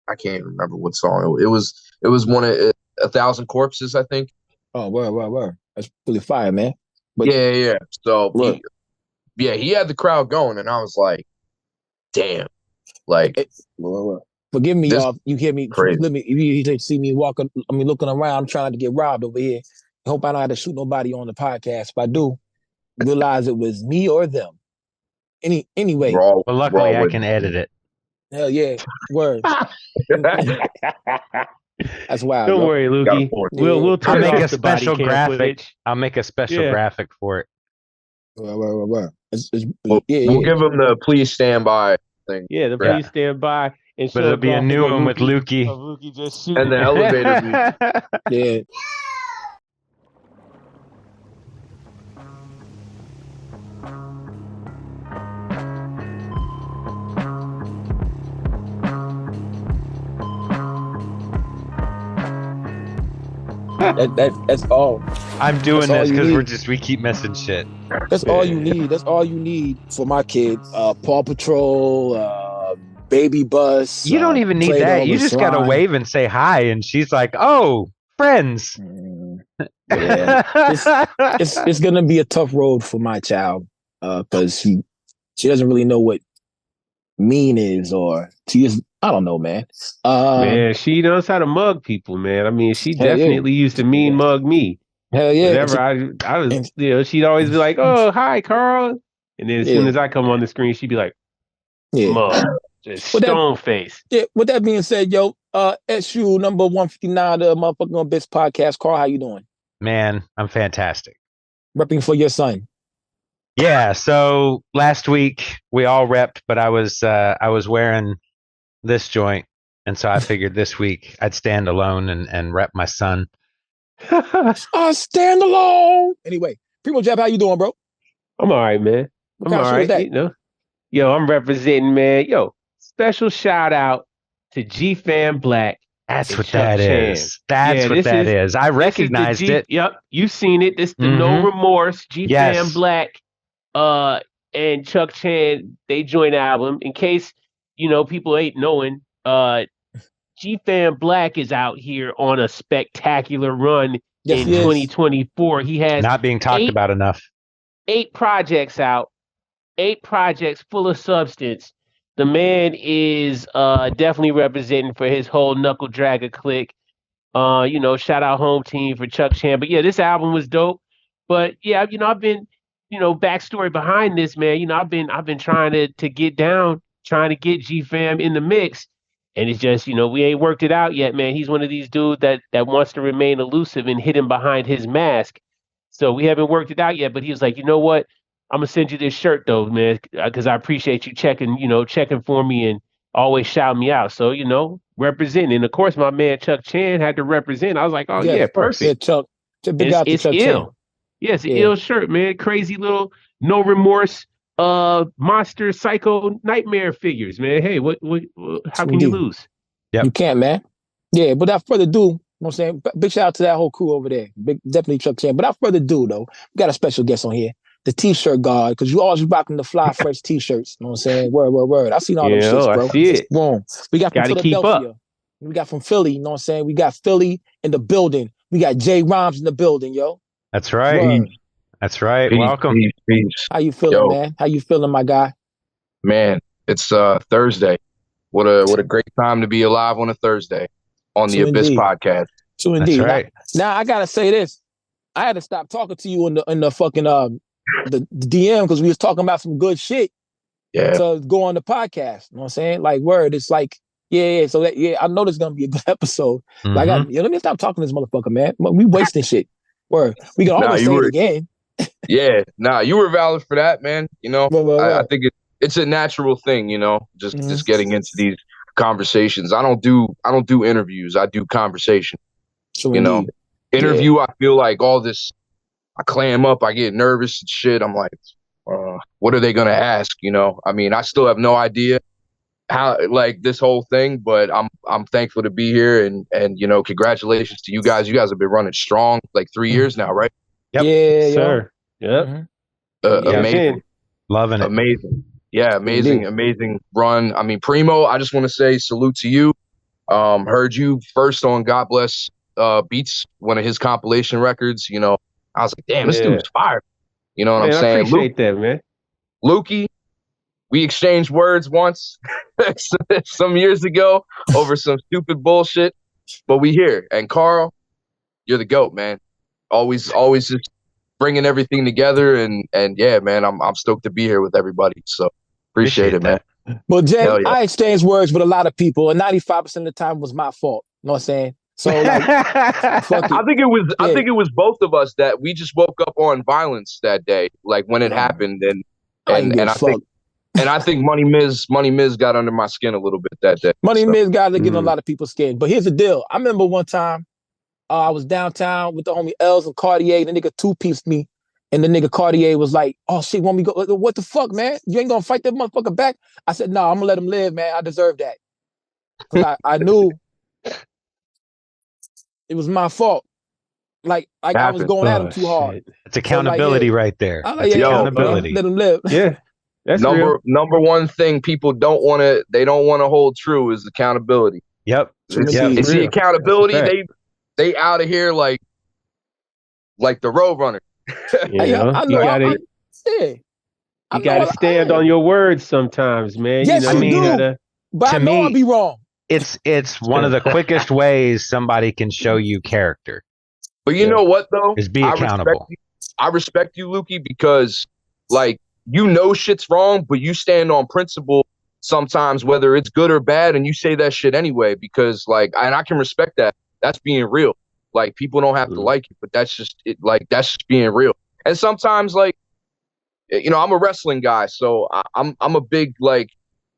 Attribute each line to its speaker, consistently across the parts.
Speaker 1: I can't remember what song it was. It was one of 1,000 Corpses, I think.
Speaker 2: Oh, word. That's really fire, man. But
Speaker 1: Yeah. So
Speaker 2: look,
Speaker 1: he had the crowd going, and I was like, damn, like
Speaker 2: word. Forgive me,
Speaker 1: this
Speaker 2: y'all. You hear me?
Speaker 1: crazy.
Speaker 2: Let me. If you see me walking, looking around, trying to get robbed over here. I hope I don't have to shoot nobody on the podcast. If I do, realize it was me or them. Anyway,
Speaker 3: Well,
Speaker 1: We're
Speaker 3: luckily
Speaker 1: all
Speaker 3: I
Speaker 1: with
Speaker 3: can edit it.
Speaker 2: hell yeah, word. That's wild,
Speaker 4: Don't
Speaker 2: yo.
Speaker 4: worry,
Speaker 1: Got a
Speaker 4: Lukey.
Speaker 1: point.
Speaker 4: We'll
Speaker 3: I'll
Speaker 4: turn
Speaker 3: make
Speaker 4: off
Speaker 3: a
Speaker 4: the body
Speaker 3: special
Speaker 4: cam
Speaker 3: graphic.
Speaker 4: footage.
Speaker 3: I'll make a special
Speaker 4: Yeah.
Speaker 3: graphic for it.
Speaker 2: Word.
Speaker 1: We'll
Speaker 2: Yeah.
Speaker 1: give him the please stand by thing.
Speaker 4: Yeah, the
Speaker 1: Yeah.
Speaker 4: please stand by and
Speaker 3: But
Speaker 4: show
Speaker 3: it'll be a
Speaker 4: graphic
Speaker 3: new
Speaker 4: of
Speaker 3: one with Lukey.
Speaker 4: Lukey just shooting.
Speaker 1: And the elevator music.
Speaker 2: Yeah. That's all.
Speaker 3: I'm doing
Speaker 2: That's all
Speaker 3: this
Speaker 2: you
Speaker 3: because
Speaker 2: need.
Speaker 3: we keep missing shit.
Speaker 2: That's all you need. That's all you need for my kids. Paw Patrol, Baby Bus,
Speaker 3: You don't even need
Speaker 2: Play
Speaker 3: that.
Speaker 2: Doh
Speaker 3: You
Speaker 2: and
Speaker 3: just gotta
Speaker 2: Slime.
Speaker 3: wave and say hi, and she's like, "Oh, friends."
Speaker 2: Yeah, it's gonna be a tough road for my child because she doesn't really know what mean is, or she just I don't know, man.
Speaker 4: Man, she knows how to mug people, man. I mean, she
Speaker 2: Hell yeah,
Speaker 4: definitely used to mean mug me.
Speaker 2: hell yeah.
Speaker 4: Whenever I was, she'd always be like, "Oh, hi, Carl," and then as soon
Speaker 2: Yeah,
Speaker 4: as I come on the screen, she'd be like,
Speaker 2: yeah.
Speaker 4: "Mug," just
Speaker 2: With that,
Speaker 4: stone face.
Speaker 2: yeah. With that being said, yo, SU number 159, the motherfucking on Bits podcast. Carl, how you doing?
Speaker 3: Man, I'm fantastic.
Speaker 2: Repping for your son.
Speaker 3: Yeah. So last week we all repped, but I was wearing this joint, and so I figured this week I'd stand alone and rep my son.
Speaker 2: Stand alone. Anyway, Primo Jab, how you doing, bro?
Speaker 4: I'm all right, man.
Speaker 2: What
Speaker 4: I'm
Speaker 2: kind
Speaker 4: all
Speaker 2: of shit is
Speaker 4: right.
Speaker 2: that?
Speaker 4: You know, yo, I'm representing, man. Yo, special shout out to G Fam Black.
Speaker 3: That's
Speaker 4: and
Speaker 3: what
Speaker 4: Chuck
Speaker 3: that
Speaker 4: Chan.
Speaker 3: is. That's
Speaker 4: Yeah,
Speaker 3: what that is. I recognized
Speaker 4: G,
Speaker 3: it.
Speaker 4: Yep, you've seen it. This the No
Speaker 3: Mhm.
Speaker 4: Remorse G Fam
Speaker 3: Yes.
Speaker 4: Black, and Chuck Chan. They joint album. In case people ain't knowing, G Fam Black is out here on a spectacular run
Speaker 2: Yes,
Speaker 4: in
Speaker 2: he is.
Speaker 4: 2024. He has
Speaker 3: Not being talked about enough.
Speaker 4: 8 projects out, 8 projects full of substance. The man is definitely representing for his whole Knuckle Dragger clique. Shout out home team for Chuck Chan. But yeah, this album was dope. But yeah, I've been, backstory behind this, man. I've been trying to get down, trying to get G Fam in the mix. And it's just, we ain't worked it out yet, man. He's one of these dudes that wants to remain elusive and hidden behind his mask. So we haven't worked it out yet. But he was like, you know what? I'm gonna send you this shirt though, man, because I appreciate you checking for me and always shout me out. So, representing. Of course, my man Chuck Chan had to represent. I was like, oh
Speaker 2: Yes,
Speaker 4: yeah,
Speaker 2: yeah,
Speaker 4: perfect.
Speaker 2: Chuck. Big
Speaker 4: It's,
Speaker 2: out to
Speaker 4: it's
Speaker 2: Chuck
Speaker 4: ill.
Speaker 2: Chan.
Speaker 4: Yeah, it's an
Speaker 2: Yeah.
Speaker 4: ill shirt, man. Crazy little no remorse monster psycho nightmare figures, man. Hey, what how can you
Speaker 2: Indeed.
Speaker 4: lose?
Speaker 3: Yep.
Speaker 2: You can't, man. Yeah, but without further ado, you know what I'm saying? Big shout out to that whole crew over there. Definitely Chuck Chan. But without further ado, though, we got a special guest on here. The t-shirt god, because you always rocking the fly fresh t-shirts. You know what I'm saying? Word. I seen all them shits, bro.
Speaker 4: I see it.
Speaker 2: Boom. We got from
Speaker 4: Gotta keep
Speaker 2: Philadelphia.
Speaker 4: up.
Speaker 2: We got from Philly, you know what I'm saying? We got Philly in the building. We got Jay Rhymes in the building, yo.
Speaker 3: That's right.
Speaker 2: Word.
Speaker 3: That's right.
Speaker 1: Peace,
Speaker 3: Welcome.
Speaker 1: peace.
Speaker 2: How you feeling, man? How you feeling, my guy?
Speaker 1: Man, it's Thursday. What a great time to be alive on a Thursday on the Abyss podcast.
Speaker 2: So indeed.
Speaker 3: That's right.
Speaker 2: Now I gotta say this. I had to stop talking to you in the fucking the DM because we was talking about some good shit.
Speaker 1: Yeah.
Speaker 2: To go on the podcast. You know what I'm saying? Like word. It's like, yeah. So I know this is gonna be a good episode.
Speaker 3: Mm-hmm.
Speaker 2: Like let me stop talking to this motherfucker, man. We wasting shit. Word. We can always say it again.
Speaker 1: Yeah, you were valid for that, man. I think it's a natural thing, just getting into these conversations. I don't do interviews. I do conversation.
Speaker 2: So
Speaker 1: interview. I feel like all this. I clam up. I get nervous and shit. I'm like, what are they gonna ask? I mean, I still have no idea how like this whole thing, but I'm thankful to be here and congratulations to you guys. You guys have been running strong like 3 years now, right?
Speaker 3: Yep.
Speaker 2: Yeah,
Speaker 4: sir. Yep.
Speaker 1: Amazing.
Speaker 3: Loving it.
Speaker 1: Amazing. Yeah, amazing run. I mean, Primo, I just want to say salute to you. Heard you first on God Bless Beats, one of his compilation records. You know, I was like, damn, this dude's fire. You know what I'm
Speaker 4: Man, I
Speaker 1: saying?
Speaker 4: appreciate that, man.
Speaker 1: Lukey, we exchanged words once some years ago over some stupid bullshit, but we here. And Carl, you're the GOAT, man. Always just bringing everything together, and yeah, man, I'm stoked to be here with everybody. So appreciate it, man.
Speaker 2: Well, Jay,
Speaker 1: Hell yeah.
Speaker 2: I exchanged words with a lot of people, and 95% of the time was my fault. You know what I'm saying? So like, fuck it.
Speaker 1: I think it was both of us that we just woke up on violence that day, like when it happened, and I think Money Miz got under my skin a little bit that day.
Speaker 2: Miz got to get on a lot of people's skin. But here's the deal. I remember one time I was downtown with the homie Els and Cartier. The nigga two-pieced me. And the nigga Cartier was like, oh, shit, want me go? What the fuck, man? You ain't going to fight that motherfucker back? I said, no, I'm going to let him live, man. I deserve that. Because I knew it was my fault. Like I was going at him too hard.
Speaker 3: It's accountability right there.
Speaker 2: That's
Speaker 3: accountability.
Speaker 2: Let him live.
Speaker 4: Yeah. That's
Speaker 1: number one thing people don't want to hold true is accountability.
Speaker 3: Yep.
Speaker 1: It's the accountability. They out of here like the road runner.
Speaker 4: You gotta stand on your words sometimes, man.
Speaker 2: Yes,
Speaker 3: you
Speaker 2: do. But I know I'll be wrong.
Speaker 3: It's one of the quickest ways somebody can show you character.
Speaker 1: But you know what though?
Speaker 3: Is be accountable.
Speaker 1: I respect you, Lukey, because like you know shit's wrong, but you stand on principle sometimes, whether it's good or bad, and you say that shit anyway, because like, and I can respect that. That's being real. Like people don't have to like it, but that's just it. Like that's just being real. And sometimes, like, you know, I'm a wrestling guy, so I'm a big like.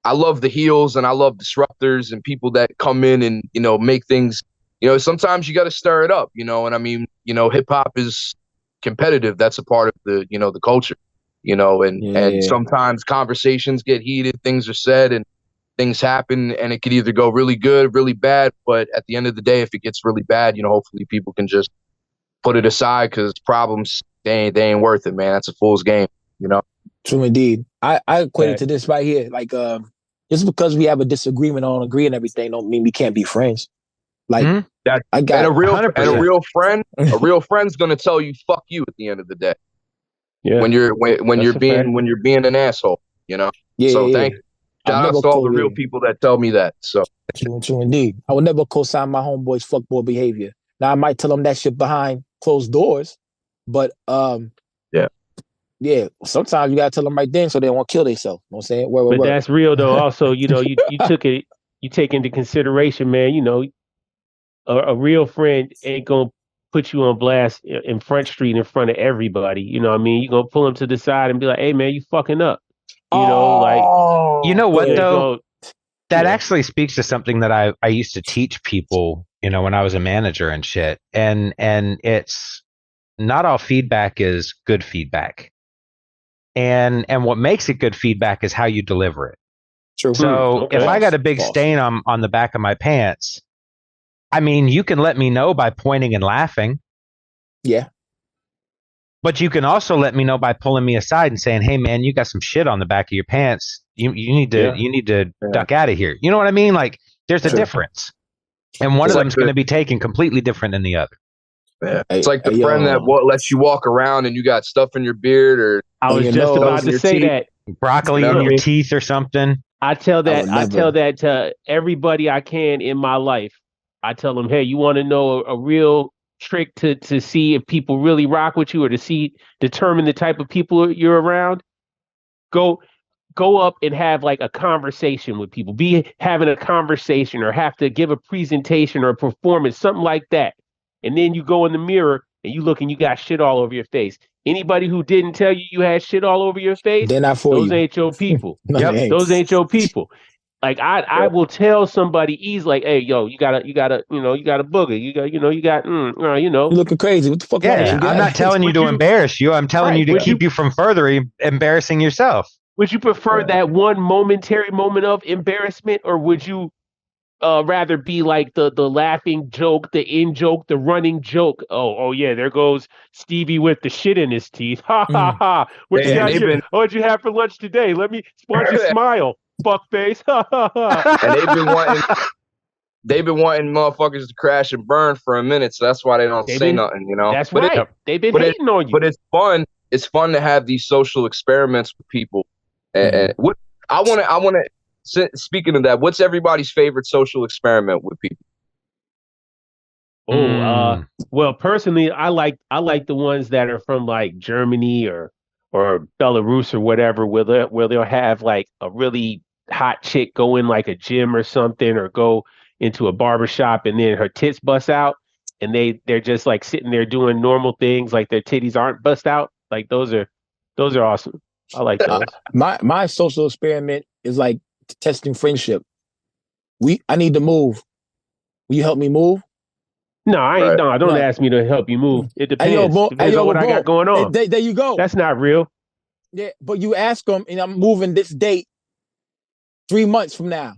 Speaker 1: I love the heels and I love disruptors and people that come in and you know make things. You know, sometimes you got to stir it up. You know, and I mean, you know, hip hop is competitive. That's a part of the the culture. You know, and sometimes conversations get heated, things are said, and things happen, and it could either go really good, really bad. But at the end of the day, if it gets really bad, you know, hopefully people can just put it aside because problems they ain't worth it, man. That's a fool's game, you know.
Speaker 2: True indeed. I equate it to this right here. Like, just because we have a disagreement on agreeing everything, don't mean we can't be friends. Like
Speaker 1: that,
Speaker 2: I got
Speaker 1: a real friend's gonna tell you fuck you at the end of the day. Yeah. When you're being an asshole, you know.
Speaker 2: Yeah.
Speaker 1: So thanks. Shout out to all the real people that tell me that. So
Speaker 2: true indeed. I would never co-sign my homeboy's fuckboy behavior. Now I might tell them that shit behind closed doors, but sometimes you gotta tell them right then so they won't kill themselves. You know what I'm saying?
Speaker 4: But that's real though. Also, you know, you take into consideration, man. You know, a real friend ain't gonna put you on blast in Front Street in front of everybody. You know what I mean? You're gonna pull them to the side and be like, hey man, you fucking up. You know, like
Speaker 3: you know what though? That actually speaks to something that I used to teach people, you know, when I was a manager and shit. And it's not all feedback is good feedback. And what makes it good feedback is how you deliver it.
Speaker 2: True.
Speaker 3: So if I got a big stain on the back of my pants, I mean, you can let me know by pointing and laughing.
Speaker 2: Yeah.
Speaker 3: But you can also let me know by pulling me aside and saying, "Hey, man, you got some shit on the back of your pants. You need to duck out of here." You know what I mean? Like, there's a difference, and one of them's going to be taken completely different than the other.
Speaker 1: Yeah. It's like the friend that lets you walk around and you got stuff in your beard, or
Speaker 4: I was just about to say that
Speaker 3: broccoli in your teeth or something.
Speaker 4: I tell that to everybody I can in my life. I tell them, "Hey, you want to know a real trick to see if people really rock with you, or to determine the type of people you're around? Go up and have like a conversation with people. Be having a conversation or have to give a presentation or a performance, something like that. And then you go in the mirror and you look and you got shit all over your face. Anybody who didn't tell you had shit all over your face,
Speaker 2: they're not for
Speaker 4: those
Speaker 2: you.
Speaker 4: Ain't your people.
Speaker 2: Yep.
Speaker 4: Those ain't your people. Like I will tell somebody easily, like, hey, yo, you got a booger. You got
Speaker 2: You're looking crazy. What the fuck?
Speaker 3: Yeah, I'm not telling you to embarrass you. I'm telling you to keep you from further embarrassing yourself.
Speaker 4: Would you prefer that one momentary moment of embarrassment, or would you rather be like the laughing joke, the in joke, the running joke? Oh yeah, there goes Stevie with the shit in his teeth. Ha ha ha. What'd you have for lunch today? Why don't you smile? Fuck face. And
Speaker 1: they've been wanting motherfuckers to crash and burn for a minute, so that's why they don't say nothing, you know.
Speaker 4: That's right. They've been hating on you.
Speaker 1: But it's fun. It's fun to have these social experiments with people. And what I want to. Speaking of that, what's everybody's favorite social experiment with people?
Speaker 4: Well, personally, I like the ones that are from like Germany or Belarus or whatever, where they'll have like a really hot chick go in like a gym or something, or go into a barber shop, and then her tits bust out, and they're just like sitting there doing normal things, like their titties aren't bust out. Like those are awesome. I like those.
Speaker 2: My social experiment is like testing friendship. I need to move. Will you help me move?
Speaker 4: No, I ain't. No, don't ask me to help you move. It depends. Depends on what I got going on.
Speaker 2: There you go.
Speaker 4: That's not real.
Speaker 2: Yeah, but you ask them, and I'm moving this date 3 months from now,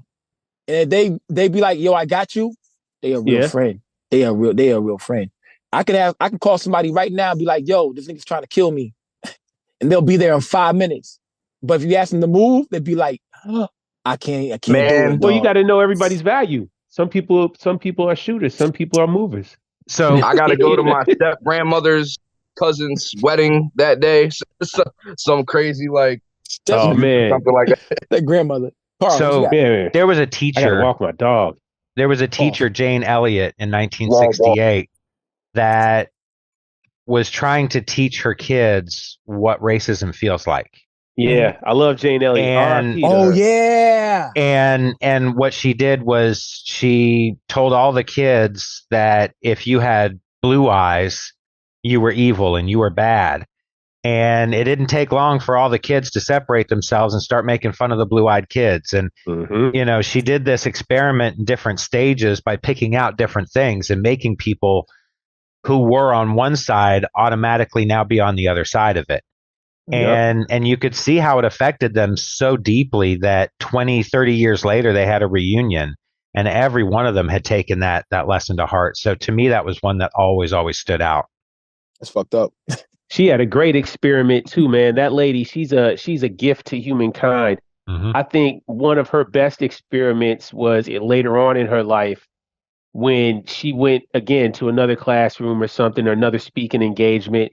Speaker 2: and they be like, "Yo, I got you." They a real friend. They a real friend. I can call somebody right now and be like, "Yo, this nigga's trying to kill me," and they'll be there in 5 minutes. But if you ask them to move, they'd be like, oh, "I can't do it."
Speaker 4: Well, you got to know everybody's value. Some people are shooters. Some people are movers.
Speaker 1: So I got to go to my step grandmother's cousin's wedding that day. Some crazy like,
Speaker 4: oh man,
Speaker 1: something like that.
Speaker 2: That grandmother.
Speaker 3: Carl, so there was a teacher.
Speaker 4: I gotta walk my dog.
Speaker 3: There was a teacher, Jane Elliott, in 1968, that was trying to teach her kids what racism feels like.
Speaker 4: Yeah, I love Jane Elliott.
Speaker 3: And what she did was she told all the kids that if you had blue eyes, you were evil and you were bad. And it didn't take long for all the kids to separate themselves and start making fun of the blue-eyed kids. And, you know, she did this experiment in different stages by picking out different things and making people who were on one side automatically now be on the other side of it. And you could see how it affected them so deeply that 20, 30 years later, they had a reunion and every one of them had taken that lesson to heart. So to me, that was one that always stood out.
Speaker 2: That's fucked up.
Speaker 4: She had a great experiment too, man. That lady, she's a gift to humankind. I think one of her best experiments was later on in her life when she went again to another classroom or something, or another speaking engagement.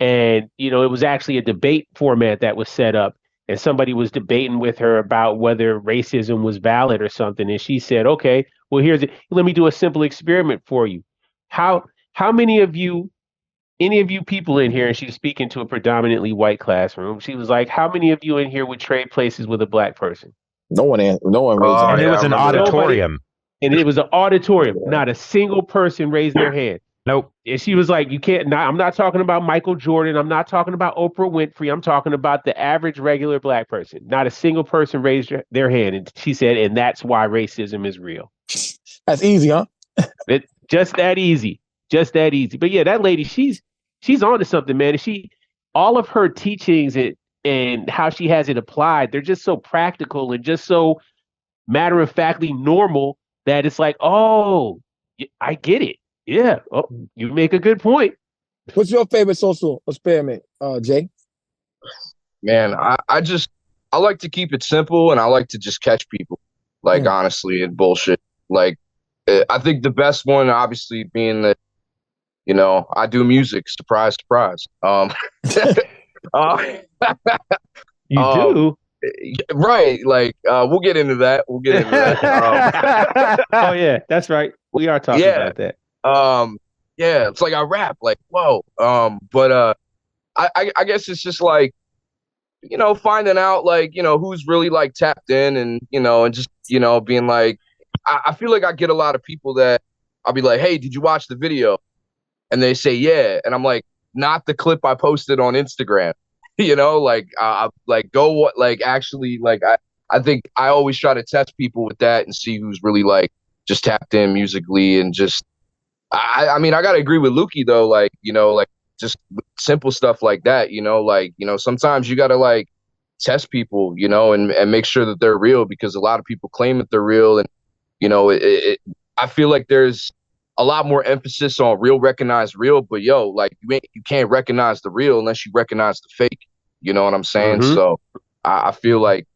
Speaker 4: And, you know, it was actually a debate format that was set up, and somebody was debating with her about whether racism was valid or something. And she said, okay, well, let me do a simple experiment for you. How many of you, any of you people in here, and she was speaking to a predominantly white classroom. She was like, how many of you in here would trade places with a black person?
Speaker 2: No one raised
Speaker 3: and it was an auditorium.
Speaker 4: And it was an auditorium. Not a single person raised their hand.
Speaker 3: Nope.
Speaker 4: And she was like, you can't, I'm not talking about Michael Jordan. I'm not talking about Oprah Winfrey. I'm talking about the average, regular black person. Not a single person raised their hand. And she said, and that's why racism is real.
Speaker 2: That's easy, huh?
Speaker 4: Just that easy. Just that easy. But yeah, that lady, she's on to something, man. And all of her teachings and how she has it applied, they're just so practical and just so matter-of-factly normal that it's like, oh, I get it. Yeah. Oh, you make a good point.
Speaker 2: What's your favorite social experiment, Jay?
Speaker 1: Man, I like to keep it simple, and I like to just catch people, like, honestly, and bullshit. Like, I think the best one, obviously, being that, you know, I do music. Surprise, surprise.
Speaker 4: You do?
Speaker 1: Right. Like, we'll get into that. Oh,
Speaker 4: yeah, that's right. We are talking about that.
Speaker 1: Yeah, it's like I rap. Like, whoa. But I guess it's just like, you know, finding out, like, you know, who's really, like, tapped in and, you know, and just, you know, being like, I feel like I get a lot of people that I'll be like, hey, did you watch the video? And they say, yeah. And I'm like, not the clip I posted on Instagram, you know, like, actually, like, I think I always try to test people with that and see who's really, like, just tapped in musically. And just, I mean, I got to agree with Lukey, though, like, you know, like, just simple stuff like that, you know, like, you know, sometimes you got to, like, test people, you know, and make sure that they're real, because a lot of people claim that they're real. And, you know, I feel like there's a lot more emphasis on real, recognize real, but yo, like, you can't recognize the real unless you recognize the fake. You know what I'm saying? So I feel like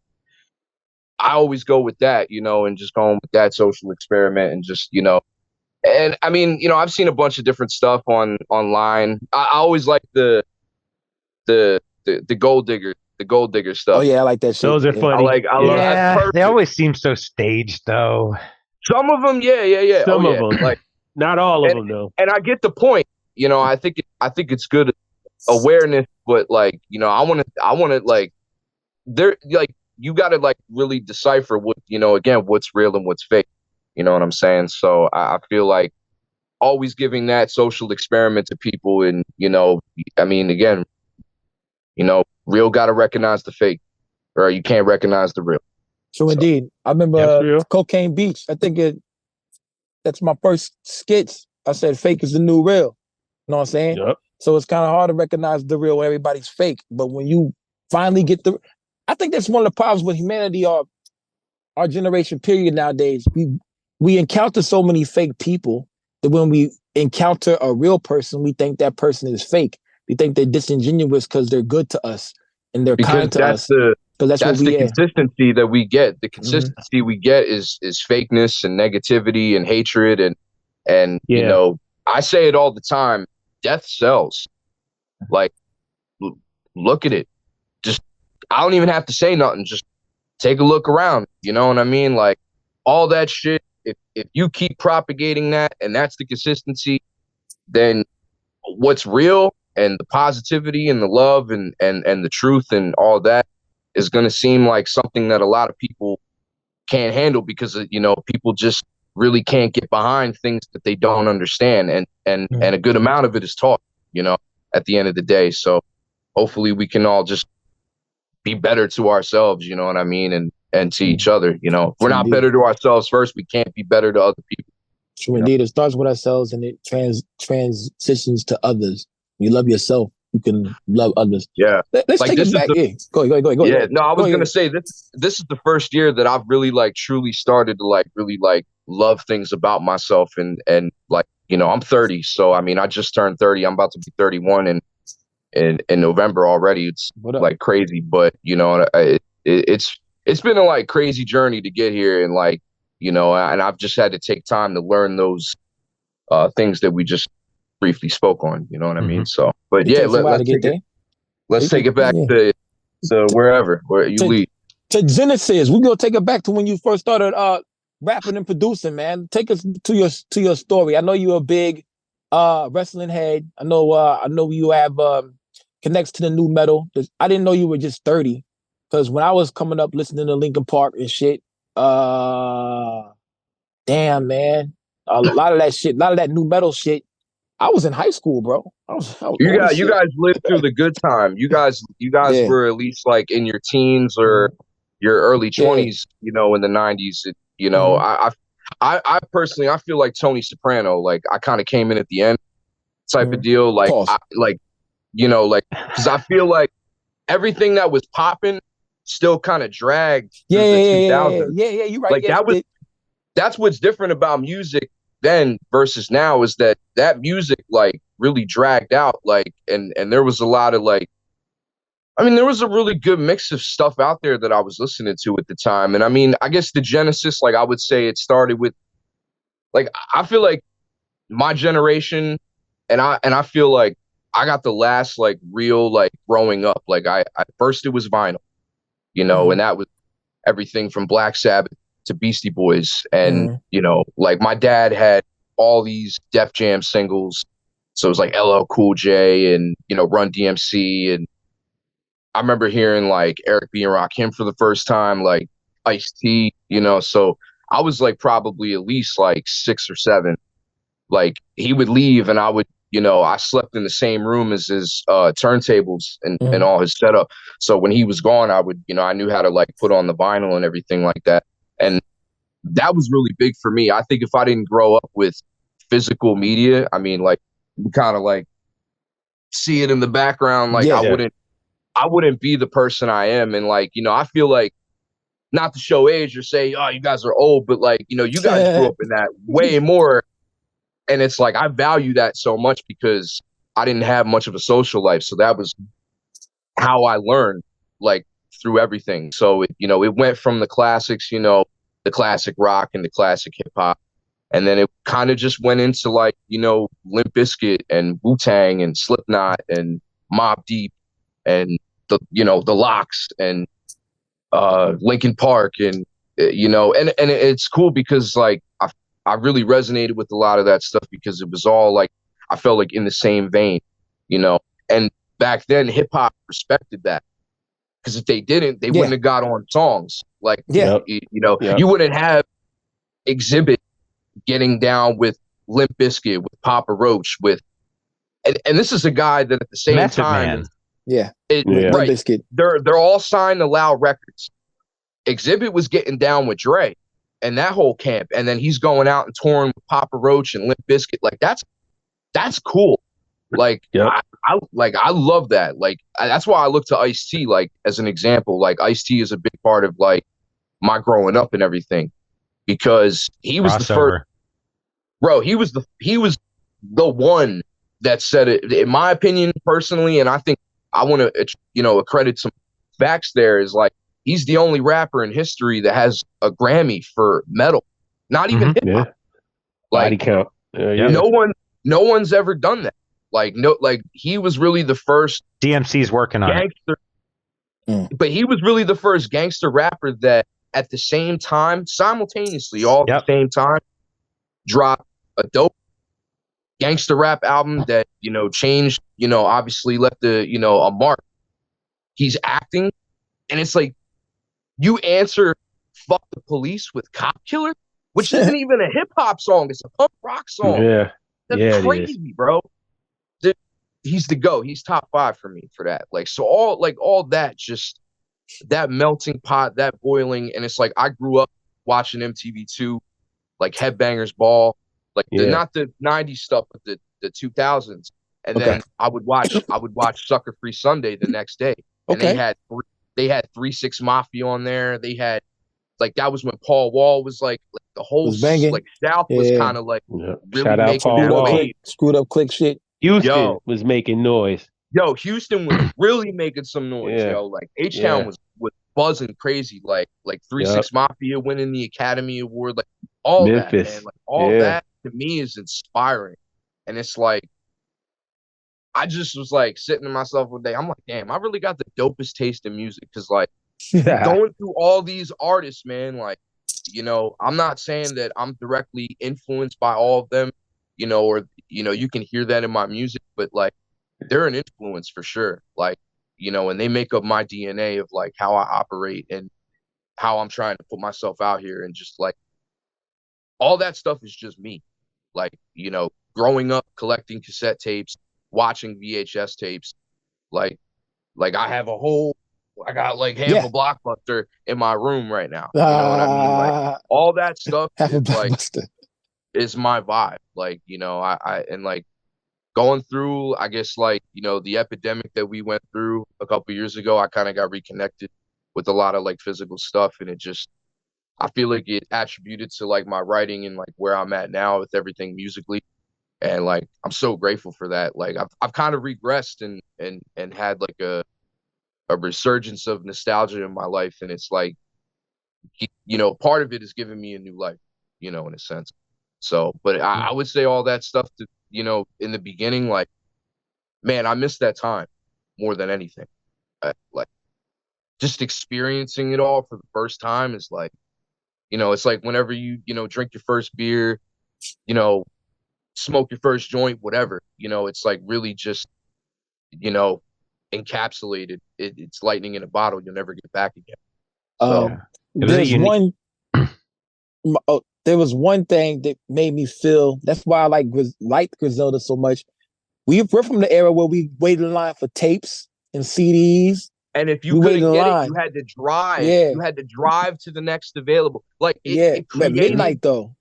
Speaker 1: I always go with that, you know, and just going with that social experiment and just, you know, and I mean, you know, I've seen a bunch of different stuff online. I always like the gold digger
Speaker 2: Oh
Speaker 1: stuff.
Speaker 2: yeah, I like that shit.
Speaker 4: Those are
Speaker 2: Yeah.
Speaker 4: funny.
Speaker 1: I love that's
Speaker 3: Yeah,
Speaker 1: perfect.
Speaker 3: they always seem so staged, though.
Speaker 1: Some of them, yeah.
Speaker 4: Some
Speaker 1: Oh
Speaker 4: of
Speaker 1: yeah,
Speaker 4: them,
Speaker 1: like
Speaker 4: not all of
Speaker 1: and
Speaker 4: them though.
Speaker 1: and I get the point. You know, I think it's good awareness, but like, you know, I want to like there like you got to like really decipher what, you know, again, what's real and what's fake. You know what I'm saying? So I feel like always giving that social experiment to people, and you know, I mean, again, you know, real got to recognize the fake, or you can't recognize the real.
Speaker 2: So
Speaker 1: So
Speaker 2: indeed, I remember
Speaker 4: That's real.
Speaker 2: Cocaine Beach. I think that's my first skits. I said fake is the new real. You know what I'm saying?
Speaker 4: Yep.
Speaker 2: So it's kind of hard to recognize the real when everybody's fake. But when you finally get I think that's one of the problems with humanity, our generation period nowadays. We encounter so many fake people that when we encounter a real person, we think that person is fake. We think they're disingenuous because they're good to us and they're
Speaker 1: because
Speaker 2: kind to us. Because that's what
Speaker 1: that's the
Speaker 2: we are.
Speaker 1: consistency that we get. The
Speaker 2: Mhm.
Speaker 1: consistency we get is fakeness and negativity and hatred, and you
Speaker 4: Yeah.
Speaker 1: know, I say it all the time. Death sells. Like, look at it. Just I don't even have to say nothing. Just take a look around. You know what I mean? Like all that shit. If you keep propagating that and that's the consistency, then what's real and the positivity and the love and the truth and all that is going to seem like something that a lot of people can't handle because you know, people just really can't get behind things that they don't understand, and a good amount of it is taught, you know, at the end of the day. So hopefully we can all just be better to ourselves, you know what I mean, and to each other. You know, if we're not better to ourselves first, we can't be better to other people.
Speaker 2: So indeed, it starts with ourselves and it transitions to others. You love yourself, you can love others.
Speaker 1: Yeah,
Speaker 2: Let's
Speaker 1: like
Speaker 2: take
Speaker 1: this
Speaker 2: it
Speaker 1: is
Speaker 2: back.
Speaker 1: the
Speaker 2: Yeah, go ahead.
Speaker 1: yeah. No, I
Speaker 2: Go
Speaker 1: was gonna
Speaker 2: ahead.
Speaker 1: say this is the first year that I've really like truly started to like really like love things about myself, and like, you know, I'm 30, so I mean I just turned 30. I'm about to be 31 in November already. It's
Speaker 2: What up?
Speaker 1: like crazy, but you know, it's been a like crazy journey to get here, and like, you know, and I've just had to take time to learn those things that we just briefly spoke on. You know what I mean? So, but
Speaker 2: It
Speaker 1: yeah,
Speaker 2: takes a while to get there.
Speaker 1: let's take it back
Speaker 2: Yeah.
Speaker 1: to wherever where you lead.
Speaker 2: To Genesis, we're gonna take it back to when you first started rapping and producing, man. Take us to your story. I know you're a big wrestling head. I know you have connects to the new metal. I didn't know you were just 30. Because when I was coming up listening to Linkin Park and shit, damn man. A lot of that shit, a lot of that new metal shit. I was in high school, bro. I was old as
Speaker 1: You
Speaker 2: shit.
Speaker 1: guys lived through the good time. You guys
Speaker 2: Yeah.
Speaker 1: were at least like in your teens or your early
Speaker 2: Yeah.
Speaker 1: 20s, you know, in the 90s. You know,
Speaker 2: Mhm.
Speaker 1: I personally I feel like Tony Soprano. Like I kind of came in at the end type of deal. Like
Speaker 2: Pause.
Speaker 1: you know, like because I feel like everything that was popping still kind of dragged
Speaker 2: Yeah,
Speaker 1: through the
Speaker 2: yeah, yeah,
Speaker 1: 2000s.
Speaker 2: yeah, yeah. You're right.
Speaker 1: Like
Speaker 2: Yeah,
Speaker 1: that's what's different about music then versus now, is that music like really dragged out, like, and there was a lot of like, I mean, there was a really good mix of stuff out there that I was listening to at the time. And I mean, I guess the genesis, like I would say it started with like, I feel like my generation, and I feel like I got the last like real like growing up. Like I first it was vinyl, you know, and that was everything from Black Sabbath to Beastie Boys. And, you know, like my dad had all these Def Jam singles. So it was like LL Cool J and, you know, Run DMC. And I remember hearing like Eric B. and Rakim for the first time, like Ice-T, you know. So I was like probably at least like 6 or 7. Like he would leave and I would, you know, I slept in the same room as his turntables and all his setup. So when he was gone, I would, you know, I knew how to like put on the vinyl and everything like that. And that was really big for me. I think if I didn't grow up with physical media, I mean, like you kind of like see it in the background, like
Speaker 2: yeah.
Speaker 1: I wouldn't be the person I am. And like, you know, I feel like, not to show age or say, oh, you guys are old, but like, you know, you guys grew up in that way more. And it's like, I value that so much because I didn't have much of a social life. So that was how I learned. Like, through everything. So it went from the classics, the classic rock and the classic hip hop, and then it kind of just went into like Limp Bizkit and Wu-Tang and Slipknot and Mobb Deep and the Locks and Linkin Park and and it's cool because like I really resonated with a lot of that stuff because it was all like I felt like in the same vein, and back then hip hop respected that because if they didn't, they wouldn't have got on songs like you wouldn't have Exhibit getting down with Limp Bizkit, with Papa Roach, and this is a guy that at the same
Speaker 3: Method
Speaker 1: time,
Speaker 3: Man.
Speaker 1: Right,
Speaker 2: Bizkit.
Speaker 1: they're all signed to Loud Records. Exhibit was getting down with Dre and that whole camp, and then he's going out and touring with Papa Roach and Limp Bizkit. Like that's cool. Like I love that. Like that's why I look to Ice-T like as an example. Like Ice-T is a big part of like my growing up and everything because he was the first. Bro, he was the one that said it, in my opinion, personally, and I think I want to, accredit some facts there is like, he's the only rapper in history that has a Grammy for metal, not even hip hop.
Speaker 4: Yeah.
Speaker 1: Like,
Speaker 4: body count.
Speaker 1: No one's ever done that. Like, he was really the first
Speaker 3: DMC's working on
Speaker 1: it. But he was really the first gangster rapper that at the same time, simultaneously, all at the same time, dropped a dope gangster rap album that changed, obviously left a mark. He's acting, and it's like you answer "Fuck the Police" with "Cop Killer," which isn't even a hip hop song; it's a punk rock song. That's crazy, bro. He's the GOAT. He's top 5 for me for that. Like so, all that just that melting pot, that boiling, and it's like I grew up watching MTV2, like Headbangers Ball. Like not the 90s stuff, but the 2000s. And then I would watch Sucker Free Sunday the next day. And they had 3-6 Mafia on there. They had like that was when Paul Wall was like the whole like South was kind of like really
Speaker 4: shout out
Speaker 1: making
Speaker 4: Paul
Speaker 1: that
Speaker 4: Wall.
Speaker 1: wave.
Speaker 2: Screwed up click shit.
Speaker 4: Houston was making noise.
Speaker 1: Yo, Houston was really making some noise, yo. Like H-Town was buzzing crazy. Like 3-6 Mafia winning the Academy Award, like all
Speaker 4: Memphis.
Speaker 1: that, man. Like all that to me is inspiring. And it's like I just was like sitting to myself one day. I'm like, damn, I really got the dopest taste in music. Cause like going through all these artists, man, like, I'm not saying that I'm directly influenced by all of them, or you can hear that in my music, but like they're an influence for sure. Like, and they make up my DNA of like how I operate and how I'm trying to put myself out here, and just like all that stuff is just me. Like, growing up collecting cassette tapes, watching VHS tapes, like I have I got like half a Blockbuster in my room right now. You know what I mean? Like all that stuff is my vibe. Like, I and like going through, I guess like, the epidemic that we went through a couple years ago, I kind of got reconnected with a lot of like physical stuff, and I feel like it attributed to like my writing and like where I'm at now with everything musically. And like, I'm so grateful for that. Like I've kind of regressed and had like a resurgence of nostalgia in my life. And it's like, part of it is giving me a new life, in a sense. So, but I would say all that stuff to, in the beginning, like, man, I miss that time more than anything. Like just experiencing it all for the first time is like, it's like whenever you, drink your first beer, smoke your first joint, whatever, it's like really just, encapsulated. It's lightning in a bottle. You'll never get back again. So
Speaker 2: there was one thing that made me feel, that's why I liked Griselda so much. We're from the era where we waited in line for tapes and CDs.
Speaker 1: And if you couldn't get it, you had to drive. Yeah. You had to drive to the next available. Like it created,
Speaker 2: midnight though.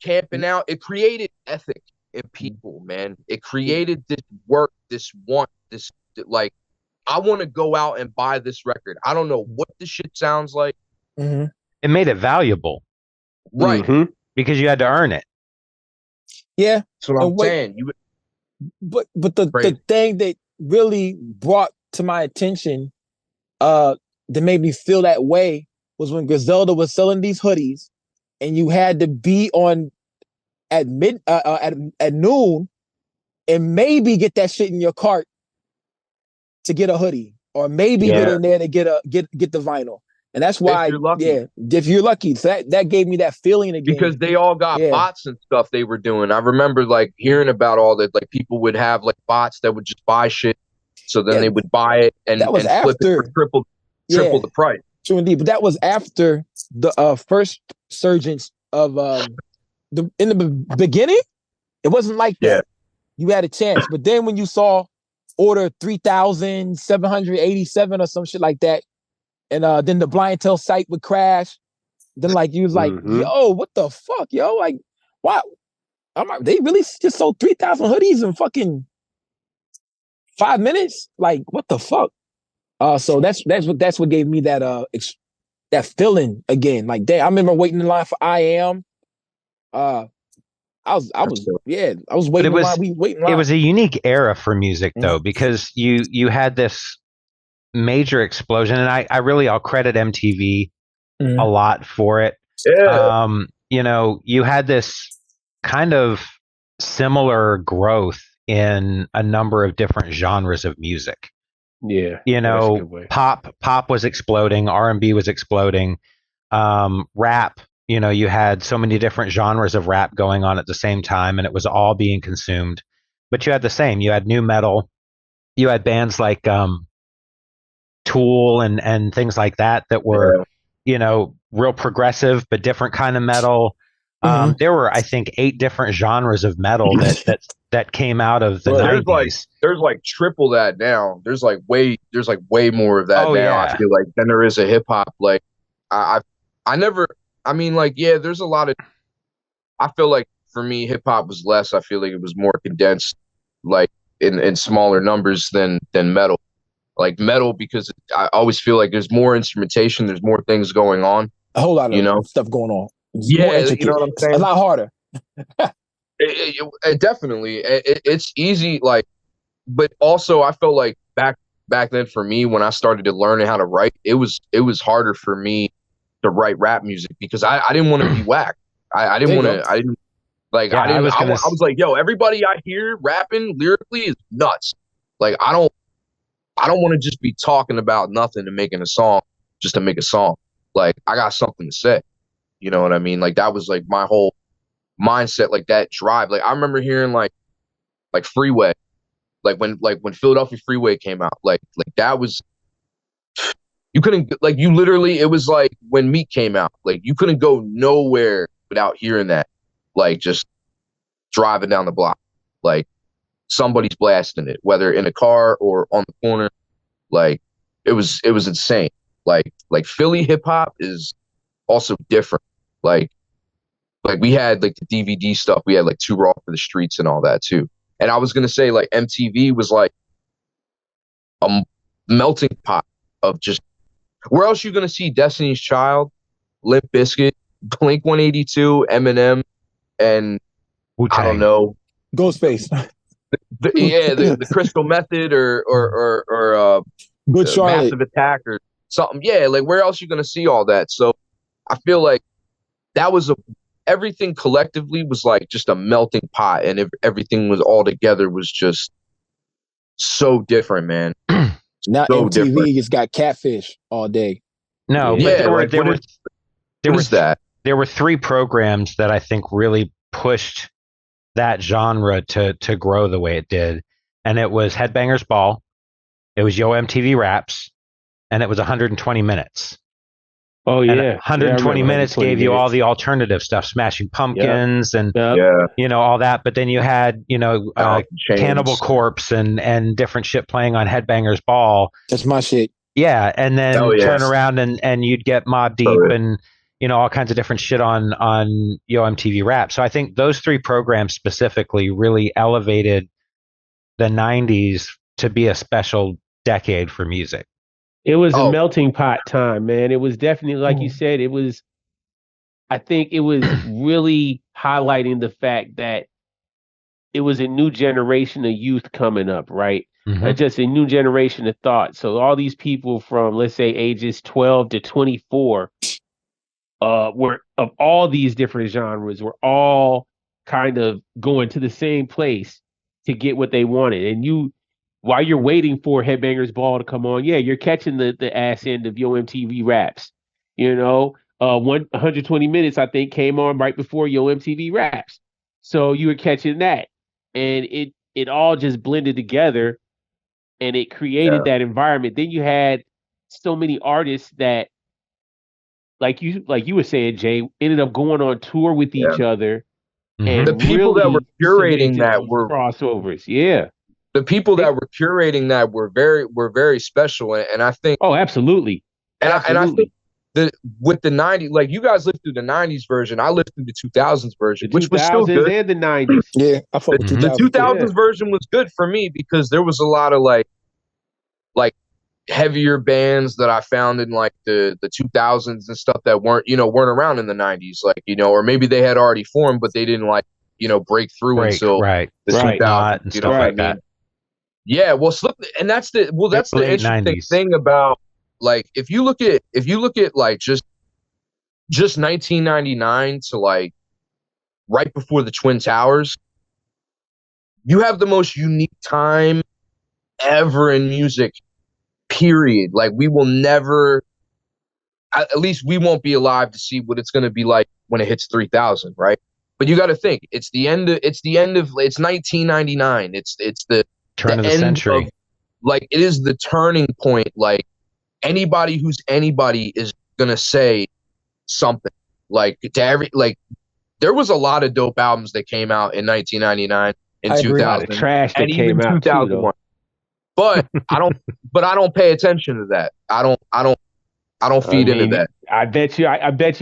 Speaker 1: Camping out. It created ethic in people, man. It created this work, this want, this like, I want to go out and buy this record. I don't know what the shit sounds like.
Speaker 3: Mm-hmm. It made it valuable,
Speaker 1: right?
Speaker 3: Mm-hmm. Because you had to earn it.
Speaker 2: Yeah,
Speaker 1: that's what I'm saying.
Speaker 2: But the thing that really brought to my attention that made me feel that way was when Griselda was selling these hoodies, and you had to be on at noon and maybe get that shit in your cart to get a hoodie, or maybe get in there to get the vinyl. And that's why,
Speaker 1: if you're lucky.
Speaker 2: If you're lucky. So that gave me that feeling again.
Speaker 1: Because they all got bots and stuff they were doing. I remember like hearing about all that. Like people would have like bots that would just buy shit, so then they would buy it and flip it for triple the price.
Speaker 2: True indeed. But that was after the first surgence of in the beginning. It wasn't like that. You had a chance, but then when you saw order 3,787 or some shit like that, and then the Blientel site would crash. Then like you was like, yo, what the fuck, yo? Like, why? They really just sold 3,000 hoodies in fucking 5 minutes? Like, what the fuck? So that's what gave me that that feeling again. Like, damn, I remember waiting in line for I Am. I was waiting in line. We waiting in line.
Speaker 3: It was a unique era for music though, because you had this major explosion, and I'll credit MTV a lot for it. You know, you had this kind of similar growth in a number of different genres of music.
Speaker 4: Yeah,
Speaker 3: you know, pop was exploding, R&B was exploding, rap. You know, you had so many different genres of rap going on at the same time, and it was all being consumed. But you had the same. You had new metal. You had bands like Tool and things like that were, you know, real progressive but different kind of metal. There were, I think, 8 different genres of metal that came out of the 90s.
Speaker 1: There's like triple that now. There's like way more of that now. Yeah. I feel like than there is a hip hop. Like there's a lot of. I feel like for me, hip hop was less. I feel like it was more condensed, like in smaller numbers than metal. Like metal, because I always feel like there's more instrumentation, there's more things going on.
Speaker 2: A whole lot of stuff going on.
Speaker 1: It's more intricate. You know what I'm saying?
Speaker 2: It's a lot harder.
Speaker 1: Definitely, it's easy. Like, but also I felt like back then for me, when I started to learn how to write, it was harder for me to write rap music because I didn't want to be whack. I didn't want to. I didn't like. Yeah, I was like, yo, everybody I hear rapping lyrically is nuts. Like, I don't want to just be talking about nothing and making a song just to make a song. Like, I got something to say. You know what I mean? Like, that was like my whole mindset, like that drive. Like, I remember hearing like Freeway, like when Philadelphia Freeway came out, like that was, you couldn't, like, you literally, it was like when Meat came out, like you couldn't go nowhere without hearing that, like just driving down the block, like somebody's blasting it, whether in a car or on the corner. Like it was insane. Like Philly hip hop is also different. Like we had like the DVD stuff. We had like Too Raw for the Streets and all that too. And I was gonna say like MTV was like a melting pot of just, where else you gonna see Destiny's Child, Limp Bizkit, Blink 182, Eminem, and Wu-Tang. I don't know,
Speaker 2: Ghostface.
Speaker 1: The Crystal Method or
Speaker 2: Good Charlotte,
Speaker 1: Massive Attack or something. Yeah, like where else you gonna see all that? So I feel like that was everything collectively was like just a melting pot, and everything was all together was just so different, man.
Speaker 2: Now so MTV different. Just got Catfish all day.
Speaker 3: No, but there were 3 programs that I think really pushed that genre to grow the way it did, and it was Headbangers Ball, it was Yo MTV Raps, and it was 120 Minutes.
Speaker 4: Oh yeah,
Speaker 3: and 120 minutes gave you all the alternative stuff, Smashing Pumpkins and you know all that. But then you had Cannibal Corpse and different shit playing on Headbangers Ball.
Speaker 2: That's my shit.
Speaker 3: Yeah, and then turn around and you'd get Mobb Deep and you know all kinds of different shit on Yo MTV Rap. So I think those 3 programs specifically really elevated the 90s to be a special decade for music.
Speaker 4: It was a melting pot time, man. It was definitely, like you said, I think it was really highlighting the fact that it was a new generation of youth coming up, right? just a new generation of thought. So all these people from, let's say, ages 12 to 24, were of all these different genres, were all kind of going to the same place to get what they wanted. And you, while you're waiting for Headbangers Ball to come on, yeah, you're catching the ass end of Yo MTV Raps. 120 minutes I think came on right before Yo MTV Raps, so you were catching that, and it all just blended together, and it created that environment. Then you had so many artists that, like you were saying, Jay, ended up going on tour with each other, and
Speaker 1: the people that were curating that were
Speaker 4: crossovers. Yeah,
Speaker 1: the people that were curating that were very special, and I think
Speaker 4: absolutely,
Speaker 1: and I think that with the 90s, like you guys lived through the 90s version, I lived through the 2000s version, which was still good.
Speaker 4: And the 90s.
Speaker 2: Yeah, I thought the
Speaker 1: 2000s version was good for me because there was a lot of like heavier bands that I found in like the 2000s and stuff that weren't around in the 90s, like, or maybe they had already formed, but they didn't break through until
Speaker 3: the
Speaker 1: 2000s
Speaker 3: and stuff like that.
Speaker 1: Yeah, well, that's the interesting
Speaker 3: 90s.
Speaker 1: thing about, like, if you look at like just 1999 to like right before the Twin Towers, you have the most unique time ever in music, period. Like, we will never, at least we won't be alive to see what it's going to be like when it hits 3,000, right? But you got to think, it's 1999. It's the
Speaker 3: turn of the century.
Speaker 1: Like, it is the turning point. Like, anybody who's anybody is going to say something. Like, there was a lot of dope albums that came out in 1999 and 2000.
Speaker 4: Trash that
Speaker 1: and
Speaker 4: came
Speaker 1: even
Speaker 4: out
Speaker 1: 2001.
Speaker 4: Too,
Speaker 1: but I don't pay attention to that. I don't feed into that.
Speaker 4: I bet you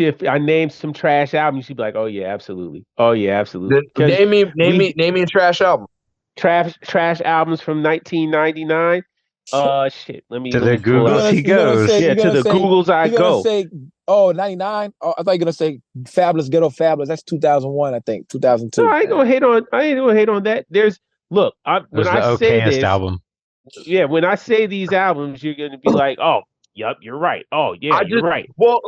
Speaker 4: if I named some trash albums, you'd be like, "Oh yeah, absolutely. Oh yeah, absolutely."
Speaker 1: Name me a trash album.
Speaker 4: Trash albums from 1999. Shit. Let me
Speaker 3: the
Speaker 4: pull
Speaker 3: Googles
Speaker 4: out.
Speaker 3: he goes.
Speaker 4: To the Googles I go.
Speaker 2: Say, 99. Oh, I thought you were gonna say Fabulous Ghetto Fabulous. That's 2001, I think. 2002.
Speaker 4: No, I ain't gonna hate on that. When I say this
Speaker 3: album.
Speaker 4: Yeah, when I say these albums, you're gonna be like, "Oh, yep, you're right. Oh, yeah, you're right."
Speaker 1: Well,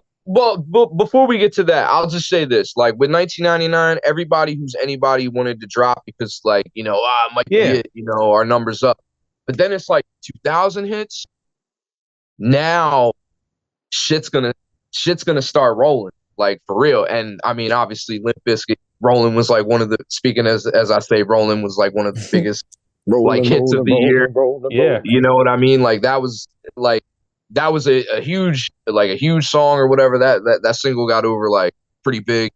Speaker 1: before we get to that, I'll just say this: like, with 1999, everybody who's anybody wanted to drop because, like, might get our numbers up. But then it's like 2000 hits. Now, shit's gonna start rolling, like, for real. And I mean, obviously, Limp Bizkit, Rolling was like one of the, speaking as I say, Rolling was like one of the biggest hits of the year.
Speaker 4: Yeah,
Speaker 1: you know what I mean? Like, that was a huge song or whatever. That single got over like pretty big.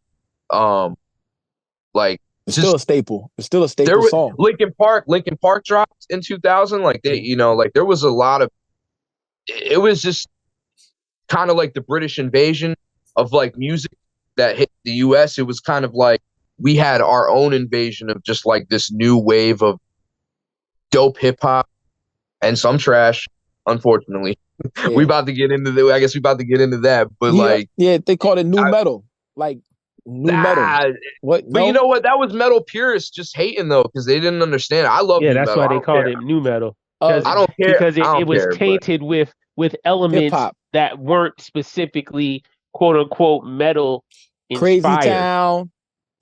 Speaker 1: Like,
Speaker 2: it's still a staple. It's still a staple song.
Speaker 1: Linkin Park dropped in 2000. Like, they, like, there was a lot of, it was just kind of like the British invasion of like music that hit the US. It was kind of like we had our own invasion of just like this new wave of dope hip hop and some trash, unfortunately. Yeah. I guess we about to get into that, but
Speaker 2: they called it new metal. Like, new metal. What?
Speaker 1: But you know what? That was metal purists just hating, though, because they didn't understand. I love new metal.
Speaker 4: That's why they called it new metal.
Speaker 1: I don't care.
Speaker 4: Because it was tainted with elements hip-hop that weren't specifically quote unquote metal inspired.
Speaker 2: Crazy Town.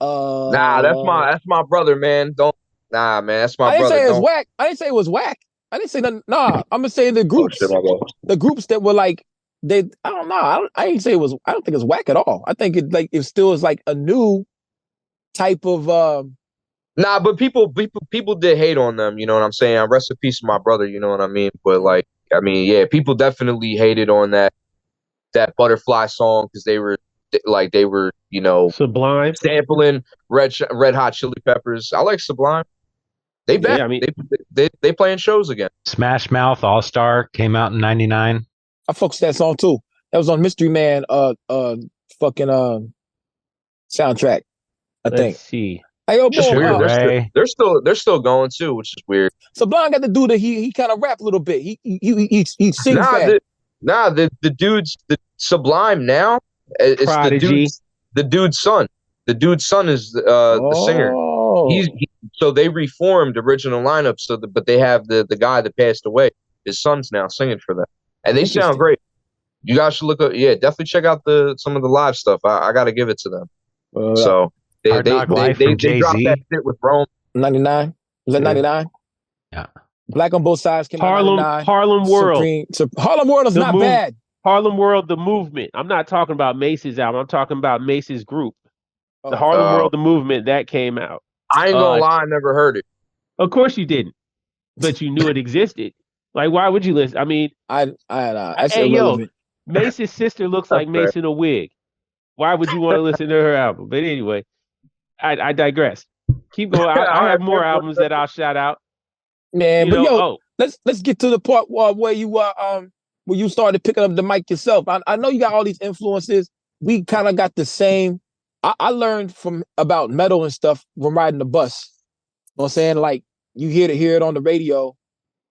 Speaker 1: That's my brother, man. Man, that's my brother.
Speaker 2: I didn't say it was whack. I didn't say it was whack. I didn't say nothing. Nah, I'm gonna say the groups. The groups that were like, I don't know. I didn't say it was. I don't think it's whack at all. I think it still is like a new type of.
Speaker 1: But people did hate on them. You know what I'm saying? Rest in peace, my brother. You know what I mean? But like, I mean, yeah, people definitely hated on that Butterfly song because they were
Speaker 4: Sublime
Speaker 1: sampling Red Hot Chili Peppers. I like Sublime. They back. Yeah, I mean, they playing shows again.
Speaker 3: Smash Mouth All Star came out in '99.
Speaker 2: I fucks that song too. That was on Mystery Man soundtrack, I think.
Speaker 4: Let's see.
Speaker 2: Hey,
Speaker 1: weird. They're still going too, which is weird.
Speaker 2: Sublime got the dude that he kind of rap a little bit. He sings fast.
Speaker 1: The dude's the Sublime now. It's
Speaker 4: Prodigy.
Speaker 1: the dude's son. The dude's son is the singer. So they reformed original lineup. But they have the guy that passed away. His son's now singing for them, and they sound great. You guys should look up. Yeah, definitely check out some of the live stuff. I got to give it to them. So they dropped that shit with Rome.
Speaker 2: 99. Was that 99?
Speaker 3: Yeah.
Speaker 2: Black on Both Sides came out in 99.
Speaker 4: Harlem World.
Speaker 2: Harlem World is not bad.
Speaker 4: Harlem World, the movement. I'm not talking about Mace's album. I'm talking about Mace's group. The Harlem World, the movement, that came out.
Speaker 1: I ain't gonna lie, I never heard it.
Speaker 4: Of course you didn't, but you knew it existed. Like, why would you listen? I mean, Mace's sister looks like Mace in a wig. Why would you want to listen to her album? But anyway, I digress. Keep going. I have more albums that I'll shout out.
Speaker 2: Man, let's get to the part where you started picking up the mic yourself. I know you got all these influences. We kind of got the same. I learned about metal and stuff from riding the bus. You know what I'm saying? Like, you hear it on the radio.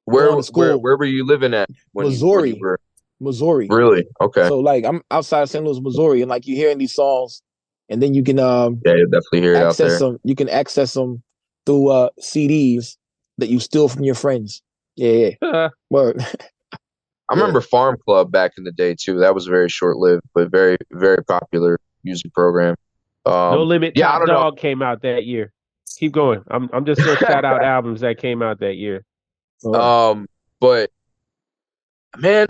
Speaker 1: Where were you living at?
Speaker 2: Missouri. Missouri.
Speaker 1: Really? Okay.
Speaker 2: So, like, I'm outside of St. Louis, Missouri, and like, you're hearing these songs, and then you can
Speaker 1: you definitely hear it out there.
Speaker 2: You can access them through CDs that you steal from your friends. Yeah. Word.
Speaker 1: I remember Farm Club back in the day too. That was very short-lived, but very, very popular music program.
Speaker 4: No Limit Top Dog came out that year. Keep going. I'm just gonna shout out albums that came out that year.
Speaker 1: But man,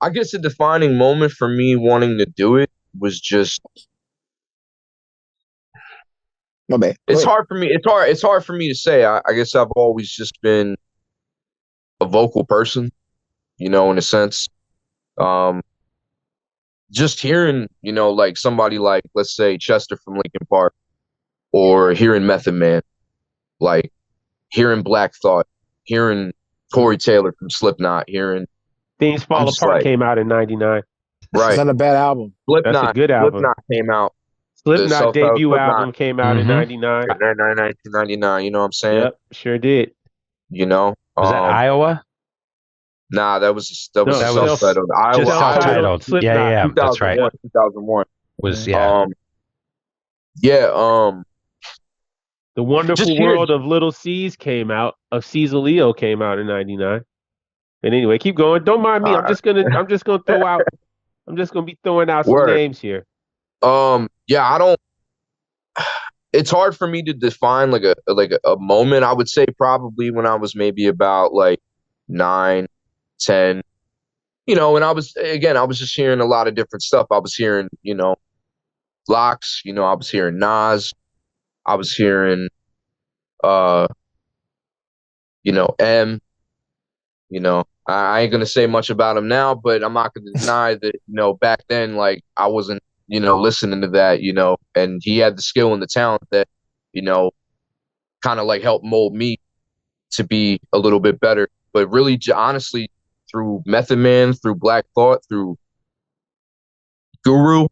Speaker 1: I guess the defining moment for me wanting to do it was just.
Speaker 2: My bad.
Speaker 1: It's hard for me. It's hard for me to say. I guess I've always just been a vocal person, in a sense. Just hearing, like somebody like, let's say, Chester from Linkin Park, or hearing Method Man, like hearing Black Thought, hearing Corey Taylor from Slipknot, hearing
Speaker 4: Things Fall Apart came out in 99.
Speaker 1: Right.
Speaker 2: It's not a bad album.
Speaker 4: That's a good album.
Speaker 1: Slipknot came out.
Speaker 4: Slipknot debut album came out in 99.
Speaker 1: 1999, you know what I'm saying?
Speaker 4: Yep, sure did.
Speaker 3: Was that Iowa?
Speaker 1: Nah, that was self-titled.
Speaker 3: Just self-titled. Yeah, that's right.
Speaker 1: 2001.
Speaker 4: The Wonderful World of Little C's came out. Of C's Leo came out in 99. And anyway, keep going. Don't mind me. I'm just gonna throw out. I'm just gonna be throwing out some names here.
Speaker 1: I don't. It's hard for me to define like a moment. I would say probably when I was maybe about like 9, 10, and I was just hearing a lot of different stuff. I was hearing, Locks, I was hearing Nas, I was hearing, M, I ain't gonna say much about him now, but I'm not gonna deny that, back then, like, I wasn't, listening to that, and he had the skill and the talent that, kind of like helped mold me to be a little bit better. But really, honestly, through Method Man, through Black Thought, through Guru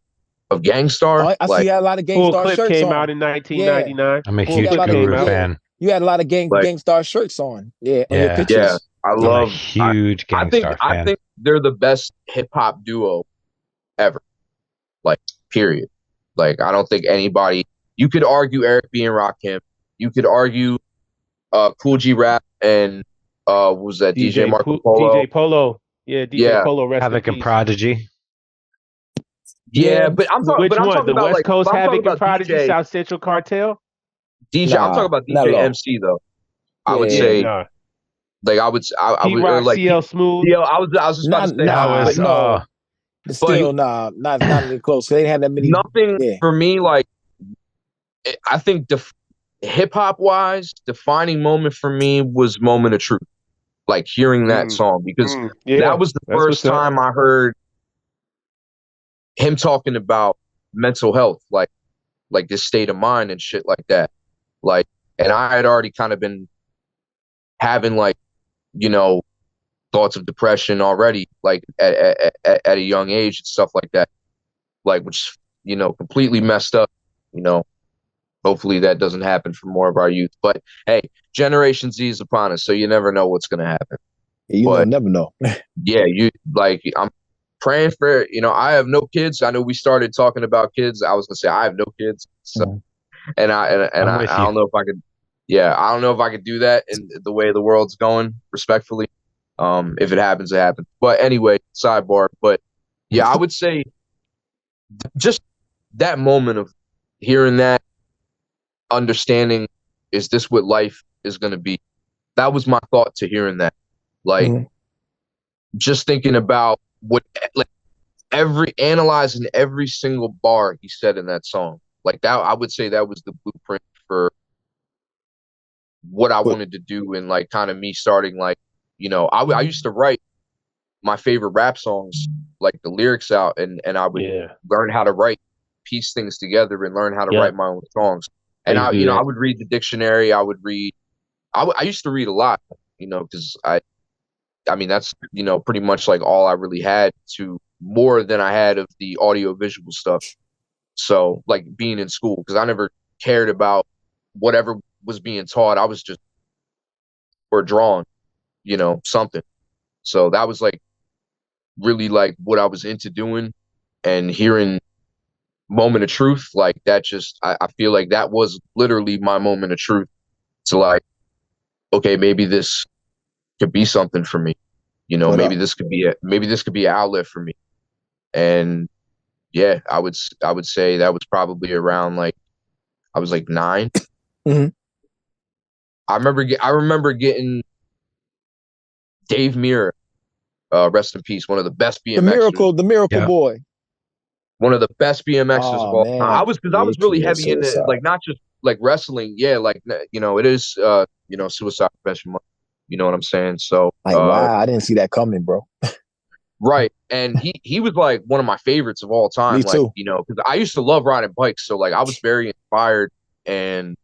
Speaker 1: of Gangstar.
Speaker 2: I see a lot of Gangstar shirts
Speaker 4: came out in 1999.
Speaker 3: Yeah. I'm a huge Guru fan.
Speaker 2: You had a lot of Gangstar shirts on. Yeah, on your pictures.
Speaker 1: Yeah, I'm a
Speaker 3: huge Gangstar fan.
Speaker 1: I think they're the best hip-hop duo ever. Like, period. Like, I don't think anybody... You could argue Eric B. and Rakim. You could argue Cool G Rap and... what was that? DJ Marco Polo.
Speaker 4: DJ Polo. Yeah, DJ Polo. Rest
Speaker 3: Havoc and Prodigy.
Speaker 1: Yeah, but I'm talking.
Speaker 4: Which one? The West
Speaker 1: like,
Speaker 4: Coast Havoc and Prodigy, DJ, South Central Cartel.
Speaker 1: I'm talking about DJ MC though. I would say, like, I would like
Speaker 4: CL Smooth.
Speaker 1: Yeah, I was just about to say.
Speaker 2: Still, not even close. They didn't have that many.
Speaker 1: Nothing for me. Like, I think hip hop wise, defining moment for me was Moment of Truth. Like, hearing that song, because that was the first time I heard him talking about mental health, like this state of mind and shit like that. Like, and I had already kind of been having, like, thoughts of depression already, like at a young age and stuff like that, like, which, completely messed up, Hopefully that doesn't happen for more of our youth. But hey, Generation Z is upon us, so you never know what's going to happen.
Speaker 2: You never know.
Speaker 1: Yeah, I'm praying for, I have no kids. I know we started talking about kids. I was going to say I have no kids. So
Speaker 3: I'm
Speaker 1: I
Speaker 3: with you.
Speaker 1: don't know if I could. Yeah, I don't know if I could do that in the way the world's going, respectfully. If it happens, it happens. But anyway, sidebar. But yeah, I would say just that moment of hearing that, understanding, is this what life is going to be? That was my thought to hearing that. Like, just thinking about what, like, analyzing every single bar he said in that song. Like that, I would say that was the blueprint for what I
Speaker 2: But
Speaker 1: wanted to do, and like kind of me starting, like, I used to write my favorite rap songs, like the lyrics out, and I would
Speaker 4: Yeah.
Speaker 1: learn how to write, piece things together, and learn how to
Speaker 4: Yeah.
Speaker 1: write my own songs.
Speaker 4: I
Speaker 1: And
Speaker 4: used to do
Speaker 1: I
Speaker 4: that.
Speaker 1: would read the dictionary. I would read. I used to read a lot, because I mean, that's, pretty much like all I really had, to more than I had of the audio visual stuff. So like being in school, because I never cared about whatever was being taught. I was just, or drawing, something. So that was like really like what I was into doing, and hearing Moment of Truth, like that, just, I feel like that was literally my moment of truth, to like, okay, maybe this could be something for me.
Speaker 2: what
Speaker 1: Maybe
Speaker 2: up?
Speaker 1: this could be an outlet for me. And yeah, I would say that was probably around, like, I was like 9.
Speaker 2: Mhm.
Speaker 1: I remember getting Dave Mirra, rest in peace, one of the best BMXers,
Speaker 2: The miracle
Speaker 3: Yeah.
Speaker 2: boy.
Speaker 1: one of the best BMXers of
Speaker 2: Oh
Speaker 1: all time.
Speaker 2: man,
Speaker 1: Because I
Speaker 2: yeah, he
Speaker 1: was really
Speaker 2: committed
Speaker 1: heavy into,
Speaker 2: suicide.
Speaker 1: like, not just like wrestling. Yeah, like, it is, Suicide Prevention Month. You know what I'm saying? So,
Speaker 2: Like, wow, I didn't see that coming, bro.
Speaker 1: right. And he was like one of my favorites of all
Speaker 2: Me
Speaker 1: time. Like,
Speaker 2: too.
Speaker 1: because I used to love riding bikes. So like I was very inspired, and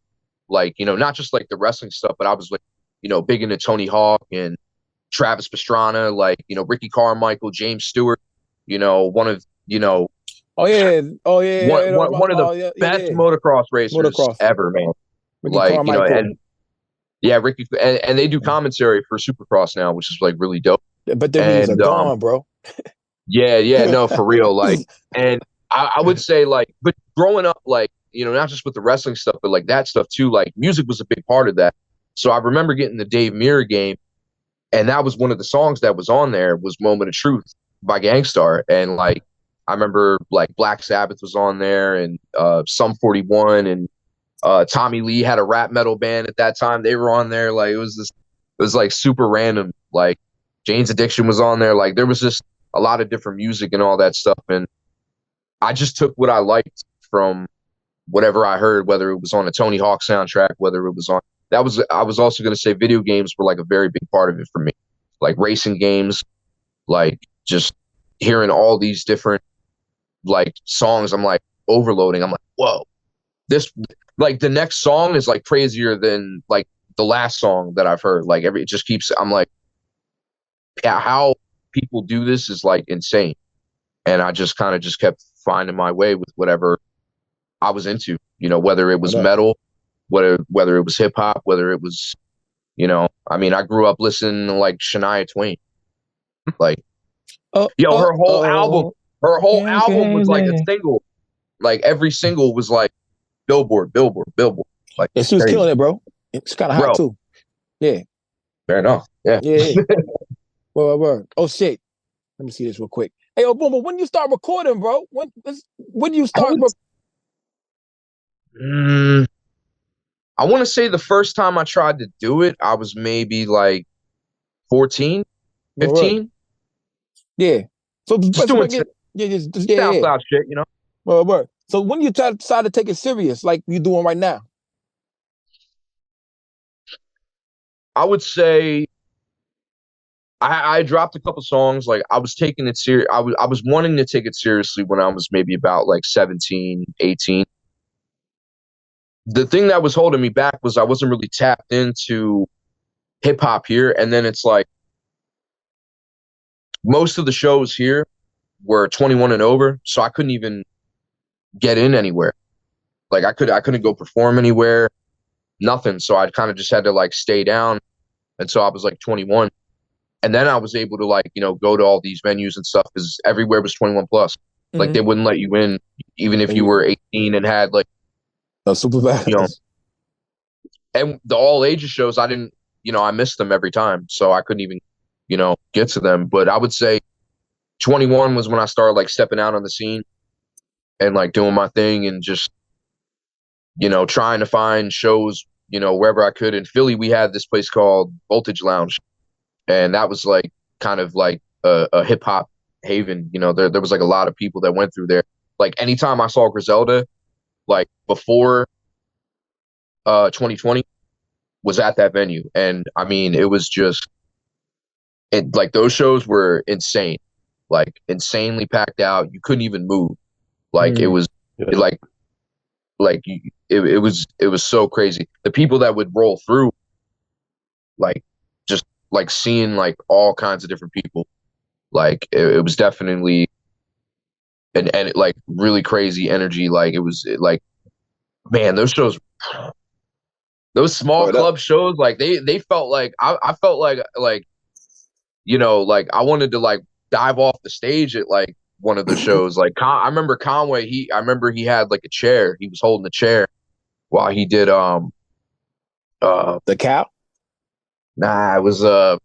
Speaker 1: like, not just like the wrestling stuff, but I was like, big into Tony Hawk and Travis Pastrana, like, Ricky Carmichael, James Stewart, one of,
Speaker 2: Oh yeah, oh yeah, yeah,
Speaker 1: one of the
Speaker 2: oh yeah, yeah,
Speaker 1: best
Speaker 2: yeah.
Speaker 1: motocross racers
Speaker 2: Motocross.
Speaker 1: ever, man.
Speaker 2: Ricky
Speaker 1: Like,
Speaker 2: Carmichael.
Speaker 1: and yeah, Ricky, and they do commentary for Supercross now, which is like really dope.
Speaker 2: But their knees are
Speaker 1: And
Speaker 2: gone, bro.
Speaker 1: yeah, no, for real. Like, and I would say, like, but growing up, like, not just with the wrestling stuff, but like that stuff too, like music was a big part of that. So I remember getting the Dave Mirra game, and that was one of the songs that was on there, was Moment of Truth by Gangstar. And like, I remember like Black Sabbath was on there, and Sum 41, and Tommy Lee had a rap metal band at that time. They were on there. Like, it was like super random. Like, Jane's Addiction was on there. Like, there was just a lot of different music and all that stuff. And I just took what I liked from whatever I heard, whether it was on a Tony Hawk soundtrack, whether it was on, I was also going to say video games were like a very big part of it for me. Like racing games, like just hearing all these different like songs. I'm like overloading. I'm like, whoa, this, like the next song is like crazier than like the last song that I've heard. Like it just keeps, I'm like, yeah, how people do this is like insane. And I just kind of just kept finding my way with whatever I was into, whether it
Speaker 2: What
Speaker 1: was
Speaker 2: up?
Speaker 1: metal, whether it was hip hop, whether it was, I mean, I grew up listening to like Shania Twain. Like,
Speaker 2: Oh,
Speaker 1: yo,
Speaker 2: oh, oh.
Speaker 1: her whole
Speaker 2: Yeah,
Speaker 1: album
Speaker 2: yeah,
Speaker 1: was like a
Speaker 2: yeah.
Speaker 1: single. Like every single was like Billboard, Billboard, Billboard. Like,
Speaker 2: Yeah,
Speaker 1: it's
Speaker 2: she was
Speaker 1: crazy,
Speaker 2: killing it, bro. It's kind of hot
Speaker 1: bro.
Speaker 2: too. Yeah,
Speaker 1: Fair enough. Yeah.
Speaker 2: yeah, yeah. Word. Oh shit. Let me see this real quick. Hey, yo, Boom, but when you start recording, bro? When do you
Speaker 1: I
Speaker 2: start?
Speaker 1: would, mm, I want to say the first time I tried to do it, I was maybe like 14,
Speaker 2: Word.
Speaker 1: 15.
Speaker 2: Yeah. So,
Speaker 1: Just
Speaker 2: but
Speaker 1: doing
Speaker 2: yeah, yeah.
Speaker 1: SoundCloud shit,
Speaker 2: Word. So when you decide to take it serious, like you doing right now?
Speaker 1: I would say I dropped a couple songs. Like I was taking it serious. I was wanting to take it seriously when I was maybe about like 17, 18. The thing that was holding me back was I wasn't really tapped into hip hop here. And then it's like most of the shows here were 21 and over, so I couldn't even get in anywhere. Like I couldn't go perform anywhere, nothing. So I kind of just had to like stay down until I was like 21. And then I was able to like, go to all these venues and stuff, because everywhere was 21 plus. Like
Speaker 2: Mm-hmm.
Speaker 1: they wouldn't let you in even if
Speaker 2: And
Speaker 1: you
Speaker 2: you,
Speaker 1: were 18 and had like
Speaker 2: super fast.
Speaker 1: You know, and the all ages shows, I didn't, I missed them every time, so I couldn't even, get to them. But I would say 21 was when I started like stepping out on the scene and like doing my thing and just, trying to find shows, wherever I could. In Philly, we had this place called Voltage Lounge, and that was like kind of like a hip hop haven. There was like a lot of people that went through there. Like anytime I saw Griselda, like before 2020, was at that venue, and I mean it was just like those shows were insane, like insanely packed out. You couldn't even move. Like it was it was so crazy. The people that would roll through, like just like seeing like all kinds of different people, like it was definitely and like really crazy energy. Like it was like, man, those shows, those small club shows, like they felt like I felt like like I wanted to like dive off the stage at like one of the shows. Like I remember Conway, I remember he had like a chair. He was holding a chair while he did
Speaker 2: the cow.
Speaker 1: Nah, it was God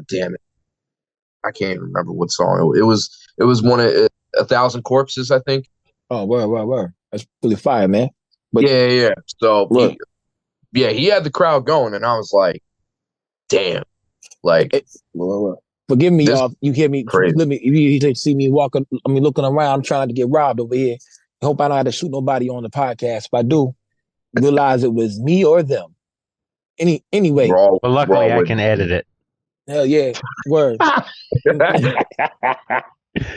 Speaker 1: damn it, I can't even remember what song it was. It was one of 1,000 Corpses, I think.
Speaker 2: Oh, word. That's really fire, man. But
Speaker 1: yeah. So he had the crowd going, and I was like, damn, like.
Speaker 2: Forgive me, y'all. You hear me?
Speaker 1: Crazy.
Speaker 2: Let me. If you see me walking, looking around, I'm trying to get robbed over here. I hope I don't have to shoot nobody on the podcast. If I do, realize it was me or them. Anyway.
Speaker 3: Well, luckily I can edit it.
Speaker 2: Hell yeah, word.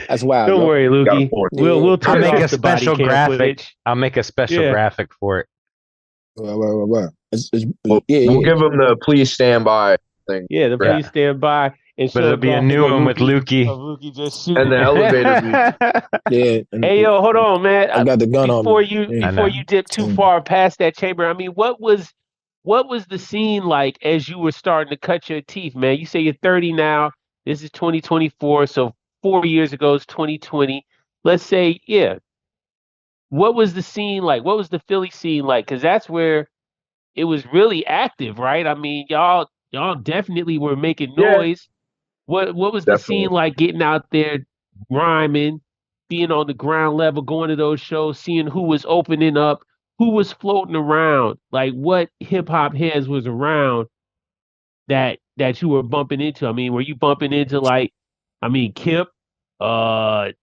Speaker 2: That's wild.
Speaker 4: Don't worry, Lukey. We'll
Speaker 3: I'll make a
Speaker 4: off the body
Speaker 3: special
Speaker 4: cam
Speaker 3: graphic.
Speaker 4: footage.
Speaker 3: I'll make a special graphic for it.
Speaker 2: Well.
Speaker 1: We'll give them the please stand by thing.
Speaker 4: Yeah, the please stand by. And
Speaker 3: but it'll be a new one with Lukey.
Speaker 4: Lukey just shooting.
Speaker 1: And the elevator.
Speaker 2: Yeah.
Speaker 4: Hey, yo, hold on, man.
Speaker 2: I got the gun on me.
Speaker 4: Before you dip too far past that chamber, I mean, what was the scene like as you were starting to cut your teeth, man? You say you're 30 now. This is 2024, so 4 years ago is 2020. Let's say, yeah. What was the scene like? What was the Philly scene like? Because that's where it was really active, right? I mean, y'all definitely were making noise. What was the scene like getting out there, rhyming, being on the ground level, going to those shows, seeing who was opening up, who was floating around, like what hip hop heads was around that you were bumping into? I mean, were you bumping into Kip? Who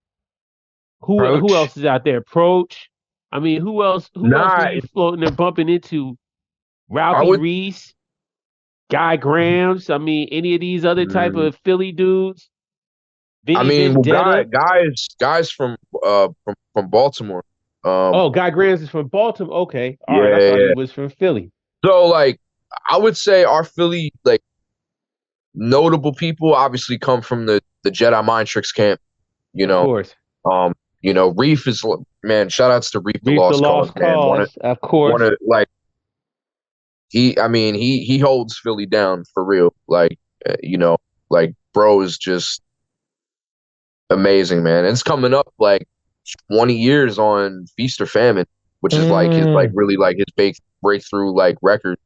Speaker 4: else is out there? Approach. I mean, who else were you floating and bumping into? Ralphie Reese, Guy Grams. I mean, any of these other type of Philly dudes?
Speaker 1: Guys from Baltimore.
Speaker 4: Guy Grams is from Baltimore. Okay, all right. I thought he was from Philly.
Speaker 1: So, like, I would say our Philly, like, notable people obviously come from the Jedi Mind Tricks camp.
Speaker 4: Of course.
Speaker 1: Reef is, man. Shout outs to Reef the
Speaker 4: Lost
Speaker 1: Cause, man.
Speaker 4: Of course.
Speaker 1: He holds Philly down for real. Like, like bro is just amazing, man. And it's coming up like 20 years on Feast or Famine, which is like his his breakthrough like record.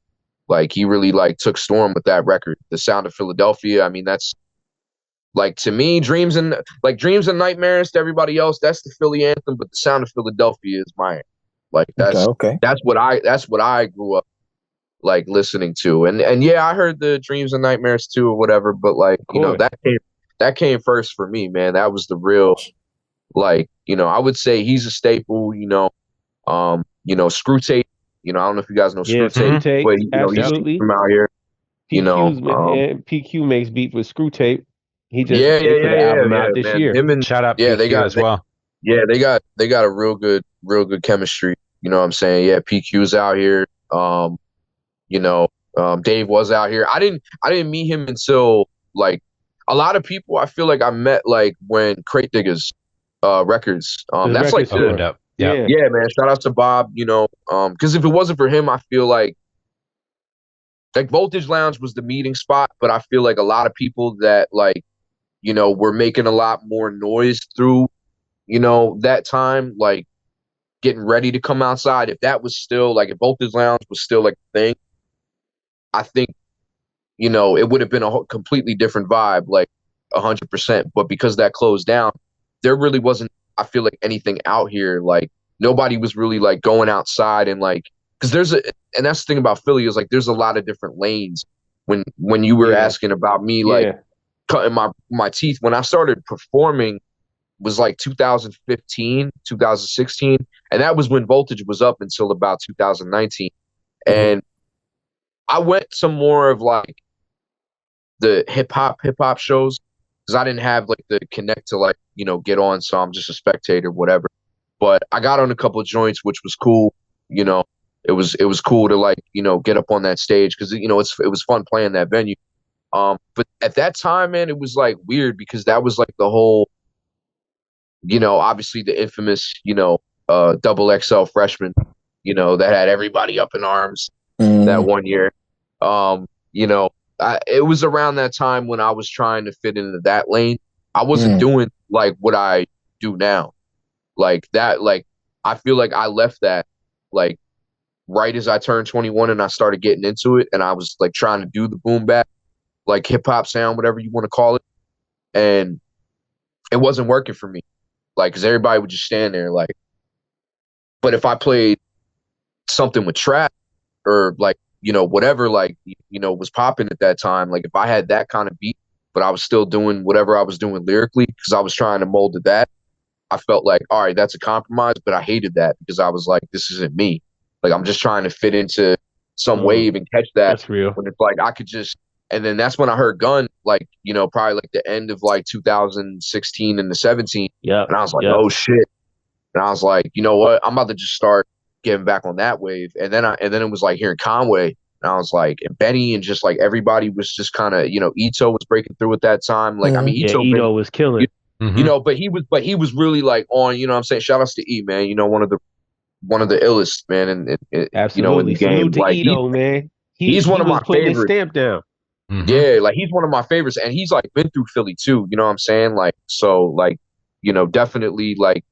Speaker 1: Like he really like took storm with that record, The Sound of Philadelphia. I mean, that's like, to me, Dreams and Nightmares to everybody else, that's the Philly anthem, but The Sound of Philadelphia is mine. Like that's what I grew up like listening to. And yeah, I heard the Dreams and Nightmares too or whatever, but like, that came first for me, man. That was the real, like, I would say he's a staple, Screw Tape. I don't know if you guys know Screw Tape, but
Speaker 4: absolutely.
Speaker 1: He's from out here.
Speaker 4: PQ makes beats with Screw Tape. He just put the album out this year.
Speaker 3: Shout out PQ as well.
Speaker 1: They got a real good chemistry. You know what I'm saying? Yeah, PQ's out here. Dave was out here. I didn't meet him until like a lot of people. I feel like I met like when Crate Diggers records. That's like
Speaker 3: opened up.
Speaker 1: Yeah, man. Shout out to Bob. Because if it wasn't for him, I feel like Voltage Lounge was the meeting spot. But I feel like a lot of people that like, were making a lot more noise through, that time, like getting ready to come outside, if that was still like, if Voltage Lounge was still like a thing, I think, you know, it would have been a completely different vibe, like 100%. But because that closed down, there really wasn't, I feel like, anything out here. Like nobody was really like going outside and like, because and that's the thing about Philly is like, there's a lot of different lanes. When you were asking about me, like cutting my teeth, when I started performing was like 2015, 2016. And that was when Voltage was up until about 2019. And I went to more of like the hip hop shows because I didn't have like the connect to like, you know, get on. So I'm just a spectator, whatever. But I got on a couple of joints, which was cool. You know, it was cool to like, you know, get up on that stage because, you know, it was fun playing that venue. But at that time, man, it was like weird because that was like the whole, you know, obviously the infamous, you know, double XL freshman, you know, that had everybody up in arms that one year. You know, it was around that time when I was trying to fit into that lane. I wasn't doing like what I do now. Like that, like I feel like I left that like right as I turned 21 and I started getting into it, and I was like trying to do the boom bap, like hip hop sound, whatever you want to call it, and it wasn't working for me. Like, because everybody would just stand there, like. But if I played something with trap or like, you know, whatever, like, you know, was popping at that time, like if I had that kind of beat, but I was still doing whatever I was doing lyrically because I was trying to mold to that, I felt like, all right, that's a compromise. But I hated that because I was like, this isn't me. Like, I'm just trying to fit into some wave and catch that.
Speaker 4: That's real.
Speaker 1: When it's like, I could just, and then that's when I heard Gun, like, you know, probably like the end of like 2016 and the 17.
Speaker 4: Yeah.
Speaker 1: And I was like, oh shit. And I was like, you know what? I'm about to just start getting back on that wave. And then it was like hearing Conway. And I was like, and Benny and just like everybody was just kind of, you know, Ito was breaking through at that time. Like, I mean,
Speaker 4: Ito was killing.
Speaker 1: You know, but he was really like on, you know what I'm saying? Shout outs to E, man. You know, one of the illest, man. And
Speaker 4: absolutely.
Speaker 1: You know, in the game.
Speaker 4: Salute to
Speaker 1: like,
Speaker 4: Ito, man.
Speaker 1: He's one of my favorites.
Speaker 4: His stamp down.
Speaker 1: Yeah, like he's one of my favorites. And he's like been through Philly too. You know what I'm saying? Like, so like, you know, definitely like,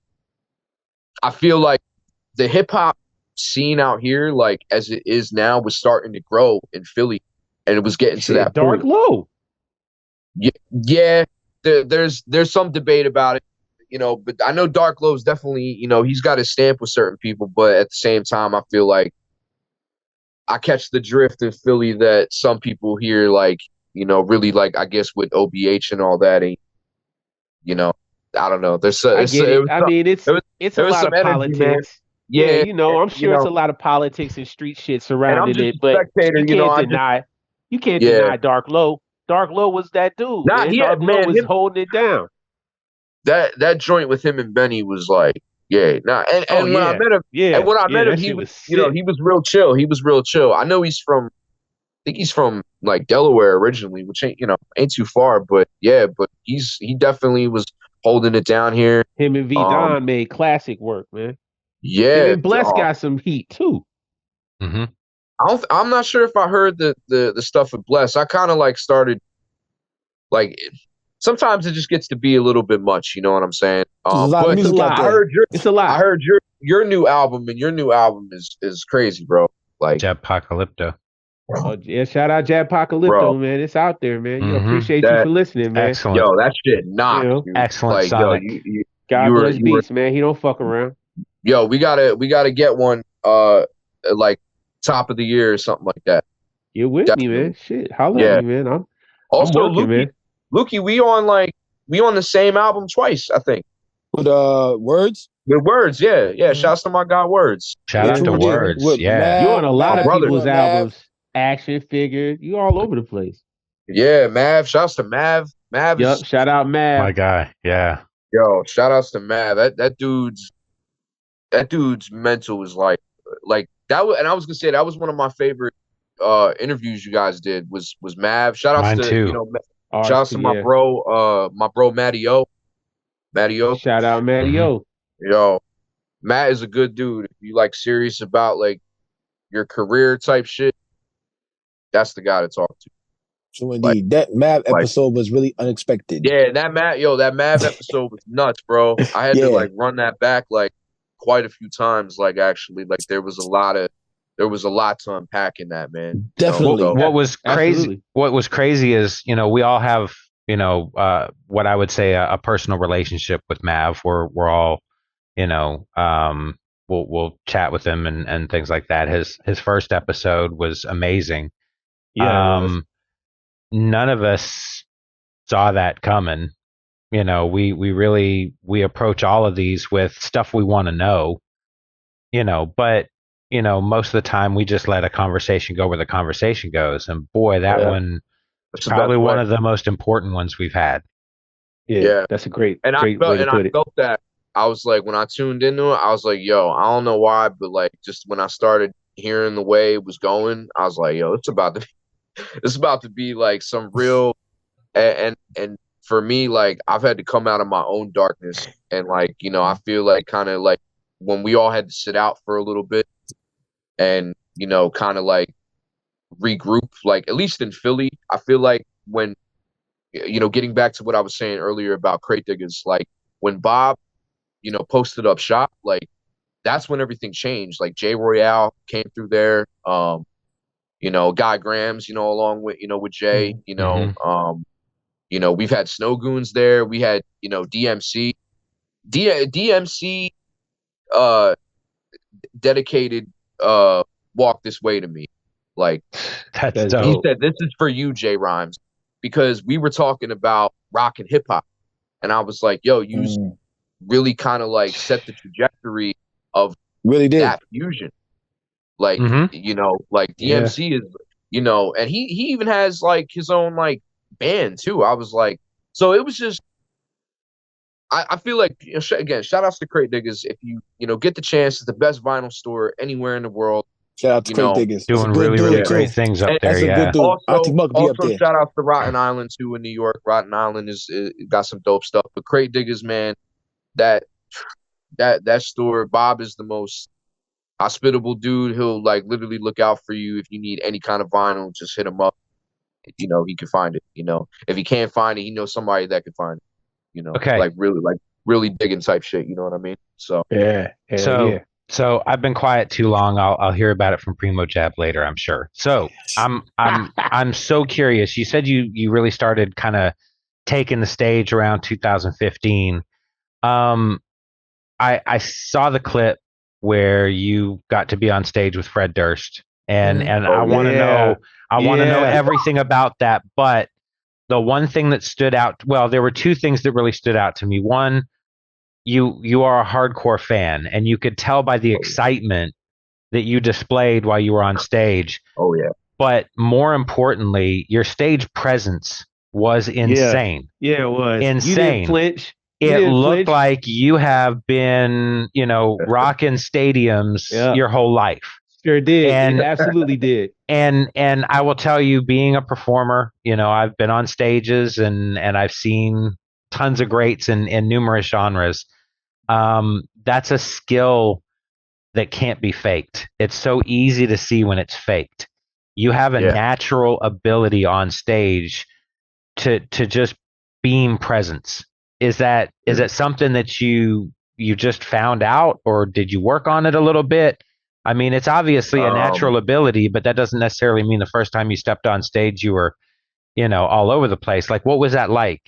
Speaker 1: I feel like the hip hop scene out here, like as it is now, was starting to grow in Philly, and it was getting to that
Speaker 4: Dark
Speaker 1: point.
Speaker 4: Low.
Speaker 1: Yeah. There's some debate about it, you know, but I know Dark Low's definitely, you know, he's got his stamp with certain people, but at the same time, I feel like I catch the drift in Philly that some people here, like, you know, really like, I guess with OBH and all that, and you know, I don't know. There's
Speaker 4: I get it. I mean, it's a lot of politics. Man. Yeah, you know, I'm sure it's a lot of politics and street shit surrounding it, but you can't deny. You can't deny Dark Low. Dark Low was that dude.
Speaker 1: Nah,
Speaker 4: Dark Low was holding it down.
Speaker 1: That joint with him and Benny was like, when I met him, he was, you know, he was real chill. He was real chill. I know I think he's from like Delaware originally, which ain't too far, but he definitely was holding it down here.
Speaker 4: Him and V Don made classic work, man.
Speaker 1: Yeah,
Speaker 4: him and Bless got some heat too.
Speaker 3: Mm-hmm.
Speaker 1: I'm not sure if I heard the stuff with Bless. I kind of like started like sometimes it just gets to be a little bit much, you know what I'm saying?
Speaker 2: But it's a lot.
Speaker 4: It's a lot.
Speaker 1: I heard your new album, and your new album is crazy, bro. Like
Speaker 3: Japocalypto.
Speaker 4: Oh yeah, shout out Japocalypto, man. It's out there, man. You appreciate you for listening, man.
Speaker 3: Excellent.
Speaker 1: Yo, that shit knocked.
Speaker 3: You know? Excellent.
Speaker 1: Like,
Speaker 3: Sonic.
Speaker 1: yo,
Speaker 4: God bless Beats, man. He don't fuck around.
Speaker 1: Yo, we gotta get one like top of the year or something like that.
Speaker 4: You're with me, man. Shit. Holla at me, man. I'm working, man.
Speaker 1: Lukey, we on the same album twice, I think.
Speaker 2: With Words?
Speaker 1: With Words, yeah. Shouts to my guy Words.
Speaker 3: Shout out to Words. Yeah.
Speaker 4: You're on a lot of people's albums. Action Figure. You all over the place.
Speaker 1: Yeah, Mav. Shouts to Mav.
Speaker 4: Yep, shout out Mav.
Speaker 3: My guy. Yeah.
Speaker 1: Yo, shout outs to Mav. That dude's mental was like that. And I was gonna say that was one of my favorite interviews you guys did was Mav. Shout outs to
Speaker 3: too.
Speaker 1: You know, shout outs to my bro Matty O.
Speaker 4: Shout out Matty O.
Speaker 1: Yo, Matt is a good dude. If you like serious about like your career type shit, that's the guy to talk to.
Speaker 2: So indeed, that Mav episode was really unexpected.
Speaker 1: Yeah, that Mav episode was nuts, bro. I had to like run that back like quite a few times. Like actually, like there was a lot to unpack in that, man.
Speaker 2: Definitely.
Speaker 3: What was crazy?
Speaker 4: Absolutely.
Speaker 3: What was crazy is, we all have, what I would say a personal relationship with Mav. We're all, we'll chat with him and things like that. His first episode was amazing.
Speaker 4: Yeah, it was.
Speaker 3: None of us saw that coming. We approach all of these with stuff we want to know, but most of the time we just let a conversation go where the conversation goes. And boy, that one
Speaker 1: That's
Speaker 3: is
Speaker 1: the
Speaker 3: probably
Speaker 1: best
Speaker 3: one
Speaker 1: way.
Speaker 3: of the most important ones we've had.
Speaker 1: Yeah.
Speaker 4: That's a great
Speaker 1: And
Speaker 4: way to
Speaker 1: I
Speaker 4: put it.
Speaker 1: felt that. I was like, when I tuned into it, I was like, yo, I don't know why, but like just when I started hearing the way it was going, I was like, yo, it's about to be like some real and for me, like I've had to come out of my own darkness, and like, I feel like kind of like when we all had to sit out for a little bit and, kind of like regroup, like at least in Philly, I feel like when, getting back to what I was saying earlier about crate diggers, like when Bob, posted up shop, like that's when everything changed. Like Jay Royale came through there. Guy Grams, along with, with Jay, we've had Snow Goons there. We had, DMC. DMC dedicated Walk This Way to me. Like
Speaker 3: That's
Speaker 4: That's
Speaker 3: dope.
Speaker 1: he
Speaker 4: dope.
Speaker 1: said, this is for you, Jay Rhymes, because we were talking about rock and hip hop. And I was like, yo, you really kind of like set the trajectory of
Speaker 2: Really did.
Speaker 1: that fusion. Like, like
Speaker 4: Yeah.
Speaker 1: DMC is, and he even has like his own like band too. I was like, so it was just, I feel like, again, shout outs to Crate Diggers. If you, get the chance, it's the best vinyl store anywhere in the world.
Speaker 2: Shout out to
Speaker 1: You
Speaker 2: Crate
Speaker 1: know,
Speaker 2: Diggers. It's a
Speaker 3: Doing
Speaker 2: good
Speaker 3: really,
Speaker 2: dude,
Speaker 3: really
Speaker 2: too.
Speaker 3: great things up
Speaker 1: And
Speaker 3: there.
Speaker 2: That's a
Speaker 3: Yeah.
Speaker 2: good dude. I think Muck be up
Speaker 1: Also
Speaker 2: there.
Speaker 1: shout outs to Rotten Island too in New York. Rotten Island is got some dope stuff. But Crate Diggers, man, that store, Bob is the most hospitable dude. He'll like literally look out for you if you need any kind of vinyl. Just hit him up. He can find it. If he can't find it, he knows somebody that can find it.
Speaker 3: Okay.
Speaker 1: Like really digging type shit. You know what I mean? So
Speaker 4: Yeah.
Speaker 3: So I've been quiet too long. I'll hear about it from Primo Jab later, I'm sure. So I'm so curious. You said you really started kind of taking the stage around 2015. I saw the clip where you got to be on stage with Fred Durst, and I want to know everything about that. But the one thing that stood out, well, there were two things that really stood out to me. One, you are a hardcore fan, and you could tell by the excitement that you displayed while you were on stage.
Speaker 1: Oh yeah.
Speaker 3: But more importantly, your stage presence was insane.
Speaker 4: Yeah, it was.
Speaker 3: Insane.
Speaker 4: You didn't flinch.
Speaker 3: It looked like you have been, rocking stadiums your whole life.
Speaker 4: Sure did.
Speaker 3: And
Speaker 4: It absolutely did.
Speaker 3: And I will tell you, being a performer, I've been on stages and I've seen tons of greats in numerous genres. That's a skill that can't be faked. It's so easy to see when it's faked. You have a natural ability on stage to just beam presence. Is that something that you just found out, or did you work on it a little bit? I mean, it's obviously a natural ability, but that doesn't necessarily mean the first time you stepped on stage you were, all over the place. Like, what was that like?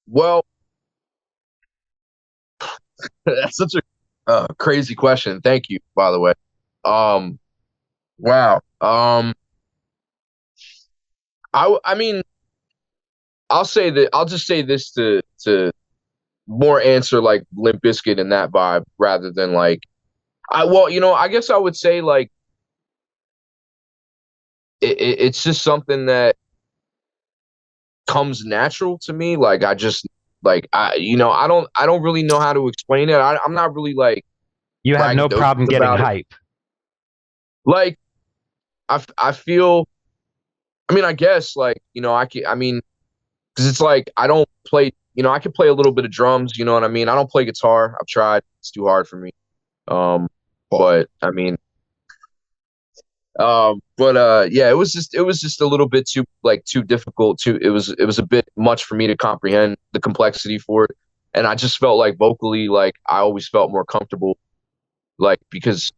Speaker 1: Well, that's such a crazy question. Thank you, by the way. Wow. I mean, I'll say that. I'll just say this to more answer like Limp Bizkit and that vibe rather than like I guess I would say like it's just something that comes natural to me. Like I just like I don't really know how to explain it. I'm not really like
Speaker 3: you have no problem getting hype.
Speaker 1: Like I feel. I mean, I guess like I mean, because it's like I don't play. I can play a little bit of drums. You know what I mean? I don't play guitar. I've tried. It's too hard for me. But I mean, yeah, it was just a little bit too difficult. It was a bit much for me to comprehend the complexity for it. And I just felt like vocally, like I always felt more comfortable, like because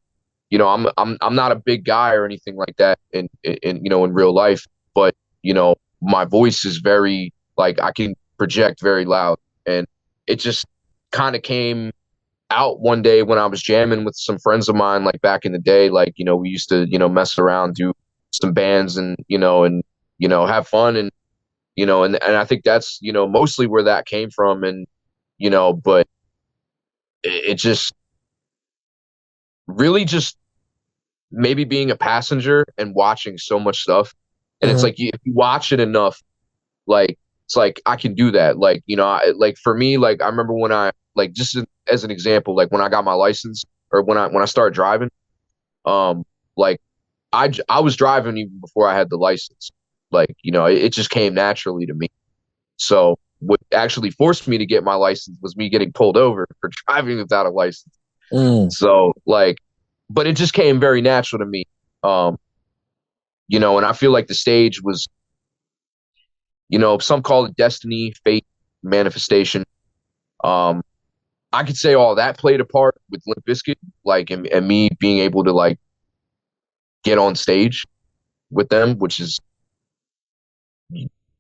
Speaker 1: I'm not a big guy or anything like that in real life, but my voice is very like I can project very loud, and it just kind of came out one day when I was jamming with some friends of mine, like back in the day, like we used to mess around, do some bands, and have fun, and and I think that's mostly where that came from, and but it just really just maybe being a passenger and watching so much stuff. And it's like if you watch it enough, like it's like I can do that. Like, like for me, like I remember when I like just as an example, like when I got my license or when I started driving, like I was driving even before I had the license. Like, it just came naturally to me. So what actually forced me to get my license was me getting pulled over for driving without a license. So like, but it just came very natural to me. And I feel like the stage was, some call it destiny, fate, manifestation. I could say all that played a part with Limp Bizkit, like, and me being able to like get on stage with them, which is,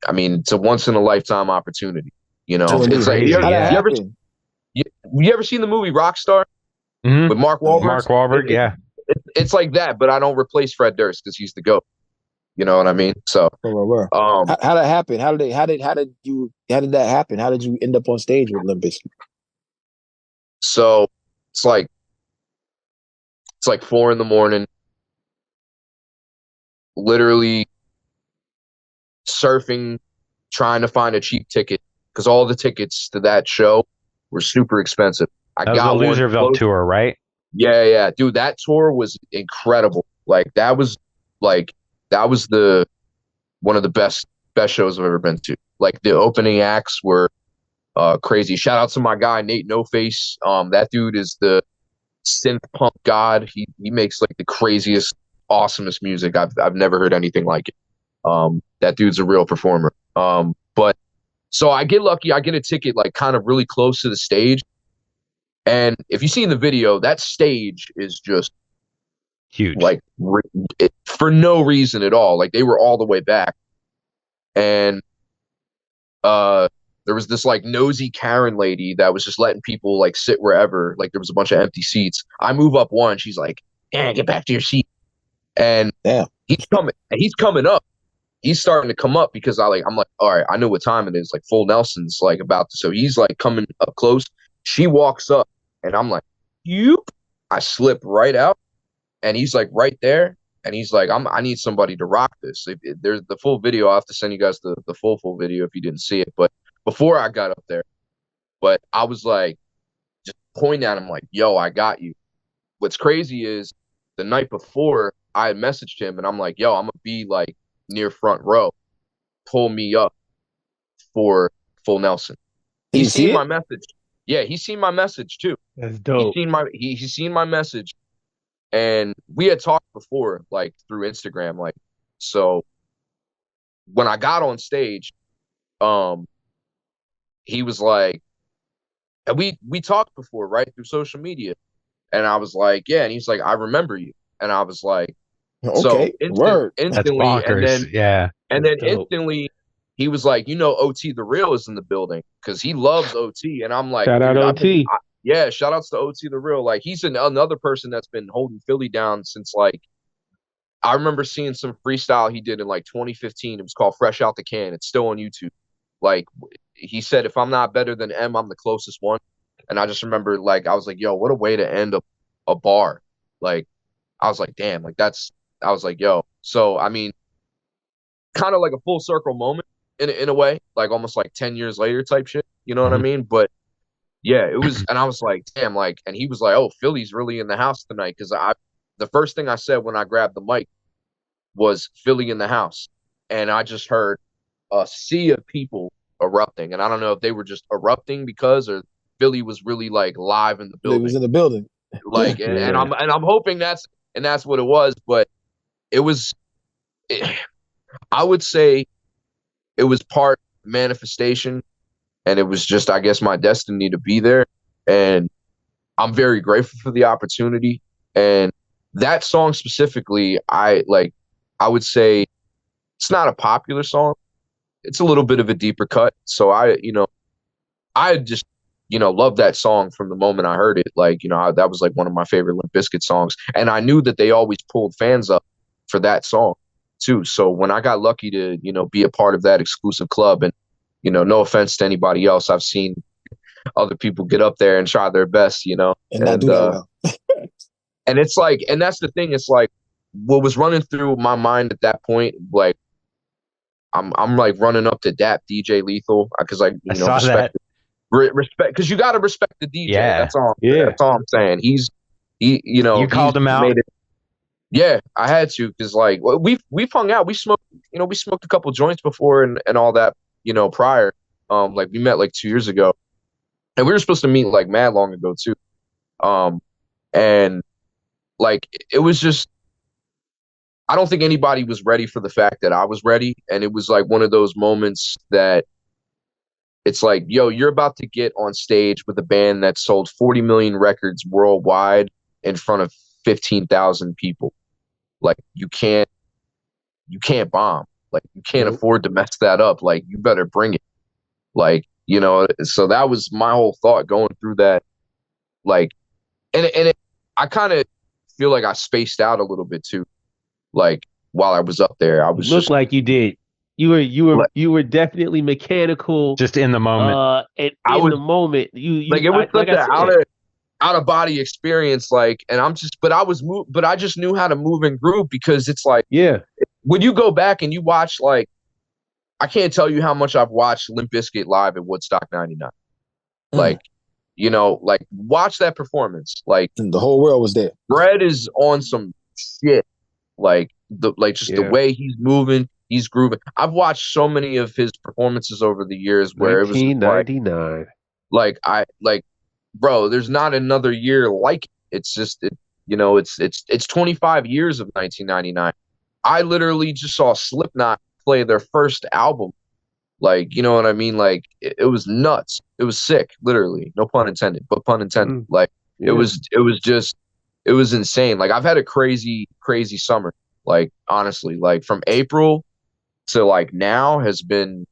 Speaker 1: I mean, it's a once in a lifetime opportunity. It's like
Speaker 3: Crazy,
Speaker 2: How that
Speaker 3: yeah.
Speaker 2: happened?
Speaker 1: You ever seen the movie Rockstar with Mark Wahlberg?
Speaker 3: Mark Wahlberg, yeah.
Speaker 1: It's like that, but I don't replace Fred Durst because he's the GOAT. You know what I mean? So,
Speaker 2: How that happened? How did that happen? How did you end up on stage with Limp Bizkit?
Speaker 1: so it's like 4 a.m, literally surfing, trying to find a cheap ticket because all the tickets to that show were super expensive. I
Speaker 3: That was
Speaker 1: got
Speaker 3: the
Speaker 1: one
Speaker 3: Loserville
Speaker 1: close.
Speaker 3: tour, right?
Speaker 1: Yeah, dude, that tour was incredible. Like that was the one of the best shows I've ever been to. Like the opening acts were crazy. Shout out to my guy Nate No Face. That dude is the synth punk god. He makes like the craziest, awesomest music. I've never heard anything like it. That dude's a real performer. But so I get lucky. I get a ticket like kind of really close to the stage. And if you see in the video, that stage is just
Speaker 3: Huge.
Speaker 1: like for no reason at all. Like they were all the way back. And there was this like nosy Karen lady that was just letting people like sit wherever. Like there was a bunch of empty seats. I move up one. She's like, "Yeah, get back to your seat." And he's coming up. He's starting to come up because I'm like, all right, I know what time it is. Like full Nelson's like about to. So he's like coming up close. She walks up, and I'm like, "You." I slip right out, and he's like right there. And he's like, I need somebody to rock this. There's the full video. I'll have to send you guys the full video if you didn't see it. But before I got up there, but I was like, just pointing at him like, yo, I got you. What's crazy is the night before I had messaged him and I'm like, yo, I'm going to be like near front row. Pull me up for full Nelson. He's seen my message. Yeah, he's seen my message too.
Speaker 4: That's dope.
Speaker 1: He's seen my message. And we had talked before, like through Instagram, like so. When I got on stage, he was like, and we talked before, right, through social media, and I was like, yeah, and he's like, I remember you, and I was like,
Speaker 2: okay, word,
Speaker 3: that's
Speaker 1: instantly,
Speaker 3: bonkers,
Speaker 1: and then instantly, he was like, OT the Real is in the building because he loves OT, and I'm like,
Speaker 4: shout out OT.
Speaker 1: Yeah, shout outs to OT the Real. Like he's another person that's been holding Philly down since like I remember seeing some freestyle he did in like 2015. It was called Fresh Out the Can. It's still on YouTube. Like he said, if I'm not better than M, I'm the closest one. And I just remember like I was like, yo, what a way to end a bar. Like I was like, damn, like I was like, yo. So I mean, kind of like a full circle moment in a way, like almost like 10 years later type shit. You know what I mean? But yeah, it was, and I was like, damn, like, and he was like, oh, Philly's really in the house tonight. Cause the first thing I said when I grabbed the mic was Philly in the house. And I just heard a sea of people erupting. And I don't know if they were just erupting because or Philly was really like live in the building.
Speaker 2: It was in the building.
Speaker 1: Like, and I'm hoping that's what it was, but it was, I would say it was part manifestation and it was just, I guess, my destiny to be there. And I'm very grateful for the opportunity. And that song specifically, I would say it's not a popular song. It's a little bit of a deeper cut. So I just, loved that song from the moment I heard it. Like, that was like one of my favorite Limp Bizkit songs. And I knew that they always pulled fans up for that song too. So when I got lucky to, be a part of that exclusive club, and, no offense to anybody else, I've seen other people get up there and try their best,
Speaker 2: and not do that well.
Speaker 1: And it's like, and that's the thing. It's like what was running through my mind at that point, like I'm like running up to dap DJ Lethal because I
Speaker 3: saw
Speaker 1: respect
Speaker 3: that.
Speaker 1: Respect, because you got to respect the DJ.
Speaker 3: Yeah.
Speaker 1: That's all I'm saying.
Speaker 3: You called him out.
Speaker 1: Yeah, I had to, because like we've hung out. We smoked a couple joints before and all that, prior. Like we met like 2 years ago, and we were supposed to meet like mad long ago too. And like it was just, I don't think anybody was ready for the fact that I was ready. And it was like one of those moments that it's like, yo, you're about to get on stage with a band that sold 40 million records worldwide in front of 15,000 people. Like you can't bomb. Like you can't afford to mess that up. Like you better bring it. Like, so that was my whole thought going through that. Like, I kind of feel like I spaced out a little bit too. Like while I was up there, I was
Speaker 4: looked like you did. You were definitely mechanical,
Speaker 3: just in the moment.
Speaker 4: And the moment, you
Speaker 1: like it was such an out of body experience. Like, and but I just knew how to move and groove, because it's like, when you go back and you watch, like, I can't tell you how much I've watched Limp Bizkit live at Woodstock '99. Like, like watch that performance. Like
Speaker 2: the whole world was there.
Speaker 1: Fred is on some shit. Like the way he's moving, he's grooving. I've watched so many of his performances over the years where
Speaker 4: 1999.
Speaker 1: Bro, there's not another year like it. It's just it's 25 years of 1999. I literally just saw Slipknot play their first album. Like, you know what I mean? Like it was nuts. It was sick, literally. No pun intended, but pun intended. Like it was insane. Like I've had a crazy summer. Like honestly, like from April to like now has been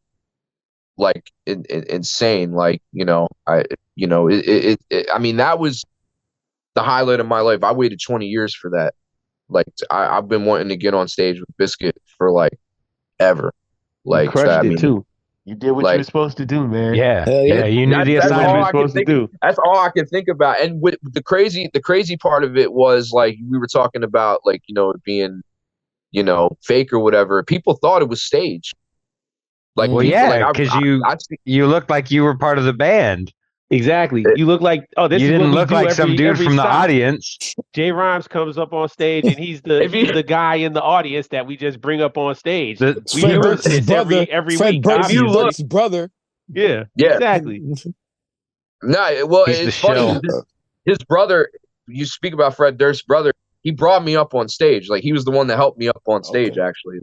Speaker 1: like insane. Like, I mean, that was the highlight of my life. I waited 20 years for that. Like I've been wanting to get on stage with Bizkit for like ever. Like
Speaker 4: you crushed it too. You did what you were supposed to do, man.
Speaker 3: Yeah. You knew the assignment you were supposed to do.
Speaker 1: That's all I can think about. And with the crazy part of it was, like, we were talking about, like, it being, fake or whatever. People thought it was staged. Like,
Speaker 3: well, because you looked like you were part of the band.
Speaker 4: Exactly. You look like
Speaker 3: you didn't look like some dude from the audience.
Speaker 4: Jay Rhymes comes up on stage, and he's the guy in the audience that we just bring up on stage.
Speaker 2: Fred Durst's brother.
Speaker 4: Yeah, exactly.
Speaker 1: No, well, it's funny. His brother. You speak about Fred Durst's brother. He brought me up on stage. Like, he was the one that helped me up on stage. Actually,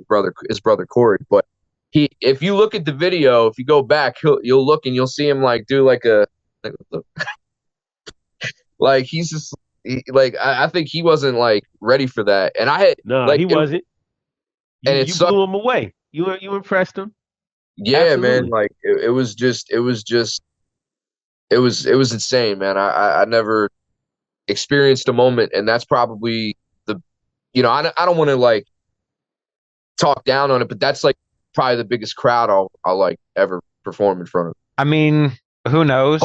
Speaker 1: his brother Corey. But if you look at the video, if you go back, you'll look and you'll see him like do like a. Like he's just like I think he wasn't like ready for that, and
Speaker 4: he wasn't. And you blew him away. You impressed him.
Speaker 1: Yeah, absolutely. Man. Like it was insane, man. I never experienced a moment, and that's probably I don't want to like talk down on it, but that's like probably the biggest crowd I'll like ever perform in front of.
Speaker 3: I mean, who knows?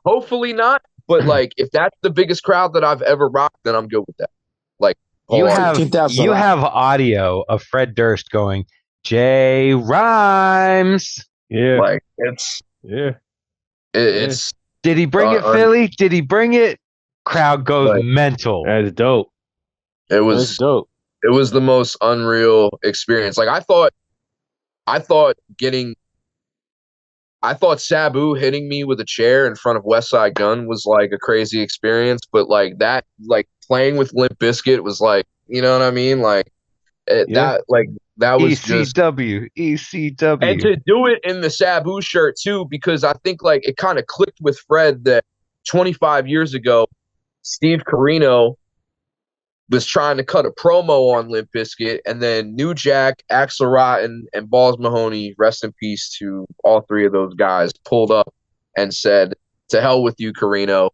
Speaker 1: Hopefully not. But like, if that's the biggest crowd that I've ever rocked, then I'm good with that. Like,
Speaker 3: you have audio of Fred Durst going, Jay Rhymes.
Speaker 4: Yeah,
Speaker 1: like
Speaker 3: it's. Did he bring it, Philly? Did he bring it? Crowd goes mental.
Speaker 4: That's dope.
Speaker 1: It was dope. It was the most unreal experience. Like I thought Sabu hitting me with a chair in front of West Side Gun was like a crazy experience, but like that, like playing with Limp Bizkit was like, you know what I mean? Like that, like That was just,
Speaker 3: ECW.
Speaker 1: and to do it in the Sabu shirt too, because I think like it kind of clicked with Fred that 25 years ago, Steve Carino was trying to cut a promo on Limp Bizkit, and then New Jack, Axl Rotten, and Balls Mahoney, rest in peace to all three of those guys, pulled up and said, "To hell with you, Carino."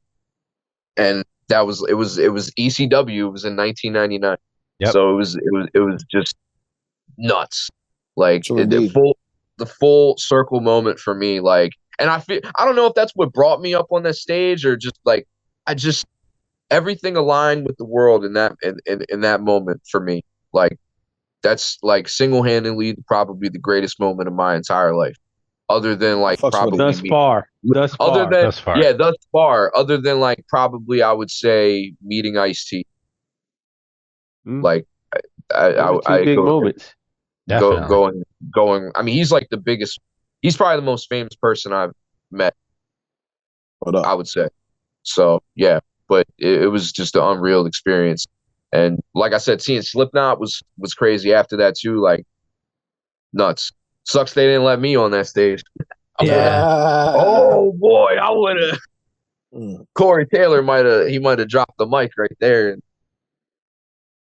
Speaker 1: And that was it was ECW. It was in 1999.
Speaker 3: Yep.
Speaker 1: So it was just nuts. Like
Speaker 2: Sure
Speaker 1: the full circle moment for me. Like, and I don't know if that's what brought me up on that stage or just like I just everything aligned with the world in that moment for me. Like that's like single-handedly probably the greatest moment of my entire life, other than like probably
Speaker 4: Thus
Speaker 1: me.
Speaker 4: far.
Speaker 1: Other than
Speaker 3: Thus far.
Speaker 1: yeah, thus far. Other than like probably I would say meeting Ice-T. Like
Speaker 4: Those are two big moments.
Speaker 1: Going. I mean, he's like the biggest. He's probably the most famous person I've met. I would say. So yeah, but it was just an unreal experience. And like I said, seeing Slipknot was crazy after that too. Like nuts. Sucks they didn't let me on that stage. Oh boy, I would have. Corey Taylor might have dropped the mic right there.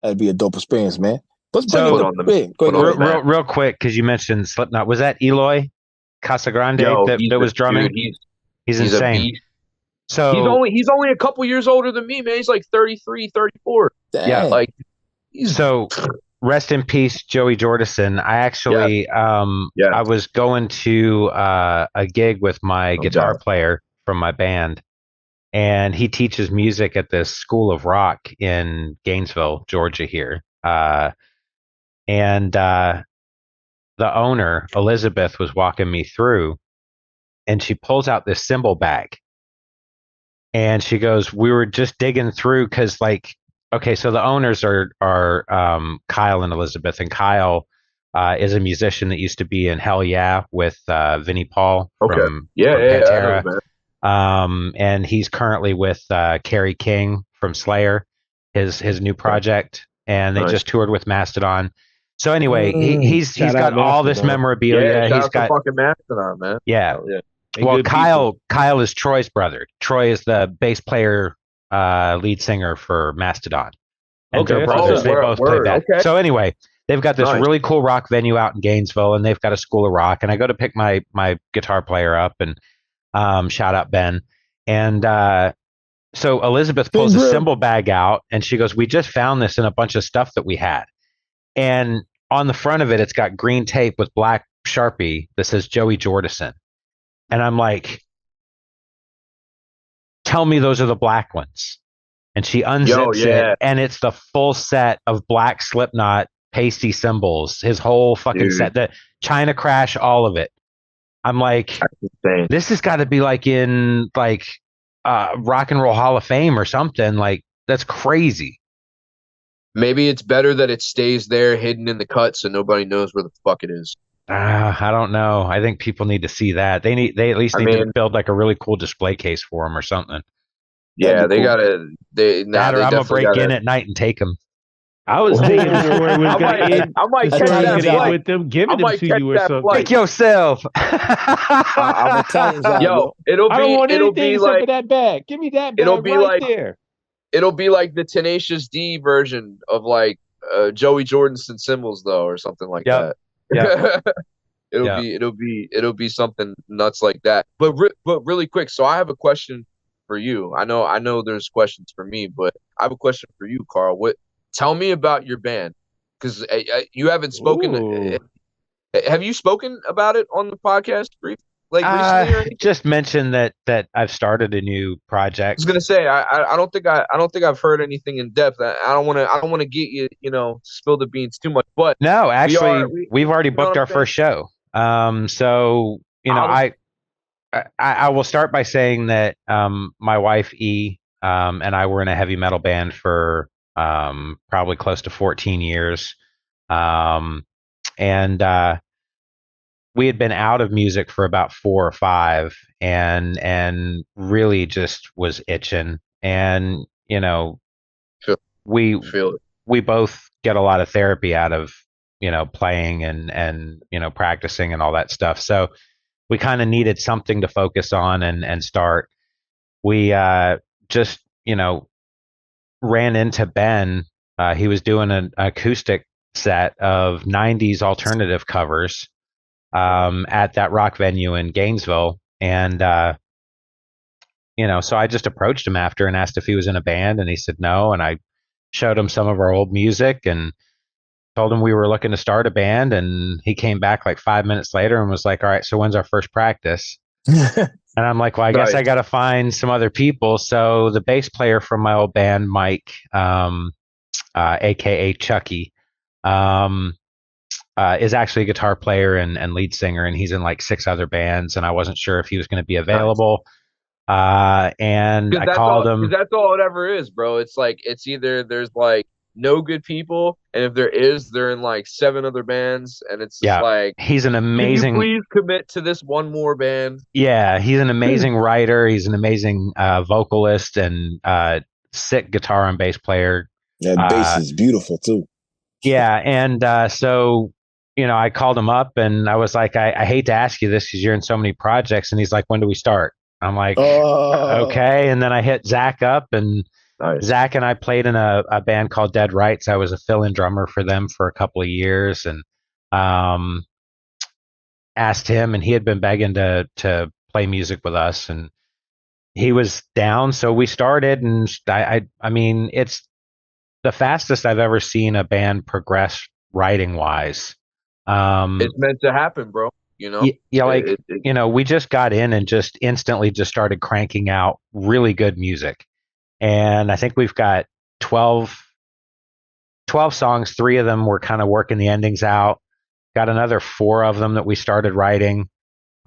Speaker 2: That'd be a dope experience, man. Let's bring
Speaker 3: So,
Speaker 2: it on the
Speaker 3: real quick, because you mentioned Slipknot. Was that Eloy Casagrande that was drumming?
Speaker 1: Dude,
Speaker 3: he's insane.
Speaker 1: So he's only a couple years older than me, man. He's like 33, 34.
Speaker 2: Dang.
Speaker 1: Yeah, like
Speaker 3: so. Rest in peace, Joey Jordison. I actually, I was going to a gig with my guitar player from my band, and he teaches music at this School of Rock in Gainesville, Georgia here. And the owner, Elizabeth, was walking me through, and she pulls out this cymbal bag. And she goes, we were just digging through because, like, okay, so the owners are Kyle and Elizabeth, and Kyle is a musician that used to be in Hell Yeah with Vinnie Paul from Pantera. And he's currently with Kerry King from Slayer, his new project, and they just toured with Mastodon. So anyway, he's got all this memorabilia. He's got
Speaker 1: fucking Mastodon, man.
Speaker 3: Yeah. Well, Kyle is Troy's brother. Troy is the bass player, lead singer for Mastodon. And they're brothers. They both play that. Okay. So anyway, they've got this really cool rock venue out in Gainesville, and they've got a School of Rock. And I go to pick my guitar player up, and shout out Ben. And so Elizabeth pulls a cymbal bag out, and she goes, "We just found this in a bunch of stuff that we had." And on the front of it, it's got green tape with black Sharpie that says Joey Jordison. And I'm like, tell me those are the black ones. And she unzips it, and it's the full set of black Slipknot pasty cymbals, his whole fucking set, the China Crash, all of it. I'm like, this has got to be like in like Rock and Roll Hall of Fame or something. Like, that's crazy.
Speaker 1: Maybe it's better that it stays there hidden in the cut so nobody knows where the fuck it is.
Speaker 3: I don't know. I think people need to see that. They at least need to build like a really cool display case for them or something.
Speaker 1: Yeah, they gotta.
Speaker 3: I'm gonna break in at night and take them.
Speaker 4: I was thinking the story was gonna end.
Speaker 1: I might catch that flight
Speaker 4: with them giving them to you or something.
Speaker 3: Pick yourself.
Speaker 2: I'm Italian.
Speaker 1: Yo,
Speaker 4: I don't want anything except for that bag. Give me that bag there.
Speaker 1: It'll be like the Tenacious D version of like Joey Jordison cymbals though, or something like that.
Speaker 3: Yeah.
Speaker 1: It'll be something nuts like that. But really quick, so I have a question for you. I know there's questions for me, but I have a question for you, Carl. Tell me about your band, because you haven't spoken. Have you spoken about it on the podcast recently? Or
Speaker 3: just mentioned that I've started a new project.
Speaker 1: I was gonna say I don't think I've heard anything in depth. I don't want to get you spill the beans too much. But
Speaker 3: no, actually, we've already booked our first show. So I will start by saying that my wife E and I were in a heavy metal band for probably close to 14 years, and we had been out of music for about 4 or 5, and really just was itching. And we both get a lot of therapy out of playing and practicing and all that stuff. So we kind of needed something to focus on and start. We just ran into Ben. He was doing an acoustic set of 90s alternative covers at that rock venue in Gainesville. And, so I just approached him after and asked if he was in a band, and he said no. And I showed him some of our old music and told him we were looking to start a band. And he came back like 5 minutes later and was like, all right, so when's our first practice? And I'm like, well, I guess I got to find some other people. So the bass player from my old band, Mike, aka Chucky, is actually a guitar player and lead singer, and he's in like 6 other bands. And I wasn't sure if he was going to be available. And I called him.
Speaker 1: That's all it ever is, bro. It's like it's either there's like no good people, and if there is, they're in like 7 other bands, and it's just like
Speaker 3: he's an amazing.
Speaker 1: Can you please commit to this one more band?
Speaker 3: Yeah, he's an amazing writer. He's an amazing vocalist and sick guitar and bass player.
Speaker 5: That bass is beautiful too.
Speaker 3: Yeah, and so I called him up and I was like, I hate to ask you this because you're in so many projects, and he's like, when do we start? I'm like, okay. And then I hit Zach up, and Zach and I played in a band called Dead Rights. I was a fill-in drummer for them for a couple of years, and asked him, and he had been begging to play music with us, and he was down. So we started, and I mean, it's the fastest I've ever seen a band progress writing wise.
Speaker 1: It's meant to happen, bro.
Speaker 3: We just got in and just instantly just started cranking out really good music. And I think we've got 12 songs. 3 of them we're kind of working the endings out. Got another 4 of them that we started writing.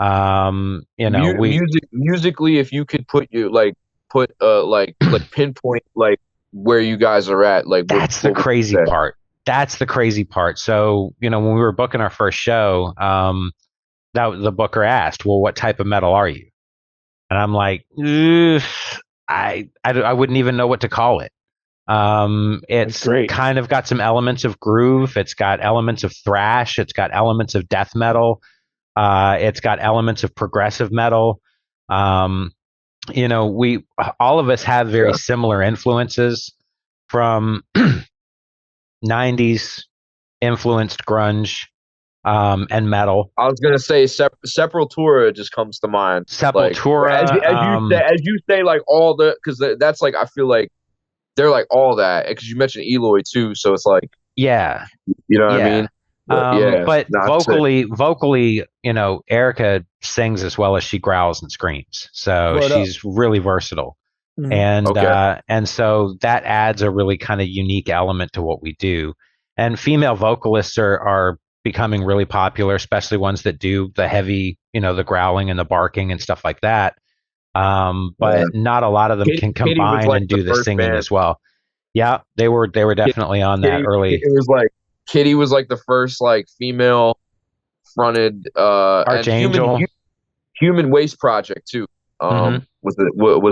Speaker 1: Musically, if you could pinpoint like where you guys are at, like
Speaker 3: that's the crazy part. That's the crazy part. So, when we were booking our first show, the booker asked, well, what type of metal are you? And I'm like, I wouldn't even know what to call it. It's kind of got some elements of groove. It's got elements of thrash. It's got elements of death metal. It's got elements of progressive metal. We all of us have very similar influences from 90s influenced grunge and metal.
Speaker 1: I was gonna say Sepultura just comes to mind.
Speaker 3: Sepultura,
Speaker 1: as you say, like all the, because that's like, I feel like they're like all that, because you mentioned Eloy too, so it's like,
Speaker 3: yeah,
Speaker 1: you know what I mean.
Speaker 3: But vocally, Erica sings as well as she growls and screams, so she's really versatile. Mm-hmm. And so that adds a really kind of unique element to what we do. And female vocalists are becoming really popular, especially ones that do the heavy, the growling and the barking and stuff like that. But not a lot of them can combine and do the singing as well. Yeah, they were definitely on that early.
Speaker 1: It was like Kitty was like the first like female fronted
Speaker 3: Archangel.
Speaker 1: And Human Waste Project too. Was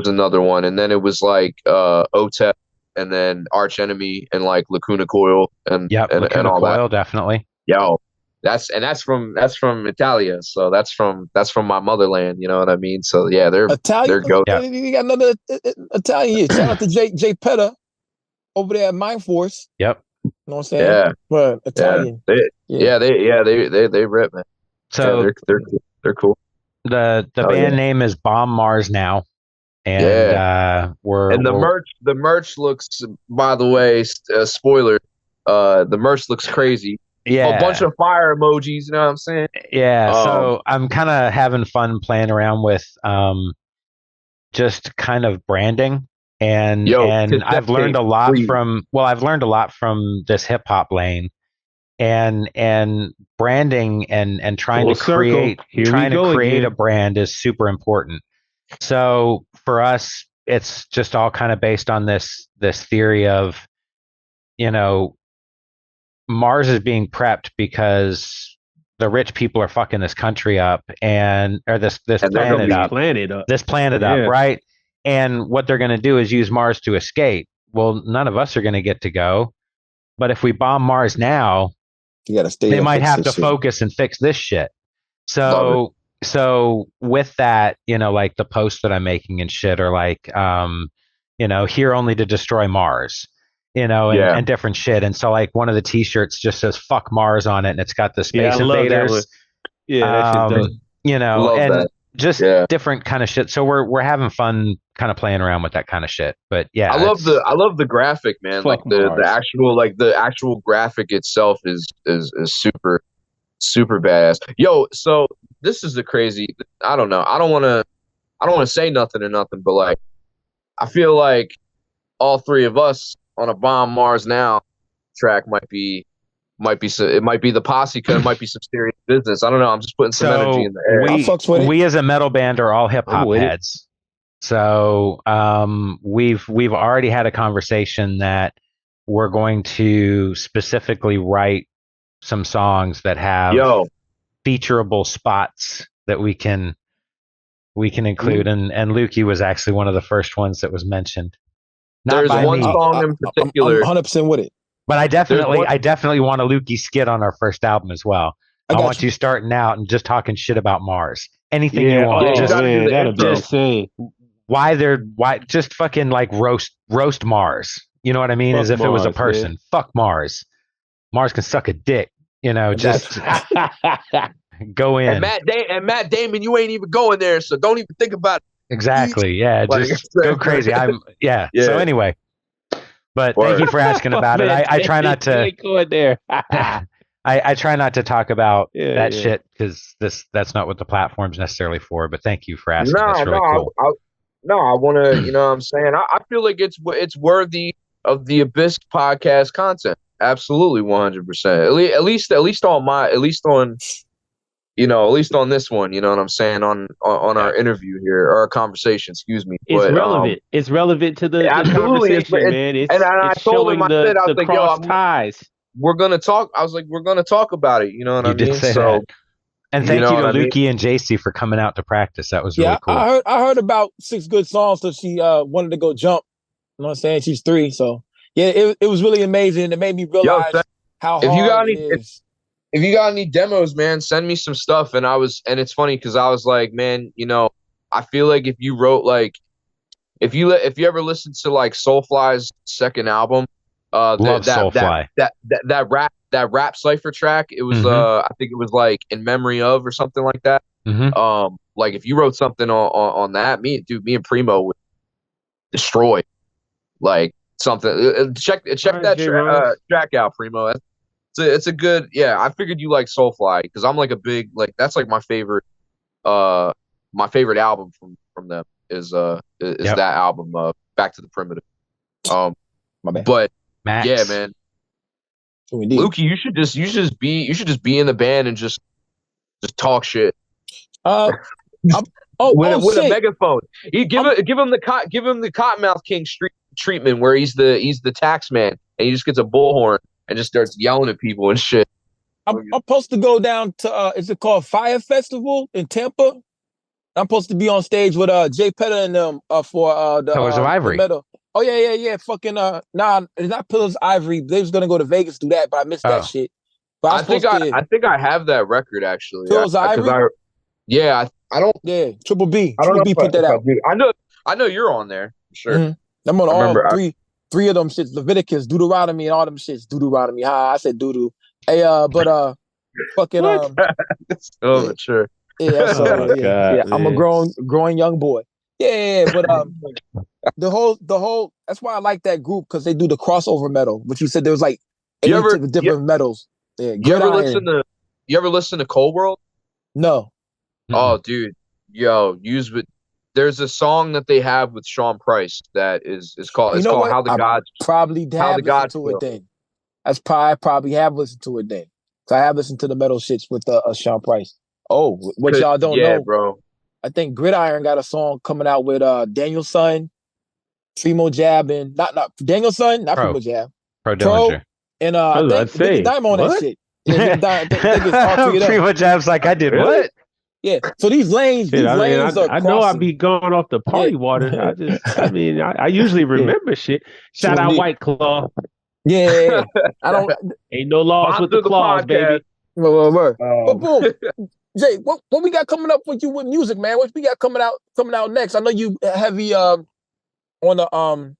Speaker 1: another one, and then it was like OTEP, and then Arch Enemy, and like Lacuna Coil, and
Speaker 3: Lacuna
Speaker 1: all
Speaker 3: Coil,
Speaker 1: that.
Speaker 3: definitely.
Speaker 1: That's from Italia, so that's from my motherland. You know what I mean? So yeah, they're
Speaker 2: Italian.
Speaker 1: They're
Speaker 2: You got another Italian here. Shout out to Jay Petta over there at Mind Force.
Speaker 3: Yep.
Speaker 2: You know what I'm saying?
Speaker 1: Yeah.
Speaker 2: But Italian.
Speaker 1: They rip, man.
Speaker 3: So
Speaker 1: they're cool.
Speaker 3: The band name is Bomb Mars now, and
Speaker 1: the merch looks. By the way, spoiler. The merch looks crazy.
Speaker 3: Yeah,
Speaker 1: a bunch of fire emojis. You know what I'm saying?
Speaker 3: Yeah. So I'm kind of having fun playing around with just kind of branding, and I've learned a lot from this hip hop lane. And branding and trying to create a brand is super important. So for us, it's just all kind of based on this theory of, Mars is being prepped because the rich people are fucking this country up or this planet up, right? And what they're going to do is use Mars to escape. Well, none of us are going to get to go. But if we bomb Mars now,
Speaker 5: You got to stay.
Speaker 3: They might have to focus and fix this shit. So with that, like the posts that I'm making and shit are like, here only to destroy Mars, and different shit. And so like one of the t-shirts just says "fuck Mars" on it, and it's got the space invaders.
Speaker 4: That shit's dope.
Speaker 3: And just different kind of shit. So we're having fun kind of playing around with that kind of shit. But yeah,
Speaker 1: I love the graphic, man. Like the actual graphic itself is super badass. Yo, so this is the crazy. I don't know. I don't want to say nothing or nothing, but like I feel like all three of us on a Bomb Mars Now track might be the posse, because it might be some serious business. I don't know. I'm just putting some energy in the air.
Speaker 3: We as a metal band are all hip hop heads. So we've already had a conversation that we're going to specifically write some songs that have featurable spots that we can include. And Lukey was actually one of the first ones that was mentioned.
Speaker 1: There's one song in particular.
Speaker 2: I'm 100% with it.
Speaker 3: But I definitely want a Lukey skit on our first album as well. I want you starting out and just talking shit about Mars. Anything you want.
Speaker 4: That'd be insane.
Speaker 3: Why just fucking like roast Mars. You know what I mean?
Speaker 4: Fuck
Speaker 3: As if
Speaker 4: Mars,
Speaker 3: it was a person.
Speaker 4: Man.
Speaker 3: Fuck Mars. Mars can suck a dick. Just go in.
Speaker 1: And Matt Damon, you ain't even going there, so don't even think about it.
Speaker 3: Exactly. Yeah. Just go crazy. So anyway. But thank you for asking about it. I try not to
Speaker 4: go in there.
Speaker 3: I try not to talk about that shit, because that's not what the platform's necessarily for. But thank you for asking. That's really cool.
Speaker 1: I want to. You know what I'm saying? I feel like it's worthy of the Abyss podcast content. Absolutely, 100%. At least on this one. You know what I'm saying? On our interview here, or our conversation. Excuse me.
Speaker 4: It's relevant. It's relevant to the conversation, man.
Speaker 1: I told him, I was like,
Speaker 4: cross ties.
Speaker 1: We're gonna talk. I was like, we're gonna talk about it. You know what I mean?
Speaker 3: Did say that. And thank you to Lukey and JC for coming out to practice. That was really cool.
Speaker 2: I heard about 6 good songs, so she wanted to go jump. You know what I'm saying? She's 3, so yeah, it was really amazing. It made me realize how hard it is.
Speaker 1: If you got any demos, man, send me some stuff. And it's funny because I was like, man, I feel like if you wrote like, if you ever listened to like Soulfly's second album, that rap cipher track, it was I think it was like In Memory Of or something like that. Like if you wrote something on that, me and Primo would destroy like something. Check that track out, Primo. It's a good, I figured you like Soulfly, because I'm like a big, like, that's like my favorite album from them is that album, Back to the Primitive.
Speaker 2: My bad.
Speaker 1: But
Speaker 3: Max.
Speaker 1: Yeah, man. Lukey, you should just be in the band and just talk shit.
Speaker 2: With
Speaker 1: a megaphone. You give him the Cottonmouth King street treatment, where he's the tax man, and he just gets a bullhorn and just starts yelling at people and shit.
Speaker 2: I'm supposed to go down to is it called Fire Festival in Tampa? I'm supposed to be on stage with Jay Petter and them for the
Speaker 3: Pillars of Ivory.
Speaker 2: Metal. Oh yeah. Fucking nah, it's not Pillars of Ivory. They was gonna go to Vegas do that, but I missed that shit. But
Speaker 1: I think I have that record actually.
Speaker 2: Pillars of Ivory.
Speaker 1: I don't.
Speaker 2: Yeah, Triple B. Triple B put that out.
Speaker 1: I know you're on there for sure.
Speaker 2: Mm-hmm. I'm on all three of them shits. Leviticus, Deuteronomy, and all them shits. Deuteronomy. I said doo-doo. Hey, fucking
Speaker 1: sure.
Speaker 2: Yeah, so, yeah. I'm a growing young boy. Yeah, but the whole that's why I like that group, because they do the crossover metal, which you said there was like 8 different metals. Yeah,
Speaker 1: you ever listen to Cold World?
Speaker 2: No.
Speaker 1: Oh, dude, there's a song that they have with Sean Price that is called How the Gods.
Speaker 2: Probably have listened to it then. I probably have listened to it then. So I have listened to the metal shits with Sean Price. Oh, what y'all don't know,
Speaker 1: bro.
Speaker 2: I think Gridiron got a song coming out with Daniel Son, Primo Jab, and not Daniel Son, not Primo Jab.
Speaker 3: Pro Dillinger.
Speaker 2: And I think Diamond on that shit. Yeah,
Speaker 3: Primo Jab's like, I did what?
Speaker 2: Yeah. So these lanes,
Speaker 4: I know I be going off the party water. I usually remember shit. Shout out White Claw.
Speaker 2: Yeah. I don't.
Speaker 4: Ain't no laws with the
Speaker 1: Sponsor the
Speaker 4: claws, baby.
Speaker 1: podcast.
Speaker 2: But boom, Jay, what we got coming up with you with music, man? What we got coming out next? I know you heavy on the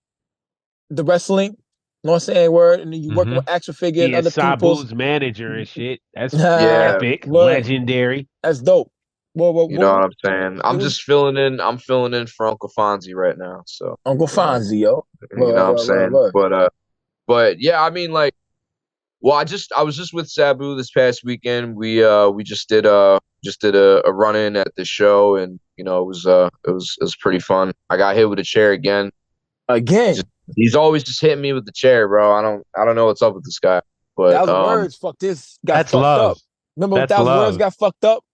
Speaker 2: wrestling. You know what I'm saying? Word, and then you working with action figure and
Speaker 4: Being
Speaker 2: other people's.
Speaker 4: Sabu's manager and shit. That's
Speaker 1: Yeah.
Speaker 4: epic,
Speaker 2: Word.
Speaker 4: legendary.
Speaker 2: That's dope.
Speaker 1: You know what I'm saying? I'm just filling in. I'm filling in for Uncle Fonzie right now. So
Speaker 2: Uncle Fonzie, yo.
Speaker 1: you know what I'm saying? But yeah, I mean, like, well, I was just with Sabu this past weekend. We just did a run in at the show, and you know, it was pretty fun. I got hit with a chair again. He's always just hitting me with the chair, bro. I don't know what's up with this guy. But
Speaker 2: 1,000 Words, fuck this, got
Speaker 3: That's
Speaker 2: fucked
Speaker 3: love.
Speaker 2: up. Remember when
Speaker 3: That's
Speaker 2: 1,000 Words
Speaker 3: love.
Speaker 2: got fucked up?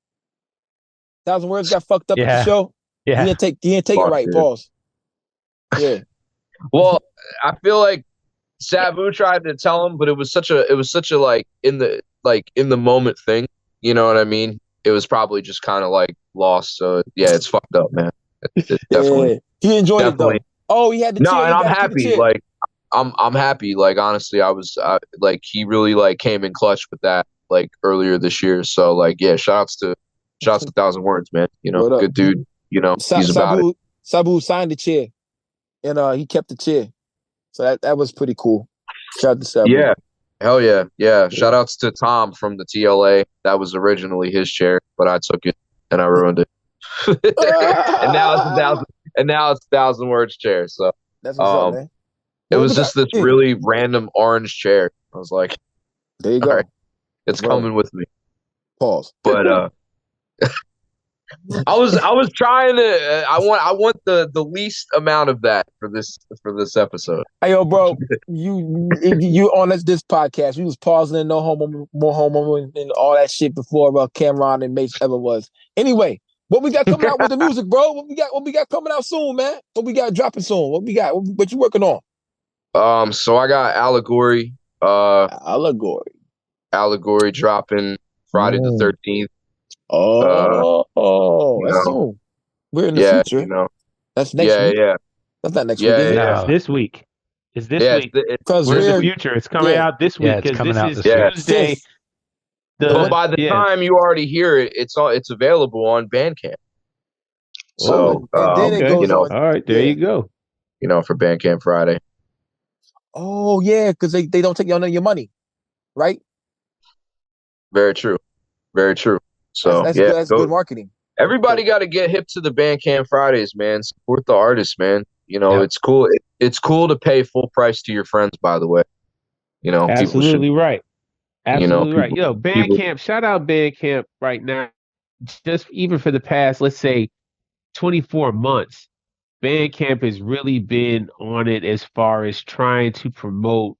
Speaker 2: 1,000 Words got fucked up at the show.
Speaker 3: Yeah.
Speaker 2: He didn't take it right.
Speaker 1: Dude.
Speaker 2: Pause. Yeah.
Speaker 1: Well, I feel like Sabu tried to tell him, but it was such a like in the moment thing. You know what I mean? It was probably just kind of like lost. So yeah, it's fucked up, man. It definitely.
Speaker 2: Yeah. He enjoyed it though. Oh, he had the chair.
Speaker 1: No, and
Speaker 2: he
Speaker 1: I'm
Speaker 2: got to keep the
Speaker 1: happy.
Speaker 2: chair.
Speaker 1: Like I'm happy. Like honestly, I was like he really like came in clutch with that like earlier this year. So like yeah, shouts to 1,000 Words, man. You know, good dude. You know, he's about it.
Speaker 2: Sabu signed the chair, and he kept the chair. So that was pretty cool. Shout out to Sabu.
Speaker 1: Yeah. Hell yeah. Yeah. Shout outs to Tom from the TLA. That was originally his chair, but I took it and I ruined it. and now it's 1,000 Words chair. So
Speaker 2: that's what's up, man.
Speaker 1: It was just this really random orange chair. I was like,
Speaker 2: there you go.
Speaker 1: Right, it's coming with me.
Speaker 2: Pause.
Speaker 1: But I was trying to I want the least amount of that for this episode.
Speaker 2: Hey yo, bro, you on this podcast. We was pausing in No Homo, More Homo, and all that shit before Cameron and Mace ever was. Anyway, what we got coming out with the music, bro? What we got coming out soon, man? What we got dropping soon? What we got? What you working on?
Speaker 1: So I got Allegory. Allegory dropping Friday the 13th.
Speaker 2: That's soon. We're in the future.
Speaker 1: You know.
Speaker 2: That's next week.
Speaker 1: Yeah.
Speaker 2: That's not next week. Is it?
Speaker 1: Yeah.
Speaker 4: It's this week. It's this week. We're in the future. It's coming out this week because this is Tuesday.
Speaker 1: But by the time you already hear it, it's available on Bandcamp. So
Speaker 2: then it goes
Speaker 4: on. All right, there you go.
Speaker 1: You know, for Bandcamp Friday.
Speaker 2: Oh yeah, because they don't take none of your money, right?
Speaker 1: Very true. Very true. So
Speaker 2: that's good marketing.
Speaker 1: Everybody got to get hip to the Bandcamp Fridays, man. Support the artists, man. You know, it's cool. It's cool to pay full price to your friends, by the way. You know,
Speaker 4: absolutely right. Absolutely
Speaker 1: you know,
Speaker 4: right. Yo, Bandcamp, shout out Bandcamp right now. Just even for the past, let's say, 24 months, Bandcamp has really been on it as far as trying to promote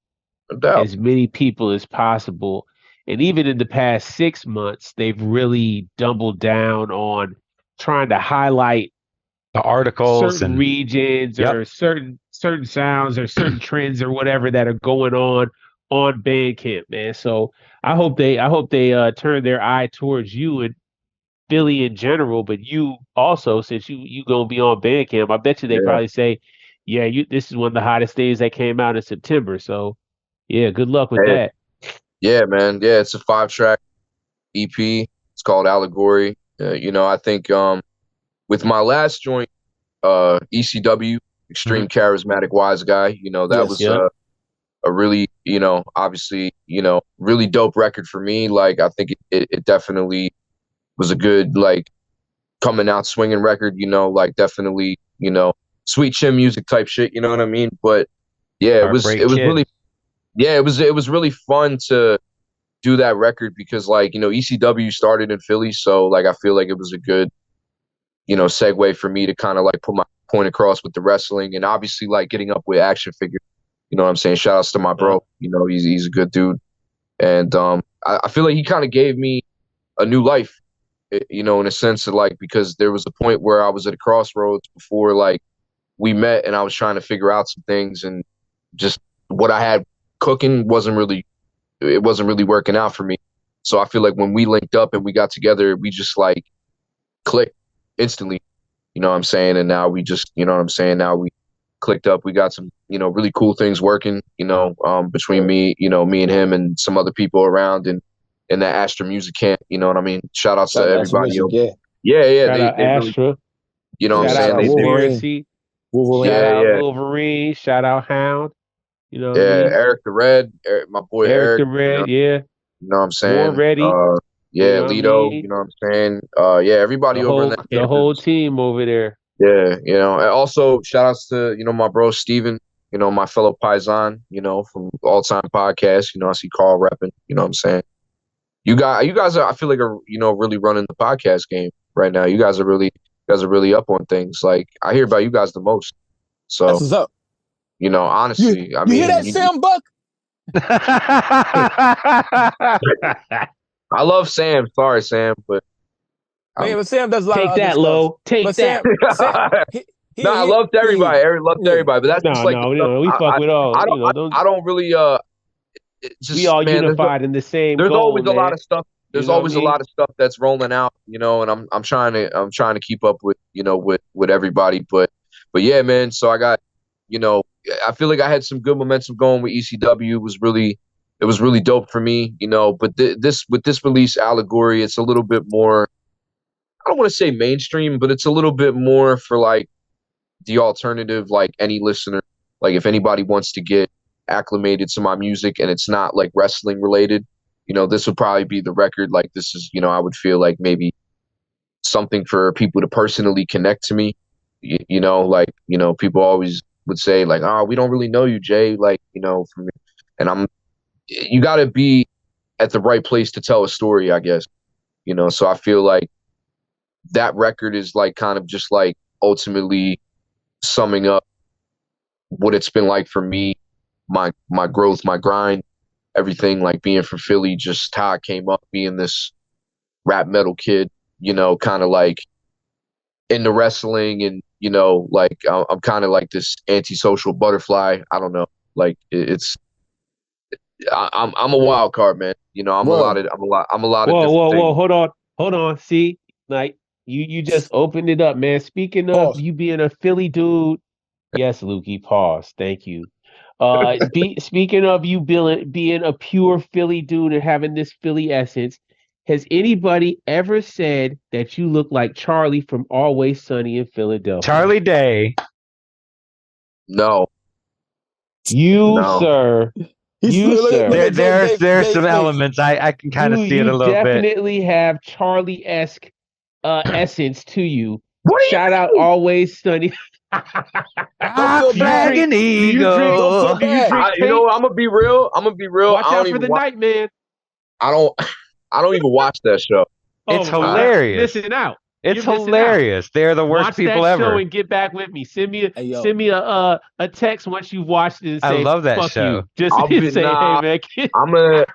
Speaker 4: as many people as possible. And even in the past 6 months, they've really doubled down on trying to highlight
Speaker 3: the articles
Speaker 4: certain regions or certain sounds or certain trends or whatever that are going on Bandcamp, man. So I hope they turn their eye towards you and Philly in general, but you also, since you gonna be on Bandcamp, I bet you they probably say, yeah, this is one of the hottest things that came out in September. So yeah, good luck with that.
Speaker 1: Yeah, man. Yeah, it's a 5-track EP. It's called Allegory. You know, I think with my last joint, ECW, Extreme Charismatic Wise Guy, you know, that was a really, you know, obviously, you know, really dope record for me. Like, I think it definitely was a good, like, coming out swinging record, you know, like definitely, you know, sweet chin music type shit, you know what I mean? But yeah, it was really fun to do that record because, like, you know, ECW started in Philly, so like I feel like it was a good, you know, segue for me to kind of like put my point across with the wrestling and obviously like getting up with action figures. You know what I'm saying? Shout outs to my bro. You know, he's a good dude. And I feel like he kind of gave me a new life, you know, in a sense of like, because there was a point where I was at a crossroads before like we met and I was trying to figure out some things and just what I had cooking wasn't really working out for me. So I feel like when we linked up and we got together, we just like clicked instantly, you know what I'm saying? And now we just, you know what I'm saying? Now clicked up. We got some, really cool things working, between me and him and some other people around in that Astra Music Camp. You know what I mean? Shout outs to
Speaker 2: Shout out to
Speaker 1: everybody.
Speaker 2: Music, yeah.
Speaker 1: Yeah,
Speaker 4: Shout out
Speaker 1: they really,
Speaker 4: Astra.
Speaker 1: you know what I'm
Speaker 4: Shout
Speaker 1: saying?
Speaker 4: out
Speaker 2: Shout out Wolverine.
Speaker 4: Conspiracy.
Speaker 2: Wolverine.
Speaker 4: Shout
Speaker 1: Yeah,
Speaker 4: out
Speaker 1: yeah.
Speaker 4: Wolverine. Shout out Hound. You know what I
Speaker 1: Yeah,
Speaker 4: mean?
Speaker 1: Eric the Red, my boy
Speaker 4: Eric
Speaker 1: Eric,
Speaker 4: the Red, yeah.
Speaker 1: you know what I'm
Speaker 4: War
Speaker 1: saying?
Speaker 4: Ready. You
Speaker 1: Yeah,
Speaker 4: know what I
Speaker 1: Lido,
Speaker 4: mean?
Speaker 1: you know what I'm saying? Yeah, everybody over in that
Speaker 4: The
Speaker 1: camp
Speaker 4: whole
Speaker 1: is,
Speaker 4: team over there.
Speaker 1: yeah, and also shout outs to, my bro Steven, my fellow Paisan, from All Time Podcast. I see Carl repping, you know what I'm saying? You guys are, I feel like are, really running the podcast game right now. You guys are really up on things. Like I hear about you guys the most. So,
Speaker 2: That's what's up.
Speaker 1: honestly,
Speaker 2: You hear that, Sam Buck?
Speaker 1: I love Sam. Sorry, Sam, but
Speaker 2: Man, but Sam does a lot
Speaker 4: Take
Speaker 2: of other
Speaker 4: that,
Speaker 2: stuff.
Speaker 4: Low. Take
Speaker 2: But
Speaker 4: that.
Speaker 2: Sam,
Speaker 1: no, I loved everybody. Eric loved
Speaker 2: yeah.
Speaker 1: everybody, but that's just like the stuff
Speaker 4: we fuck with all.
Speaker 1: I don't really just,
Speaker 4: we all
Speaker 1: man,
Speaker 4: unified in the same
Speaker 1: there's
Speaker 4: goal,
Speaker 1: always a
Speaker 4: man.
Speaker 1: lot of stuff. There's always a lot of stuff that's rolling out, and I'm trying to keep up with, with everybody. But yeah, man. So I got, I feel like I had some good momentum going with ECW. It was really dope for me, But with this release, Allegory, it's a little bit more. I don't want to say mainstream, but it's a little bit more for like the alternative, like any listener, like if anybody wants to get acclimated to my music and it's not like wrestling related, this would probably be the record. Like this is, I would feel like maybe something for people to personally connect to me. People always would say like, oh, we don't really know you, Jay. Like, and you got to be at the right place to tell a story, I guess, so I feel like that record is like kind of just like ultimately summing up what it's been like for me, my growth, my grind, everything, like being from Philly, just how I came up being this rap metal kid, kind of like into wrestling and, like I'm kind of like this antisocial butterfly. I don't know. Like I'm a wild card, man. I'm a lot of
Speaker 4: Whoa,
Speaker 1: things.
Speaker 4: hold on. See, like you just opened it up, man. Speaking of you being a Philly dude, yes, Lukey, pause. Thank you. Speaking of you being a pure Philly dude and having this Philly essence, has anybody ever said that you look like Charlie from Always Sunny in Philadelphia?
Speaker 3: Charlie Day.
Speaker 1: No.
Speaker 4: Sir. Sir.
Speaker 3: There's some elements. I can kind of see it a little bit.
Speaker 4: You definitely have Charlie-esque essence to you.
Speaker 1: Shout
Speaker 4: out Always Sunny.
Speaker 3: Dragon Eagle.
Speaker 4: Do you drink
Speaker 1: I'm gonna be real.
Speaker 4: Watch out for the night, man.
Speaker 1: I don't even watch that show.
Speaker 3: It's hilarious.
Speaker 4: Missing out.
Speaker 3: It's hilarious. They're the worst people
Speaker 4: ever. Watch that
Speaker 3: ever.
Speaker 4: show and get back with me. Send me a text once you've watched it and say,
Speaker 3: I love that
Speaker 4: fuck
Speaker 3: show.
Speaker 4: You. Just say, hey man.
Speaker 1: I'm gonna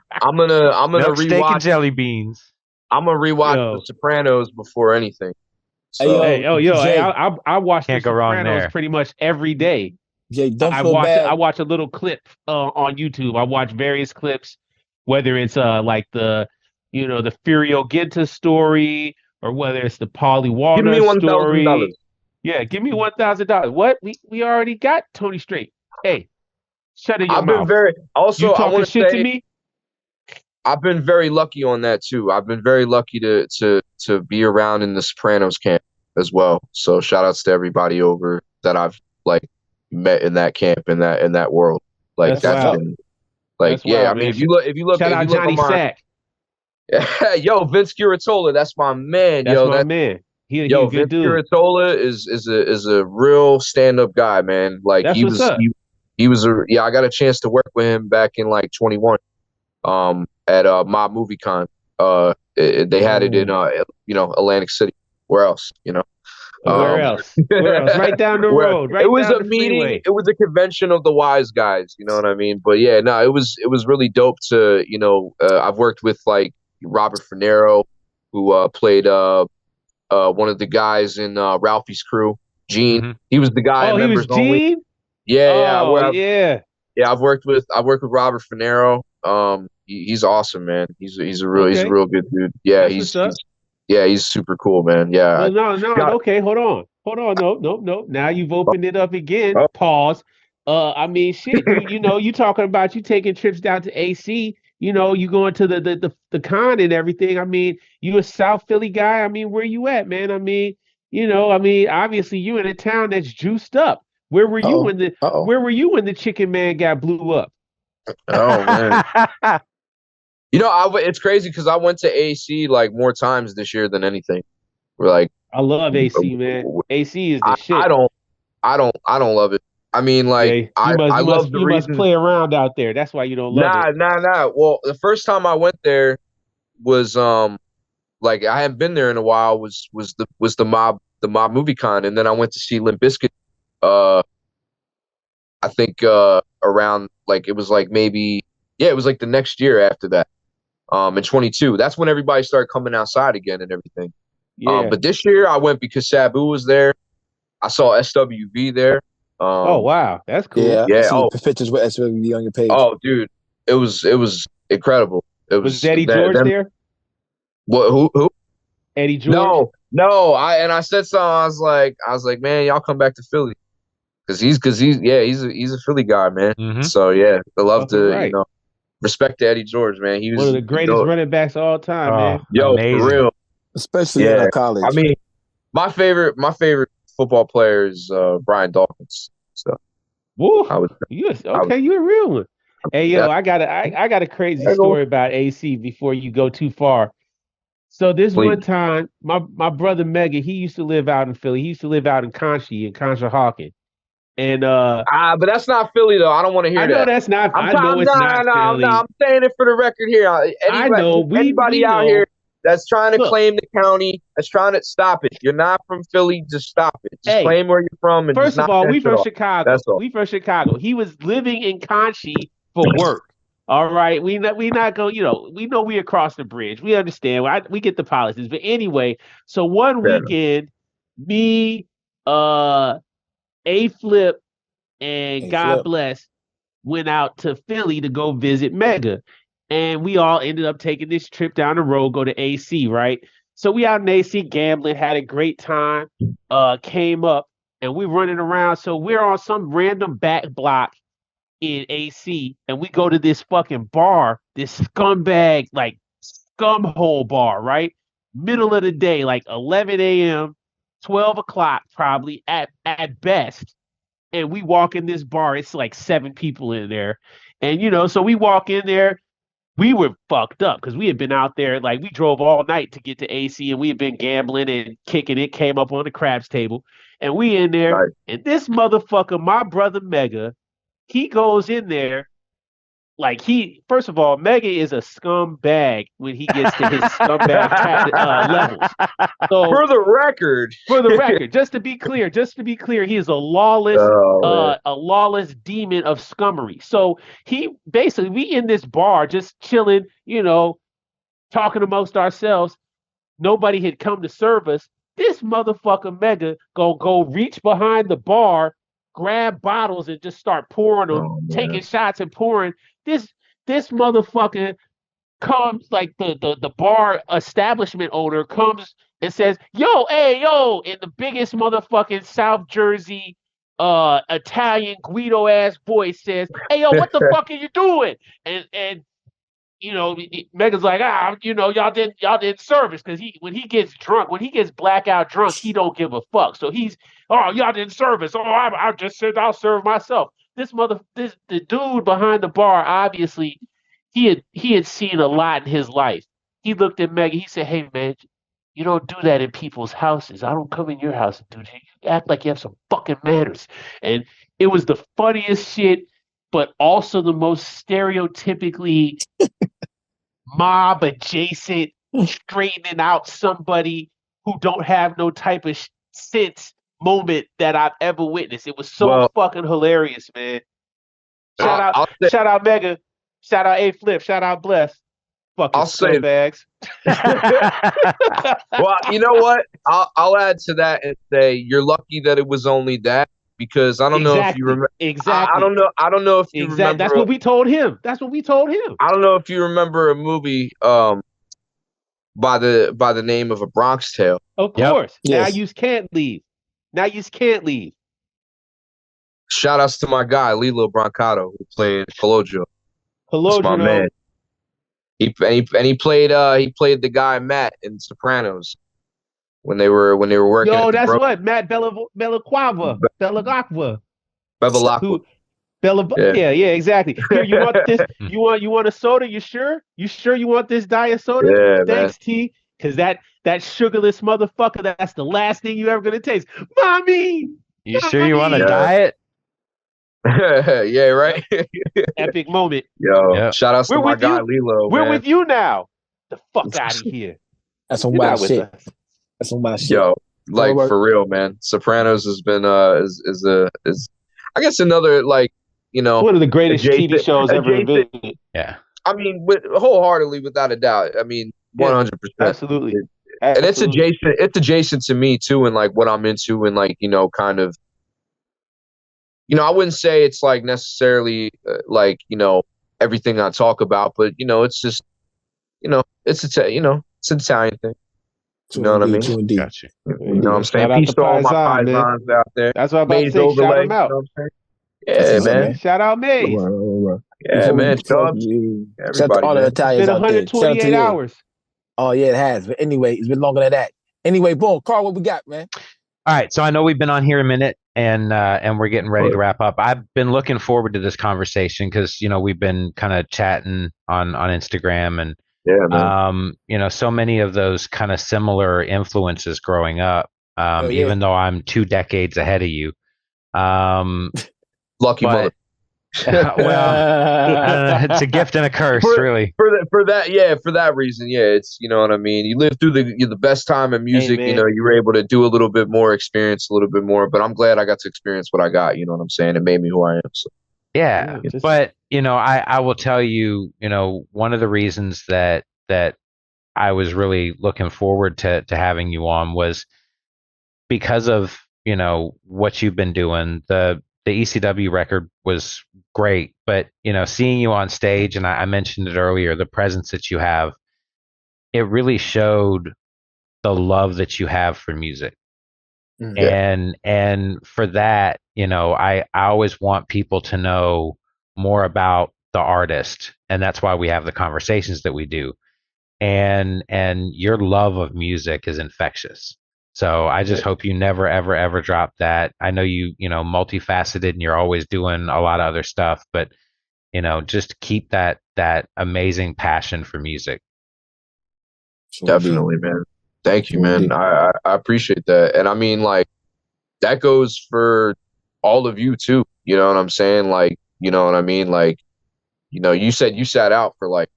Speaker 3: Milk, steak and
Speaker 1: rewatch
Speaker 3: jelly beans.
Speaker 1: I'm gonna rewatch The Sopranos before anything. So.
Speaker 2: Jay,
Speaker 4: I watch The Sopranos pretty much every day.
Speaker 2: Jay, don't feel bad.
Speaker 4: I watch a little clip on YouTube. I watch various clips, whether it's like the Furio Ginta story or whether it's the Polly Walner
Speaker 1: story. Give me
Speaker 4: $1,000. Yeah, give me $1,000. What? We already got Tony Straight. Hey, shut your mouth.
Speaker 1: Been very also.
Speaker 4: You talking
Speaker 1: I
Speaker 4: shit
Speaker 1: say,
Speaker 4: to me?
Speaker 1: I've been very lucky on that too. I've been very lucky to be around in the Sopranos camp as well. So shout outs to everybody over that I've like met in that camp in that world. Like that's been like wild, I mean, if you look
Speaker 4: shout out Johnny Sack.
Speaker 1: Yo, Vince Curatola, that's my man.
Speaker 4: That's my man. He a good dude.
Speaker 1: Vince Curatola is a real stand-up guy, man. Like
Speaker 4: that's
Speaker 1: he was I got a chance to work with him back in like 21 at Mob Movie Con. They had it in Atlantic City. Where else?
Speaker 4: Where else? Right down the road. Right.
Speaker 1: It was
Speaker 4: down
Speaker 1: a
Speaker 4: the
Speaker 1: meeting.
Speaker 4: Freeway.
Speaker 1: It was a convention of the wise guys. You know what I mean? But yeah, no, it was really dope to I've worked with like Robert Finero, who played one of the guys in Ralphie's crew. Gene,
Speaker 3: Mm-hmm.
Speaker 1: he was the guy.
Speaker 4: Oh, he was Gene.
Speaker 1: Only. Yeah,
Speaker 4: yeah.
Speaker 1: I've worked with Robert Finero. He's awesome, man. He's a real good dude. Yeah, he's super cool, man. Yeah.
Speaker 4: No. Okay, hold on. Hold on, no. Now you've opened it up again.
Speaker 1: Oh,
Speaker 4: Pause. I mean, shit. You know, you talking about you taking trips down to AC. You know, you going to the con and everything. I mean, you a South Philly guy. I mean, where you at, man? I mean, obviously you in a town that's juiced up. Where were you
Speaker 2: Uh-oh.
Speaker 4: when the
Speaker 2: Uh-oh.
Speaker 4: Where were you when the Chicken Man got blew up?
Speaker 1: oh man. It's crazy because I went to AC like more times this year than anything. We're like,
Speaker 4: I love AC, man. AC is the
Speaker 1: I
Speaker 4: shit.
Speaker 1: don't love it. I mean, like,
Speaker 4: Yeah, you must
Speaker 1: I
Speaker 4: you
Speaker 1: love
Speaker 4: must
Speaker 1: the
Speaker 4: you must
Speaker 1: reason.
Speaker 4: play around out there. That's why you don't love it.
Speaker 1: Nah. Well, the first time I went there was like I hadn't been there in a while. Was the mob movie con, and then I went to see Limp Bizkit. Uh, I think around like it was like maybe it was like the next year after that. In 22. That's when everybody started coming outside again and everything.
Speaker 4: Yeah.
Speaker 1: But this year I went because Sabu was there. I saw SWV there.
Speaker 4: Oh
Speaker 1: Um,
Speaker 4: wow, that's cool.
Speaker 2: Yeah, I
Speaker 1: yeah.
Speaker 2: see pictures with SWB on your page.
Speaker 1: Oh, dude, it was incredible. It
Speaker 4: Was
Speaker 1: was
Speaker 4: Eddie
Speaker 1: that
Speaker 4: George
Speaker 1: them.
Speaker 4: there?
Speaker 1: What? Who?
Speaker 4: Eddie George?
Speaker 1: No. I said so. I was like, man, y'all come back to Philly because he's a Philly guy, man.
Speaker 3: Hmm.
Speaker 1: So yeah, I love
Speaker 4: Fucking
Speaker 1: to
Speaker 4: right.
Speaker 1: respect to Eddie George, man.
Speaker 4: One of the greatest running backs of all time,
Speaker 3: Oh,
Speaker 4: man.
Speaker 1: Yo, for
Speaker 3: amazing.
Speaker 1: real.
Speaker 2: Especially in
Speaker 1: Yeah. I
Speaker 2: college.
Speaker 1: mean, my favorite football player is Brian Dawkins. So
Speaker 4: Woo!
Speaker 1: I would I would
Speaker 4: You a real one. Hey yo,
Speaker 1: that,
Speaker 4: I got a crazy
Speaker 1: I go
Speaker 4: story about AC before you go too far. So this
Speaker 1: please.
Speaker 4: one time, my brother Mega, he used to live out in Philly. He used to live out in Conshohocken. And
Speaker 1: But that's not Philly though. I don't want to
Speaker 4: I
Speaker 1: hear
Speaker 4: know
Speaker 1: that.
Speaker 4: that's not
Speaker 1: I'm
Speaker 4: I
Speaker 1: t-
Speaker 4: know
Speaker 1: I'm
Speaker 4: it's
Speaker 1: not
Speaker 4: not
Speaker 1: no, I'm not,
Speaker 4: Philly.
Speaker 1: I'm saying it for the record here.
Speaker 4: I know, we
Speaker 1: Anybody out
Speaker 4: know.
Speaker 1: here that's trying to
Speaker 4: Look,
Speaker 1: claim the county, that's trying to stop it. You're not from Philly. Just stop it. Just
Speaker 4: hey,
Speaker 1: claim where you're from and just
Speaker 4: first of
Speaker 1: knock
Speaker 4: all,
Speaker 1: that
Speaker 4: we
Speaker 1: shit
Speaker 4: from
Speaker 1: off.
Speaker 4: Chicago.
Speaker 1: That's all.
Speaker 4: We from Chicago. He was living in Conchi for work. All right, we not go. We know we across the bridge. We understand. We get the politics. But anyway, so one
Speaker 1: Fair enough.
Speaker 4: weekend, me, A Flip, and
Speaker 2: Hey,
Speaker 4: God
Speaker 2: Flip.
Speaker 4: bless went out to Philly to go visit Mega, and we all ended up taking this trip down the road, go to AC, right? So we out in AC gambling, had a great time. Came up and we running around. So we're on some random back block in AC, and we go to this fucking bar, this scumbag like scumhole bar, right? Middle of the day, like 11 a.m., 12 o'clock probably at best. And we walk in this bar, it's like seven people in there. And so we walk in there, we were fucked up because we had been out there, like we drove all night to get to AC and we had been gambling and kicking it, came up on the craps table. And we in there,
Speaker 1: Right.
Speaker 4: and this motherfucker, my brother Mega, he goes in there like first of all, Mega is a scumbag when he gets to his scumbag levels. So
Speaker 1: For the record.
Speaker 4: for the record, just to be clear, he is
Speaker 1: Oh man.
Speaker 4: a lawless demon of scummery. So he basically, we in this bar just chilling, talking amongst ourselves. Nobody had come to serve us. This motherfucker Mega gonna go reach behind the bar, grab bottles, and just start pouring them,
Speaker 1: Oh
Speaker 4: taking
Speaker 1: man.
Speaker 4: shots and pouring. This this motherfucker comes, like the bar establishment owner comes and says, "Yo, hey, yo," in the biggest motherfucking South Jersey Italian Guido ass voice says, "Hey, yo, what the fuck are you doing?" And Megan's like, y'all didn't service, because when he gets drunk, when he gets blackout drunk, he don't give a fuck. So he's, oh, y'all didn't service. Oh, I just said I'll serve myself. The dude behind the bar, obviously, he had seen a lot in his life. He looked at Megan. He said, "Hey man, you don't do that in people's houses. I don't come in your house and do that. You act like you have some fucking manners." And it was the funniest shit, but also the most stereotypically mob adjacent, straightening out somebody who don't have no type of sense moment that I've ever witnessed. It was so
Speaker 1: Well,
Speaker 4: fucking hilarious, man.
Speaker 1: I'll say
Speaker 4: Shout out Mega, shout out A Flip, shout out Bless, fucking
Speaker 1: I'll say
Speaker 4: scumbags.
Speaker 1: well, you know what? I'll add to that and say you're lucky that it was only that because I don't know if you
Speaker 4: Exactly,
Speaker 1: remember.
Speaker 4: exactly,
Speaker 1: I don't know if you
Speaker 4: exact. That's
Speaker 1: remember.
Speaker 4: what we told him. That's what we told him.
Speaker 1: I don't know if you remember a movie by the name of A Bronx Tale.
Speaker 4: Of
Speaker 3: Yep.
Speaker 4: course. Now
Speaker 2: Yes.
Speaker 4: you can't leave. Now you just can't leave.
Speaker 1: Shout outs to my guy Lilo Brancato, who played Colodro.
Speaker 4: Hello,
Speaker 1: That's my man. He played the guy Matt in Sopranos when they were working.
Speaker 4: Yo,
Speaker 1: at the
Speaker 4: that's what Matt Bellaquava.
Speaker 1: Bevilacqua.
Speaker 4: Who yeah, exactly. Here, you want this? You want a soda? You sure? You sure you want this diet soda?
Speaker 1: Yeah,
Speaker 4: Thanks, T. Because that sugarless motherfucker, that's the last thing you ever gonna taste. Mommy!
Speaker 3: You sure you want a
Speaker 1: Yeah.
Speaker 3: diet?
Speaker 1: Yeah, right.
Speaker 4: Epic moment.
Speaker 1: Yo,
Speaker 3: Yep.
Speaker 1: shout outs to my guy Lilo.
Speaker 4: We're
Speaker 1: man.
Speaker 4: with you now. The fuck out of here.
Speaker 2: That's some
Speaker 4: You're
Speaker 2: wild
Speaker 4: not with
Speaker 2: shit.
Speaker 4: us.
Speaker 2: That's some wild shit.
Speaker 1: Yo, like
Speaker 2: Work.
Speaker 1: for real, man. Sopranos has been is I guess another like, you know,
Speaker 4: It's one of the greatest TV shows ever
Speaker 1: adjacent.
Speaker 4: invented.
Speaker 3: Yeah.
Speaker 1: I mean, wholeheartedly, without a doubt. I mean, 100%.
Speaker 4: Absolutely.
Speaker 1: And it's adjacent. It's adjacent to me too, and like what I'm into, and like, you know, kind of. You know, I wouldn't say it's like necessarily like, you know, everything I talk about, but you know, it's just, you know, it's it's an Italian thing. You know what I mean?
Speaker 2: True indeed.
Speaker 3: Got you.
Speaker 1: You know what I'm saying?
Speaker 4: Shout out
Speaker 1: Peace
Speaker 4: to
Speaker 1: to all my
Speaker 4: Paisan, man.
Speaker 1: paisans out there.
Speaker 4: That's what I'm about to
Speaker 1: Maze
Speaker 4: say. Shout
Speaker 1: overlay.
Speaker 4: them out.
Speaker 1: You know what I'm saying?
Speaker 2: That's
Speaker 1: Yeah,
Speaker 2: what's up,
Speaker 1: man.
Speaker 2: man.
Speaker 4: Shout out Maze.
Speaker 1: Yeah,
Speaker 2: Before
Speaker 1: man.
Speaker 2: we-
Speaker 1: Chubbs.
Speaker 2: Shout out to
Speaker 1: Everybody,
Speaker 2: all the
Speaker 1: man.
Speaker 4: It's
Speaker 2: Italians
Speaker 4: been
Speaker 2: out there. Shout out to
Speaker 4: 128
Speaker 2: you.
Speaker 4: hours.
Speaker 2: Oh yeah, it has. But anyway, it's been longer than that. Anyway, boom, Carl, what we got, man?
Speaker 3: All right, so I know we've been on here a minute, and we're getting ready to wrap up. I've been looking forward to this conversation because you know we've been kind of chatting on Instagram, and
Speaker 1: Yeah, man.
Speaker 3: you know, so many of those kind of similar influences growing up.
Speaker 2: Yeah.
Speaker 3: Even though I'm 2 decades ahead of you,
Speaker 1: Lucky mother.
Speaker 3: but well, I don't know, it's a gift and a curse, really.
Speaker 1: For that reason, yeah, it's, you know what I mean. You live through the best time in music.
Speaker 4: Hey,
Speaker 1: you
Speaker 4: man.
Speaker 1: know, you were able to do a little bit more, experience a little bit more. But I'm glad I got to experience what I got. You know what I'm saying? It made me who I am. So.
Speaker 3: Yeah, but you know, I will tell you, you know, one of the reasons that I was really looking forward to having you on was because of, you know, what you've been doing. The ECW record was great, but you know, seeing you on stage, and I mentioned it earlier, the presence that you have, it really showed the love that you have for music. And for that, you know, I always want people to know more about the artist, and that's why we have the conversations that we do. And your love of music is infectious. So I just hope you never ever drop that. I know you know, multifaceted, and you're always doing a lot of other stuff, but you know, just keep that amazing passion for music.
Speaker 1: Definitely, man. Thank you, man. I appreciate that. And I mean, like, that goes for all of you too. You know what I'm saying? Like, you know what I mean? Like, you know, you said you sat out for like,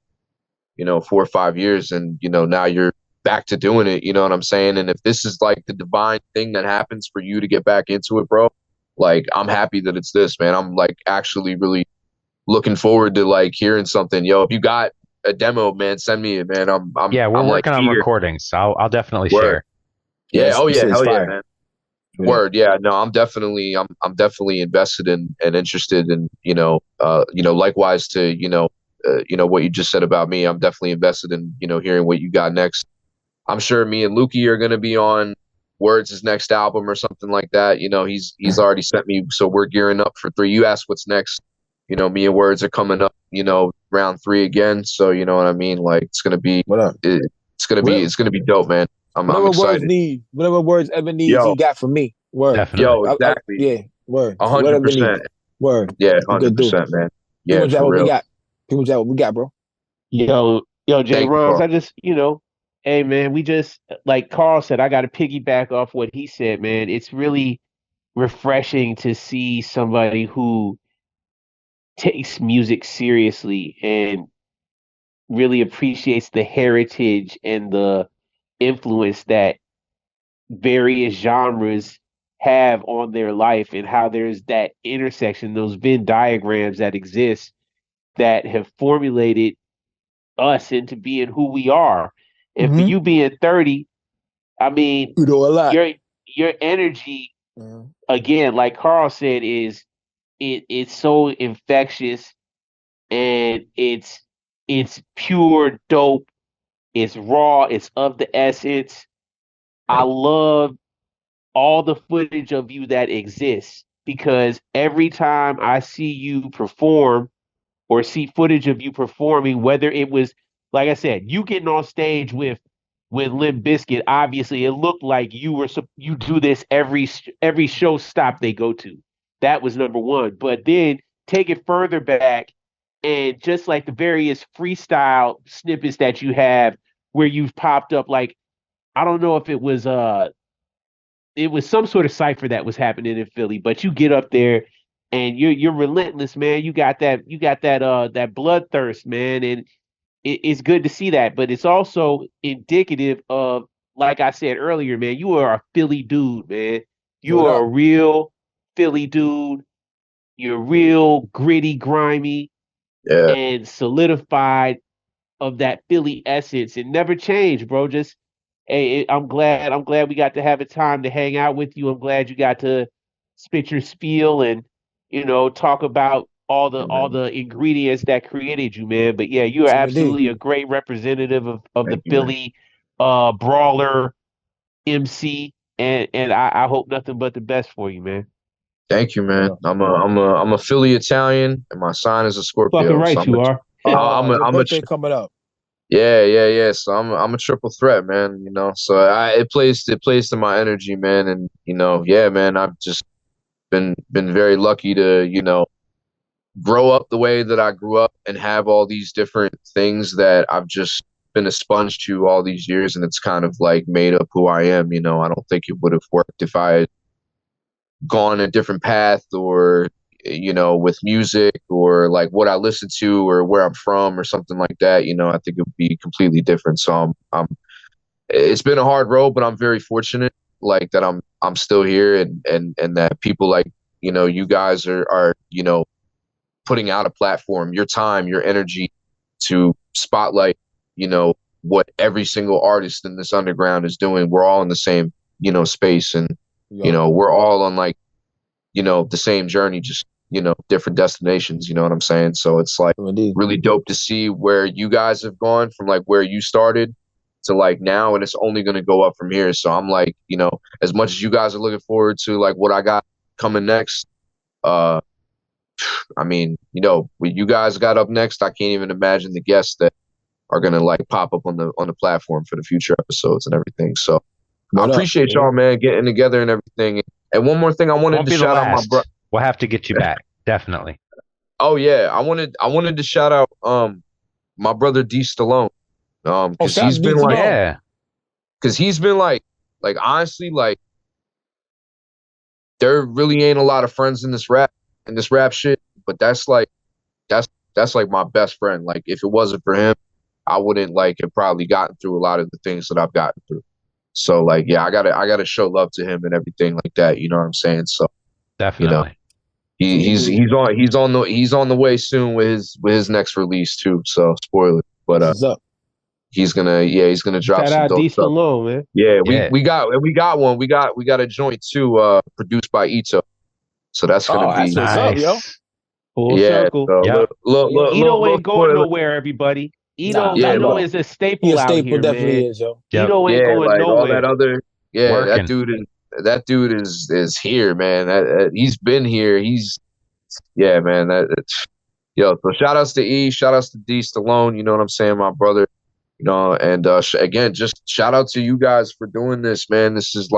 Speaker 1: you know, 4 or 5 years, and, you know, now you're back to doing it. You know what I'm saying? And if this is like the divine thing that happens for you to get back into it, bro, like, I'm happy that it's this, man. I'm like actually really looking forward to like hearing something. Yo, if you got a demo, man, send me it, man.
Speaker 3: Yeah, we're
Speaker 1: I'm
Speaker 3: working
Speaker 1: like
Speaker 3: on
Speaker 1: eager.
Speaker 3: recordings. I'll definitely
Speaker 1: Word.
Speaker 3: share.
Speaker 1: Yeah. Oh yeah. Hell yeah,
Speaker 2: fire.
Speaker 1: man. Word. Yeah. No, I'm definitely invested in and interested in, you know, likewise to, you know, what you just said about me. I'm definitely invested in, you know, hearing what you got next. I'm sure me and Lukey are going to be on Words' next album or something like that. You know, he's already sent me, so we're gearing up for 3. You asked what's next. You know, me and Words are coming up, you know, round 3 again. So, you know what I mean? Like, it's going to be, it's going to be dope, man. I'm excited.
Speaker 2: Whatever Words ever needs,
Speaker 1: Yo.
Speaker 2: he got from me. Word.
Speaker 3: Definitely.
Speaker 1: Yo, exactly.
Speaker 2: Yeah, word.
Speaker 1: 100%.
Speaker 2: Word.
Speaker 1: Yeah, 100%, man. Yeah,
Speaker 2: People
Speaker 1: for
Speaker 2: what we
Speaker 1: real.
Speaker 2: got. People what we got, bro.
Speaker 4: Yo, Jay
Speaker 1: Thank you,
Speaker 4: Rhymes,
Speaker 1: Carl.
Speaker 4: I just, you know, hey man, we just, like Carl said, I got to piggyback off what he said, man. It's really refreshing to see somebody who takes music seriously and really appreciates the heritage and the influence that various genres have on their life, and how there's that intersection, those Venn diagrams that exist that have formulated us into being who we are. And for you being 30, I mean,
Speaker 2: You know a lot.
Speaker 4: Your energy, again, like Carl said, is it's so infectious, and it's pure dope. It's raw. It's of the essence. I love all the footage of you that exists, because every time I see you perform or see footage of you performing, whether it was, like I said, you getting on stage with Limp Bizkit, obviously it looked like you do this every show stop they go to. That was number one. But then take it further back, and just like the various freestyle snippets that you have where you've popped up, like I don't know if it was some sort of cipher that was happening in Philly, but you get up there and you're relentless, man. You got that bloodthirst, man, and it's good to see that. But it's also indicative of, like I said earlier, man, you are a Philly dude, man. You
Speaker 2: What
Speaker 4: are a
Speaker 2: up?
Speaker 4: real Philly dude. You're real gritty, grimy,
Speaker 1: Yeah.
Speaker 4: and solidified of that Philly essence. It never changed, bro. Just hey, I'm glad we got to have a time to hang out with you. I'm glad you got to spit your spiel and talk about all
Speaker 1: Man.
Speaker 4: the ingredients that created you, man. But yeah, you are
Speaker 2: Some indeed.
Speaker 4: absolutely a great representative of the
Speaker 1: Thank you, man.
Speaker 4: Philly brawler MC, and I hope nothing but the best for you, man.
Speaker 1: Thank you,
Speaker 2: What
Speaker 1: man.
Speaker 2: up?
Speaker 1: I'm a Philly Italian, and my sign is a
Speaker 4: Fucking
Speaker 1: Scorpio. So
Speaker 4: right you are.
Speaker 2: Your
Speaker 1: I'm a
Speaker 2: birthday coming up.
Speaker 1: yeah. So I'm a triple threat, man. So it plays to my energy, man. And yeah, man. I've just been very lucky to grow up the way that I grew up and have all these different things that I've just been a sponge to all these years, and it's kind of like made up who I am. I don't think it would have worked if I had gone a different path, or with music, or like what I listen to, or where I'm from, or something like that. I think it would be completely different. So it's been a hard road, but I'm very fortunate, like that I'm still here, and that people like you guys are putting out a platform, your time, your energy to spotlight, what every single artist in this underground is doing. We're all in the same, space, and
Speaker 2: Yo,
Speaker 1: we're all on like, the same journey, just, different destinations, you know what I'm saying? So it's like
Speaker 2: some indeed.
Speaker 1: really dope to see where you guys have gone from like where you started to like now, and it's only going to go up from here. So I'm like, as much as you guys are looking forward to like what I got coming next, uh, I mean, what you guys got up next, I can't even imagine the guests that are gonna like pop up on the platform for the future episodes and everything. So I
Speaker 2: What up?
Speaker 1: appreciate y'all, man, getting together and everything. And one more thing, I wanted
Speaker 3: Won't
Speaker 1: to
Speaker 3: be the
Speaker 1: shout out my bro.
Speaker 3: last. We'll have to get you back. Definitely.
Speaker 1: Oh yeah, I wanted to shout out my brother D Stallone,
Speaker 2: Oh,
Speaker 1: because
Speaker 2: shout out
Speaker 1: he's
Speaker 2: to D
Speaker 1: been like,
Speaker 2: Stallone.
Speaker 3: Yeah.
Speaker 1: honestly, like there really ain't a lot of friends in this rap shit, but that's like my best friend. Like if it wasn't for him, I wouldn't like have probably gotten through a lot of the things that I've gotten through. So like yeah, I gotta show love to him and everything like that. You know what I'm saying? So you know
Speaker 3: Definitely.
Speaker 1: he, he's
Speaker 2: Indeed.
Speaker 1: he's on the way soon with his next release too. So spoiler, but
Speaker 2: This is up.
Speaker 1: he's gonna drop
Speaker 4: Shout
Speaker 1: some
Speaker 4: out
Speaker 1: dope
Speaker 4: D
Speaker 1: stuff.
Speaker 4: Stallone, man.
Speaker 1: Yeah,
Speaker 3: Yeah.
Speaker 1: we got a joint too, produced by Ito. So that's gonna
Speaker 2: Oh, that's
Speaker 1: be
Speaker 2: what's up, yo.
Speaker 3: Nice.
Speaker 4: Full
Speaker 1: yeah.
Speaker 4: circle.
Speaker 1: So
Speaker 3: Yep.
Speaker 2: Yeah.
Speaker 4: Ito
Speaker 1: little
Speaker 4: ain't going
Speaker 1: spoiler.
Speaker 4: nowhere, everybody.
Speaker 2: Nah,
Speaker 1: Yeah,
Speaker 2: not at
Speaker 4: Ito
Speaker 1: look,
Speaker 2: all.
Speaker 4: is a
Speaker 2: He a
Speaker 4: staple out
Speaker 2: staple,
Speaker 4: here, man.
Speaker 2: definitely is, yo.
Speaker 3: Yep.
Speaker 4: Ito ain't
Speaker 1: yeah,
Speaker 4: going
Speaker 1: like all that
Speaker 4: nowhere.
Speaker 1: other, yeah,
Speaker 3: Working.
Speaker 1: that dude is here, man. He's been here. Yeah, man. Yo, so shout outs to E, shout outs to D Stallone. You know what I'm saying, my brother. And again, just shout out to you guys for doing this, man. This is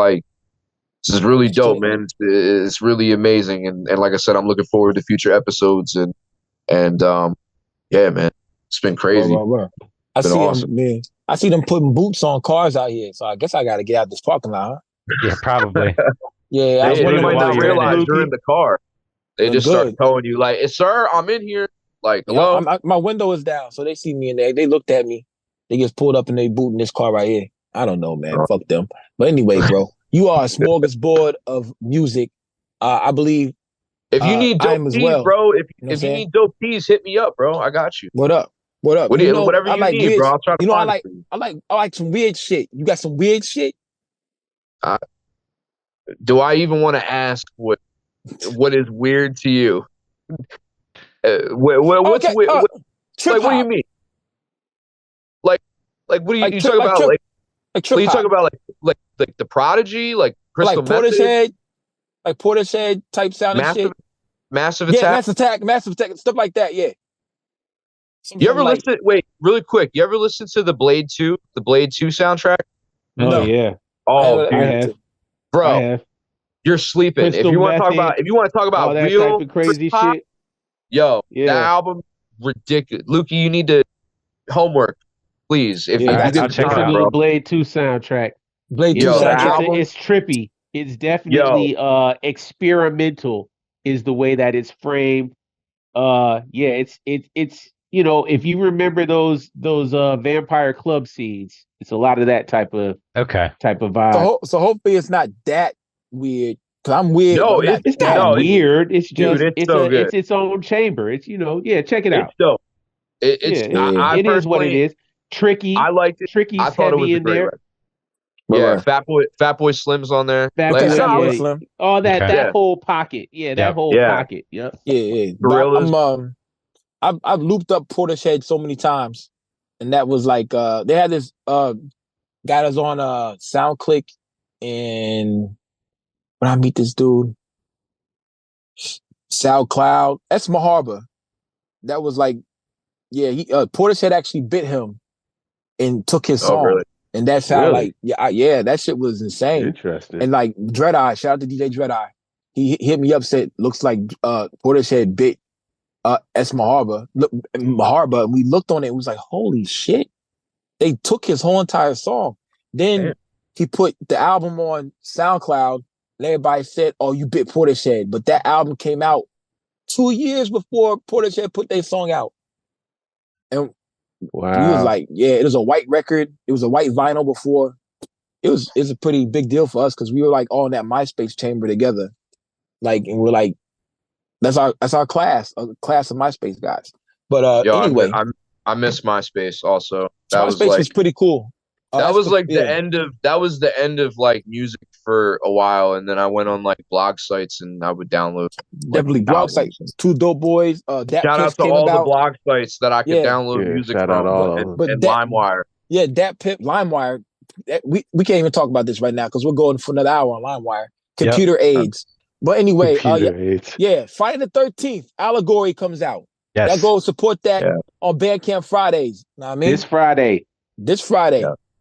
Speaker 1: really dope,
Speaker 2: Straight.
Speaker 1: man. It's really amazing, and like I said, I'm looking forward to future episodes, and yeah, man, it's been crazy,
Speaker 2: Word. I
Speaker 1: been
Speaker 2: see him,
Speaker 1: awesome.
Speaker 2: man. I see them putting boots on cars out here. So I guess I got to get out this parking lot, huh?
Speaker 3: Yeah, probably.
Speaker 2: Yeah, I was
Speaker 1: They
Speaker 2: wondering
Speaker 1: might
Speaker 2: what
Speaker 3: while
Speaker 1: not
Speaker 2: was
Speaker 3: you're in
Speaker 2: going
Speaker 3: it.
Speaker 1: realize
Speaker 2: on.
Speaker 1: you're in the car. They just start
Speaker 2: Good.
Speaker 1: towing you like, "Sir, I'm in here." Like,
Speaker 2: Yeah,
Speaker 1: hello.
Speaker 2: my window is down, so they see me in there. They looked at me. They just pulled up and they boot in this car right here. I don't know, man. Fuck them. But anyway, bro, you are a smorgasbord of music. I believe
Speaker 1: If you need
Speaker 2: I
Speaker 1: dope
Speaker 2: am as
Speaker 1: teas,
Speaker 2: well.
Speaker 1: bro, if
Speaker 2: You know what I'm
Speaker 1: if you
Speaker 2: saying?
Speaker 1: need dope teas, hit me up, bro. I got you.
Speaker 2: What up? What up?
Speaker 1: Whatever you
Speaker 2: I like
Speaker 1: need,
Speaker 2: weird.
Speaker 1: bro. I'll try to
Speaker 2: You know,
Speaker 1: find it for you.
Speaker 2: I like some weird shit. You got some weird shit?
Speaker 1: Uh, do I even want to ask what is weird to you? What's
Speaker 2: Okay,
Speaker 1: weird?
Speaker 2: trip
Speaker 1: Like, what do you
Speaker 2: hop.
Speaker 1: mean? Like what do you
Speaker 2: Like
Speaker 1: you
Speaker 2: trip
Speaker 1: talk about? Like,
Speaker 2: like trip
Speaker 1: you talk
Speaker 2: hop.
Speaker 1: about like the Prodigy? Like Crystal Method,
Speaker 2: like Portishead type sound and shit.
Speaker 1: Massive
Speaker 2: Yeah,
Speaker 1: Attack.
Speaker 2: Massive Attack, stuff like that. Yeah.
Speaker 1: You ever listen? Wait, really quick. You ever listen to the Blade 2 soundtrack?
Speaker 4: Oh
Speaker 2: No.
Speaker 4: yeah.
Speaker 1: Oh,
Speaker 4: I have.
Speaker 1: bro,
Speaker 4: I have.
Speaker 1: you're sleeping.
Speaker 4: Crystal
Speaker 1: if you want to talk about
Speaker 4: all that
Speaker 1: real
Speaker 4: type of crazy
Speaker 1: pop,
Speaker 4: shit.
Speaker 1: yo,
Speaker 4: Yeah.
Speaker 1: that album ridiculous. Lukey, you need to homework, please. If you
Speaker 3: All right,
Speaker 1: get
Speaker 3: I'll
Speaker 1: the
Speaker 3: check it
Speaker 1: time,
Speaker 3: out.
Speaker 1: bro.
Speaker 4: The Blade 2 soundtrack.
Speaker 2: Blade 2
Speaker 1: Yo, that
Speaker 2: soundtrack.
Speaker 1: album,
Speaker 4: It's trippy. It's definitely experimental is the way that it's framed. It's if you remember those vampire club scenes, it's a lot of that type of vibe.
Speaker 2: So hopefully it's not that weird. Cause I'm weird,
Speaker 1: No,
Speaker 2: but I'm not
Speaker 4: It's
Speaker 2: that
Speaker 4: not
Speaker 2: weird.
Speaker 4: weird. It's just
Speaker 1: dude, it's so good.
Speaker 4: it's its own chamber. It's check it out.
Speaker 1: It's dope. I
Speaker 4: It is what it
Speaker 1: personally,
Speaker 4: is. Tricky.
Speaker 1: I liked it.
Speaker 4: Tricky's
Speaker 1: I thought it was
Speaker 4: heavy
Speaker 1: a
Speaker 4: in
Speaker 1: great
Speaker 4: there.
Speaker 1: record. Yeah, Fat Boy Slim's on there.
Speaker 2: Okay, shout out
Speaker 4: yeah.
Speaker 2: Slim.
Speaker 4: All that
Speaker 3: Okay.
Speaker 4: that whole pocket. Yeah, that whole pocket. Yep.
Speaker 2: Yeah. But I've looped up Portishead so many times, and that was like they had this guy that's on SoundClick, and when I meet this dude, SoundCloud, that's Maharbor. That was like, he Portishead actually bit him and took his song.
Speaker 1: Really?
Speaker 2: And that's how that shit was insane.
Speaker 4: Interesting.
Speaker 2: And like Dread-Eye, shout out to DJ Dread-Eye. He hit me up, said, looks like Portishead bit S. Maharbor. We looked on it, it was like, holy shit. They took his whole entire song. Then he put the album on SoundCloud, and everybody said, oh, you bit Portishead. But that album came out 2 years before Portishead put their song out. And
Speaker 4: wow.
Speaker 2: we was like, it was a white record. It was a white vinyl before. It's a pretty big deal for us because we were like all in that MySpace chamber together. Like, and we're like, that's our class, a class of MySpace guys. But anyway,
Speaker 1: I miss MySpace also.
Speaker 2: MySpace was pretty cool.
Speaker 1: That was the end of like music for a while, and then I went on like blog sites and I would download
Speaker 2: definitely blog sites. Two Dope Boys.
Speaker 1: Shout out to all the blog sites that I could download music from, and LimeWire.
Speaker 2: Yeah, Dat Pimp, LimeWire. We can't even talk about this right now because we're going for another hour on LimeWire. Computer AIDS. But anyway, Friday the 13th, Allegory comes out.
Speaker 3: Yes.
Speaker 2: Y'all go support that on Bandcamp Fridays. Know what I mean? This Friday.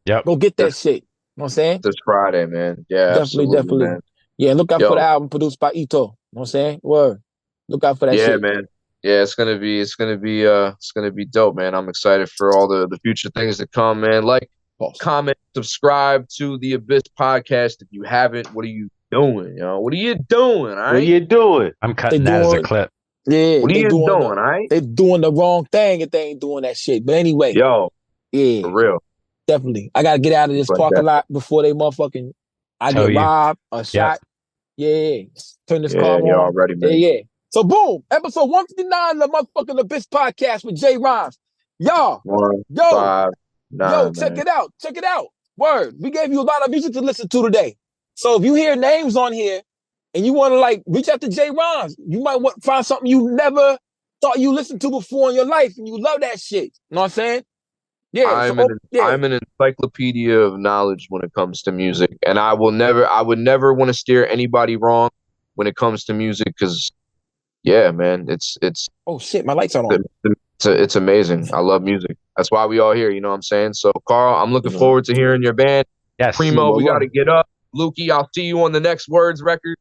Speaker 3: Yep.
Speaker 2: Go get that shit. You know what I'm saying?
Speaker 1: This Friday, man. Yeah,
Speaker 2: definitely. Man. Yeah, look out for the album produced by Ito. You know what I'm saying? Word. Look out for that shit.
Speaker 1: Yeah, man. Yeah, it's gonna be dope, man. I'm excited for all the future things to come, man. Like, comment, subscribe to the Abyss podcast if you haven't. What are you doing? What are you doing? All right?
Speaker 4: What are you doing?
Speaker 3: I'm cutting that as a clip.
Speaker 2: Yeah,
Speaker 1: what are you doing? All right?
Speaker 2: They're doing the wrong thing if they ain't doing that shit. But anyway,
Speaker 1: for real.
Speaker 2: Definitely. I gotta get out of this parking lot before they motherfucking get robbed or shot. Yeah. Turn this car on.
Speaker 1: Already, man.
Speaker 2: Yeah. So boom, episode 159 of the motherfucking Abyss podcast with Jay Rhymes. Y'all. Check it out. Check it out. Word. We gave you a lot of music to listen to today. So if you hear names on here and you want to like reach out to Jay Rhymes, you might find something you never thought you listened to before in your life and you love that shit. You know what I'm saying? Yeah,
Speaker 1: I'm an encyclopedia of knowledge when it comes to music, and I would never want to steer anybody wrong when it comes to music because, man, it's.
Speaker 2: Oh shit, my lights aren't on.
Speaker 1: It's amazing. I love music. That's why we all here. You know what I'm saying? So, Carl, I'm looking forward to hearing your band.
Speaker 3: Yes,
Speaker 1: Primo, we got to get up. Lukey, I'll see you on the next Words record.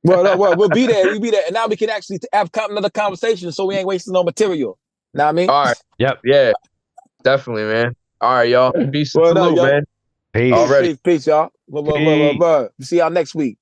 Speaker 2: Well, we'll be there. We'll be there, and now we can actually have another conversation, so we ain't wasting no material. Know what I mean?
Speaker 1: All right.
Speaker 3: Yep.
Speaker 1: Yeah. Definitely, man. All right, y'all. Peace and salute, man.
Speaker 3: Peace.
Speaker 2: Peace, y'all. See y'all next week.